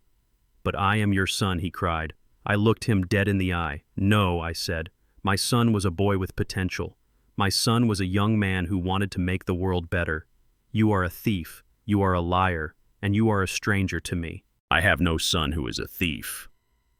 "But I am your son," he cried. I looked him dead in the eye. "No," I said. "My son was a boy with potential. My son was a young man who wanted to make the world better. You are a thief. You are a liar, and you are a stranger to me." "I have no son who is a thief."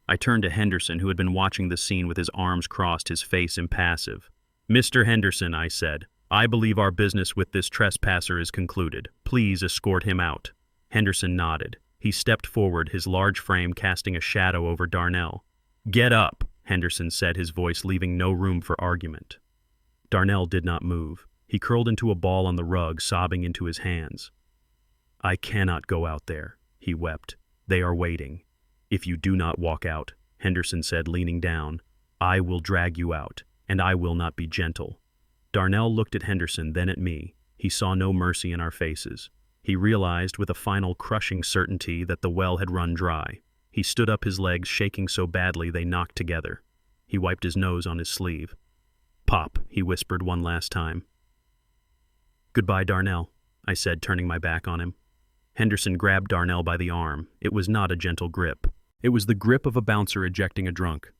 I turned to Henderson, who had been watching the scene with his arms crossed, his face impassive. "Mr. Henderson," I said, "I believe our business with this trespasser is concluded. Please escort him out." Henderson nodded. He stepped forward, his large frame casting a shadow over Darnell. "Get up," Henderson said, his voice leaving no room for argument. Darnell did not move. He curled into a ball on the rug, sobbing into his hands. "I cannot go out there," he wept. "They are waiting. If you do not walk out," Henderson said, leaning down, "I will drag you out, and I will not be gentle." Darnell looked at Henderson, then at me. He saw no mercy in our faces. He realized with a final crushing certainty that the well had run dry. He stood up, his legs shaking so badly they knocked together. He wiped his nose on his sleeve. "Pop," he whispered one last time. "Goodbye, Darnell," I said, turning my back on him. Henderson grabbed Darnell by the arm. It was not a gentle grip. It was the grip of a bouncer ejecting a drunk.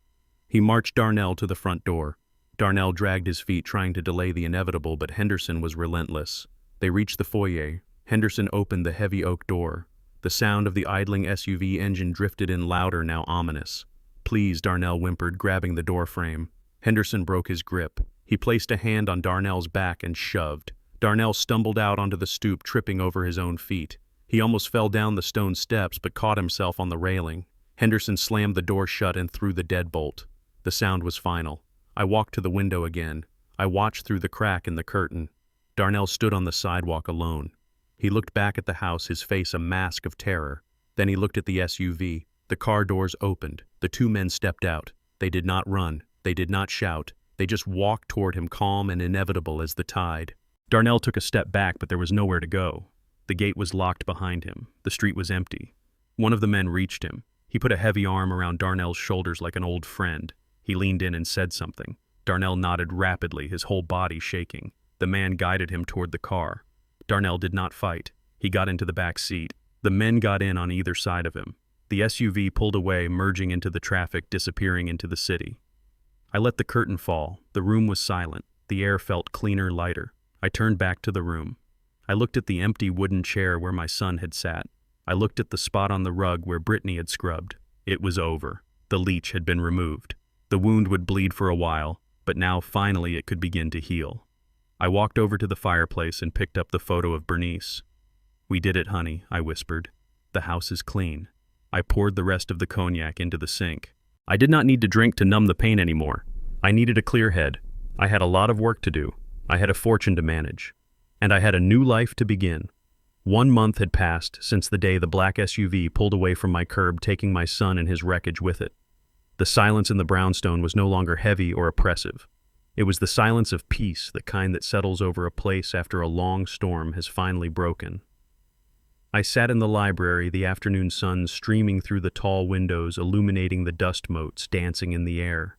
He marched Darnell to the front door. Darnell dragged his feet, trying to delay the inevitable, but Henderson was relentless. They reached the foyer. Henderson opened the heavy oak door. The sound of the idling SUV engine drifted in louder, now ominous. "Please," Darnell whimpered, grabbing the door frame. Henderson broke his grip. He placed a hand on Darnell's back and shoved. Darnell stumbled out onto the stoop, tripping over his own feet. He almost fell down the stone steps, but caught himself on the railing. Henderson slammed the door shut and threw the deadbolt. The sound was final. I walked to the window again. I watched through the crack in the curtain. Darnell stood on the sidewalk alone. He looked back at the house, his face a mask of terror. Then he looked at the SUV. The car doors opened. The two men stepped out. They did not run. They did not shout. They just walked toward him, calm and inevitable as the tide. Darnell took a step back, but there was nowhere to go. The gate was locked behind him. The street was empty. One of the men reached him. He put a heavy arm around Darnell's shoulders like an old friend. He leaned in and said something. Darnell nodded rapidly, his whole body shaking. The man guided him toward the car. Darnell did not fight. He got into the back seat. The men got in on either side of him. The SUV pulled away, merging into the traffic, disappearing into the city. I let the curtain fall. The room was silent. The air felt cleaner, lighter. I turned back to the room. I looked at the empty wooden chair where my son had sat. I looked at the spot on the rug where Brittany had scrubbed. It was over. The leech had been removed. The wound would bleed for a while, but now finally it could begin to heal. I walked over to the fireplace and picked up the photo of Bernice. "We did it, honey," I whispered. "The house is clean." I poured the rest of the cognac into the sink. I did not need to drink to numb the pain anymore. I needed a clear head. I had a lot of work to do. I had a fortune to manage. And I had a new life to begin. 1 month had passed since the day the black SUV pulled away from my curb, taking my son and his wreckage with it. The silence in the brownstone was no longer heavy or oppressive. It was the silence of peace, the kind that settles over a place after a long storm has finally broken. I sat in the library, the afternoon sun streaming through the tall windows, illuminating the dust motes dancing in the air.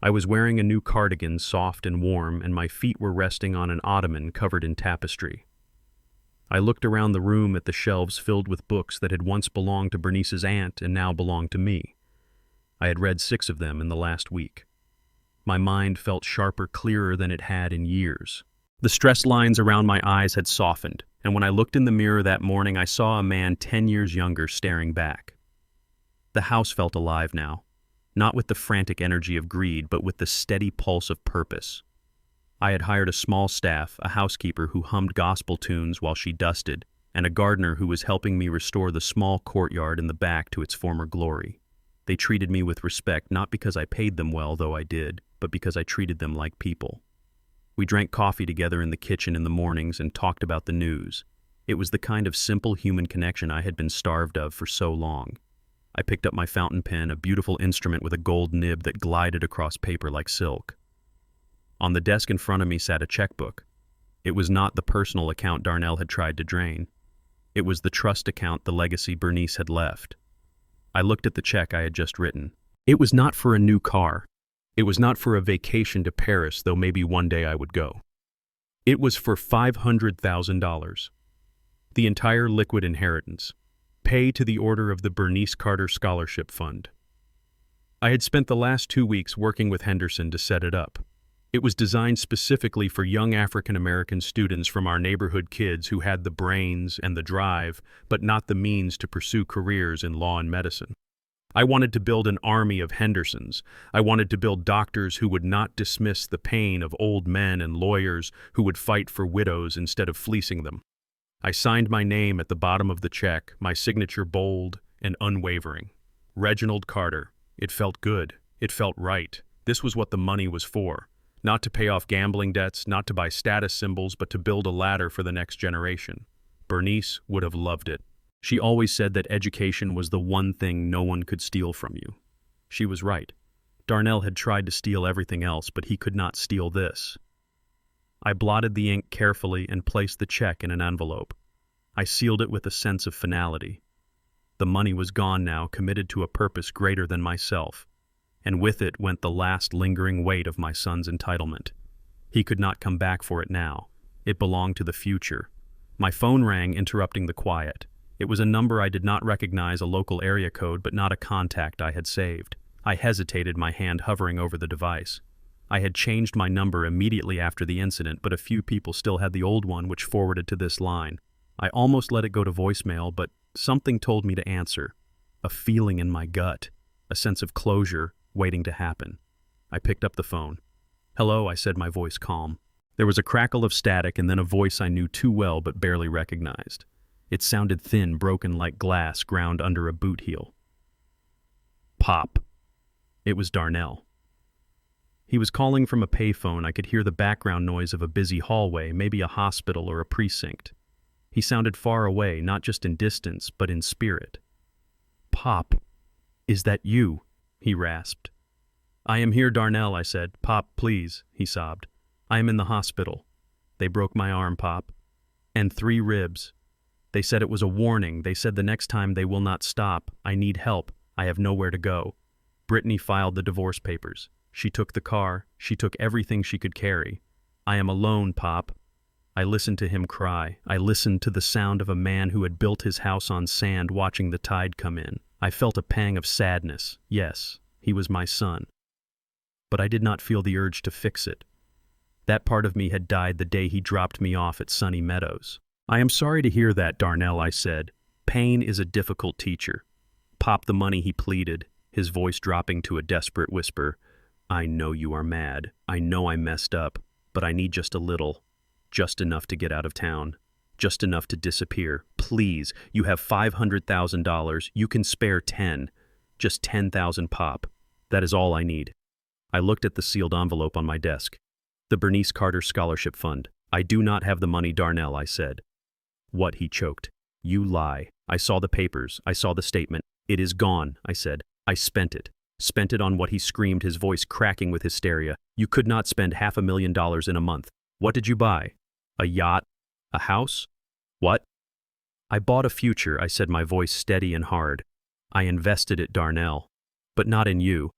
I was wearing a new cardigan, soft and warm, and my feet were resting on an ottoman covered in tapestry. I looked around the room at the shelves filled with books that had once belonged to Bernice's aunt and now belonged to me. I had read 6 of them in the last week. My mind felt sharper, clearer than it had in years. The stress lines around my eyes had softened, and when I looked in the mirror that morning, I saw a man 10 years younger staring back. The house felt alive now, not with the frantic energy of greed, but with the steady pulse of purpose. I had hired a small staff, a housekeeper who hummed gospel tunes while she dusted, and a gardener who was helping me restore the small courtyard in the back to its former glory. They treated me with respect, not because I paid them well, though I did, but because I treated them like people. We drank coffee together in the kitchen in the mornings and talked about the news. It was the kind of simple human connection I had been starved of for so long. I picked up my fountain pen, a beautiful instrument with a gold nib that glided across paper like silk. On the desk in front of me sat a checkbook. It was not the personal account Darnell had tried to drain. It was the trust account, the legacy Bernice had left. I looked at the check I had just written. It was not for a new car. It was not for a vacation to Paris, though maybe one day I would go. It was for $500,000. The entire liquid inheritance. Pay to the order of the Bernice Carter Scholarship Fund. I had spent the last 2 weeks working with Henderson to set it up. It was designed specifically for young African-American students from our neighborhood, kids who had the brains and the drive, but not the means to pursue careers in law and medicine. I wanted to build an army of Hendersons. I wanted to build doctors who would not dismiss the pain of old men and lawyers who would fight for widows instead of fleecing them. I signed my name at the bottom of the check, my signature bold and unwavering. Reginald Carter. It felt good. It felt right. This was what the money was for. Not to pay off gambling debts, not to buy status symbols, but to build a ladder for the next generation. Bernice would have loved it. She always said that education was the one thing no one could steal from you. She was right. Darnell had tried to steal everything else, but he could not steal this. I blotted the ink carefully and placed the check in an envelope. I sealed it with a sense of finality. The money was gone now, committed to a purpose greater than myself. and with it went the last lingering weight of my son's entitlement. He could not come back for it now. It belonged to the future. My phone rang, interrupting the quiet. It was a number I did not recognize, a local area code, but not a contact I had saved. I hesitated, my hand hovering over the device. I had changed my number immediately after the incident, but a few people still had the old one, which forwarded to this line. I almost let it go to voicemail, but something told me to answer. A feeling in my gut, a sense of closure waiting to happen. I picked up the phone. "Hello," I said, my voice calm. There was a crackle of static and then a voice I knew too well but barely recognized. It sounded thin, broken like glass ground under a boot heel. "Pop." It was Darnell. He was calling from a payphone. I could hear the background noise of a busy hallway, maybe a hospital or a precinct. He sounded far away, not just in distance, but in spirit. "Pop, is that you?" he rasped. "I am here, Darnell," I said. "Pop, please," he sobbed. "I am in the hospital. They broke my arm, Pop. And 3 ribs. They said it was a warning. They said the next time they will not stop. I need help. I have nowhere to go." Brittany filed the divorce papers. She took the car. She took everything she could carry. "I am alone, Pop." I listened to him cry. I listened to the sound of a man who had built his house on sand, watching the tide come in. I felt a pang of sadness. Yes, he was my son. But I did not feel the urge to fix it. That part of me had died the day he dropped me off at Sunny Meadows. "I am sorry to hear that, Darnell," I said. "Pain is a difficult teacher." "Pop the money," he pleaded, his voice dropping to a desperate whisper. "I know you are mad. I know I messed up, but I need just a little. Just enough to get out of town. Just enough to disappear. Please, you have $500,000. You can spare 10. Just 10,000, Pop. That is all I need." I looked at the sealed envelope on my desk. "The Bernice Carter Scholarship Fund." "I do not have the money, Darnell," I said. "What?" he choked. "You lie. I saw the papers. I saw the statement. It is gone," I said. "I spent it. Spent it on what?" he screamed, his voice cracking with hysteria. "You could not spend $500,000 in a month. What did you buy? A yacht? A house? What?" "I bought a future," I said, my voice steady and hard. "I invested it, Darnell. But not in you.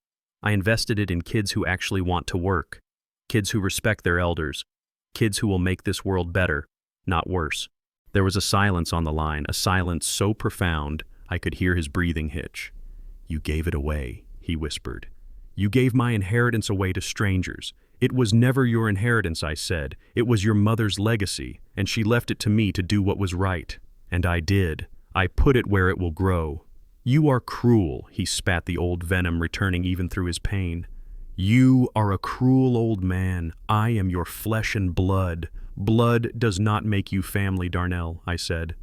I invested it in kids who actually want to work. Kids who respect their elders. Kids who will make this world better, not worse." There was a silence on the line, a silence so profound I could hear his breathing hitch. "You gave it away," he whispered. "You gave my inheritance away to strangers. It was never your inheritance," I said. "It was your mother's legacy, and she left it to me to do what was right. And I did. I put it where it will grow." "You are cruel," he spat, the old venom returning even through his pain. "You are a cruel old man. I am your flesh and blood. Blood does not make you family, Darnell," I said.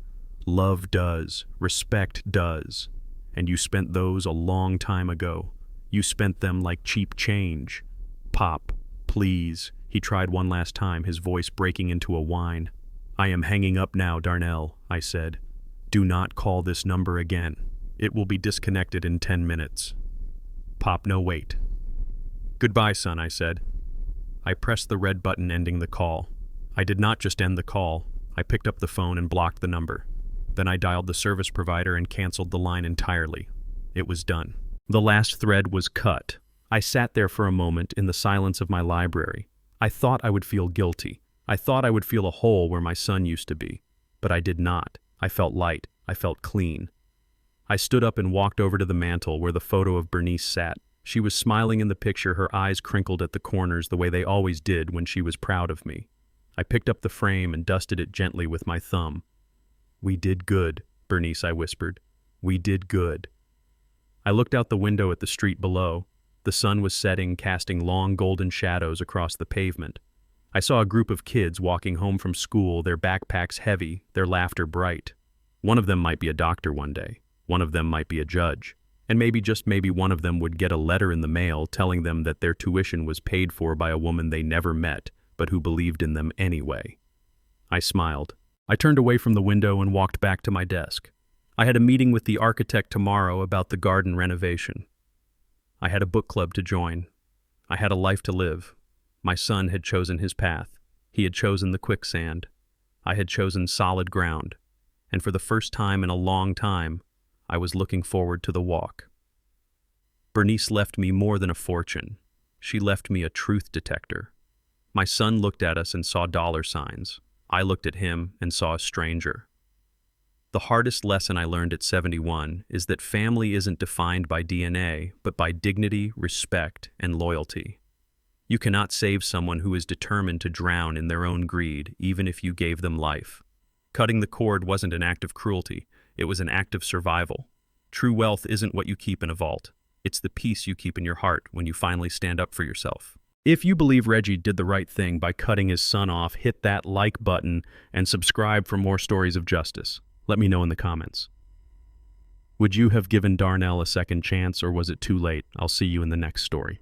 "Love does. Respect does. And you spent those a long time ago. You spent them like cheap change. Pop, please." He tried one last time, his voice breaking into a whine. "I am hanging up now, Darnell," I said. "Do not call this number again. It will be disconnected in 10 minutes. Pop, no, wait." "Goodbye, son," I said. I pressed the red button ending the call. I did not just end the call. I picked up the phone and blocked the number. Then I dialed the service provider and canceled the line entirely. It was done. The last thread was cut. I sat there for a moment in the silence of my library. I thought I would feel guilty. I thought I would feel a hole where my son used to be. But I did not. I felt light. I felt clean. I stood up and walked over to the mantel where the photo of Bernice sat. She was smiling in the picture, her eyes crinkled at the corners the way they always did when she was proud of me. I picked up the frame and dusted it gently with my thumb. "We did good, Bernice," I whispered. "We did good." I looked out the window at the street below. The sun was setting, casting long golden shadows across the pavement. I saw a group of kids walking home from school, their backpacks heavy, their laughter bright. One of them might be a doctor one day. One of them might be a judge. And maybe, just maybe, one of them would get a letter in the mail telling them that their tuition was paid for by a woman they never met, but who believed in them anyway. I smiled. I turned away from the window and walked back to my desk. I had a meeting with the architect tomorrow about the garden renovation. I had a book club to join. I had a life to live. My son had chosen his path. He had chosen the quicksand. I had chosen solid ground. And for the first time in a long time, I was looking forward to the walk. Bernice left me more than a fortune. She left me a truth detector. My son looked at us and saw dollar signs. I looked at him and saw a stranger. The hardest lesson I learned at 71 is that family isn't defined by DNA, but by dignity, respect, and loyalty. You cannot save someone who is determined to drown in their own greed, even if you gave them life. Cutting the cord wasn't an act of cruelty, it was an act of survival. True wealth isn't what you keep in a vault. It's the peace you keep in your heart when you finally stand up for yourself. If you believe Reggie did the right thing by cutting his son off, hit that like button and subscribe for more stories of justice. Let me know in the comments. Would you have given Darnell a second chance, or was it too late? I'll see you in the next story.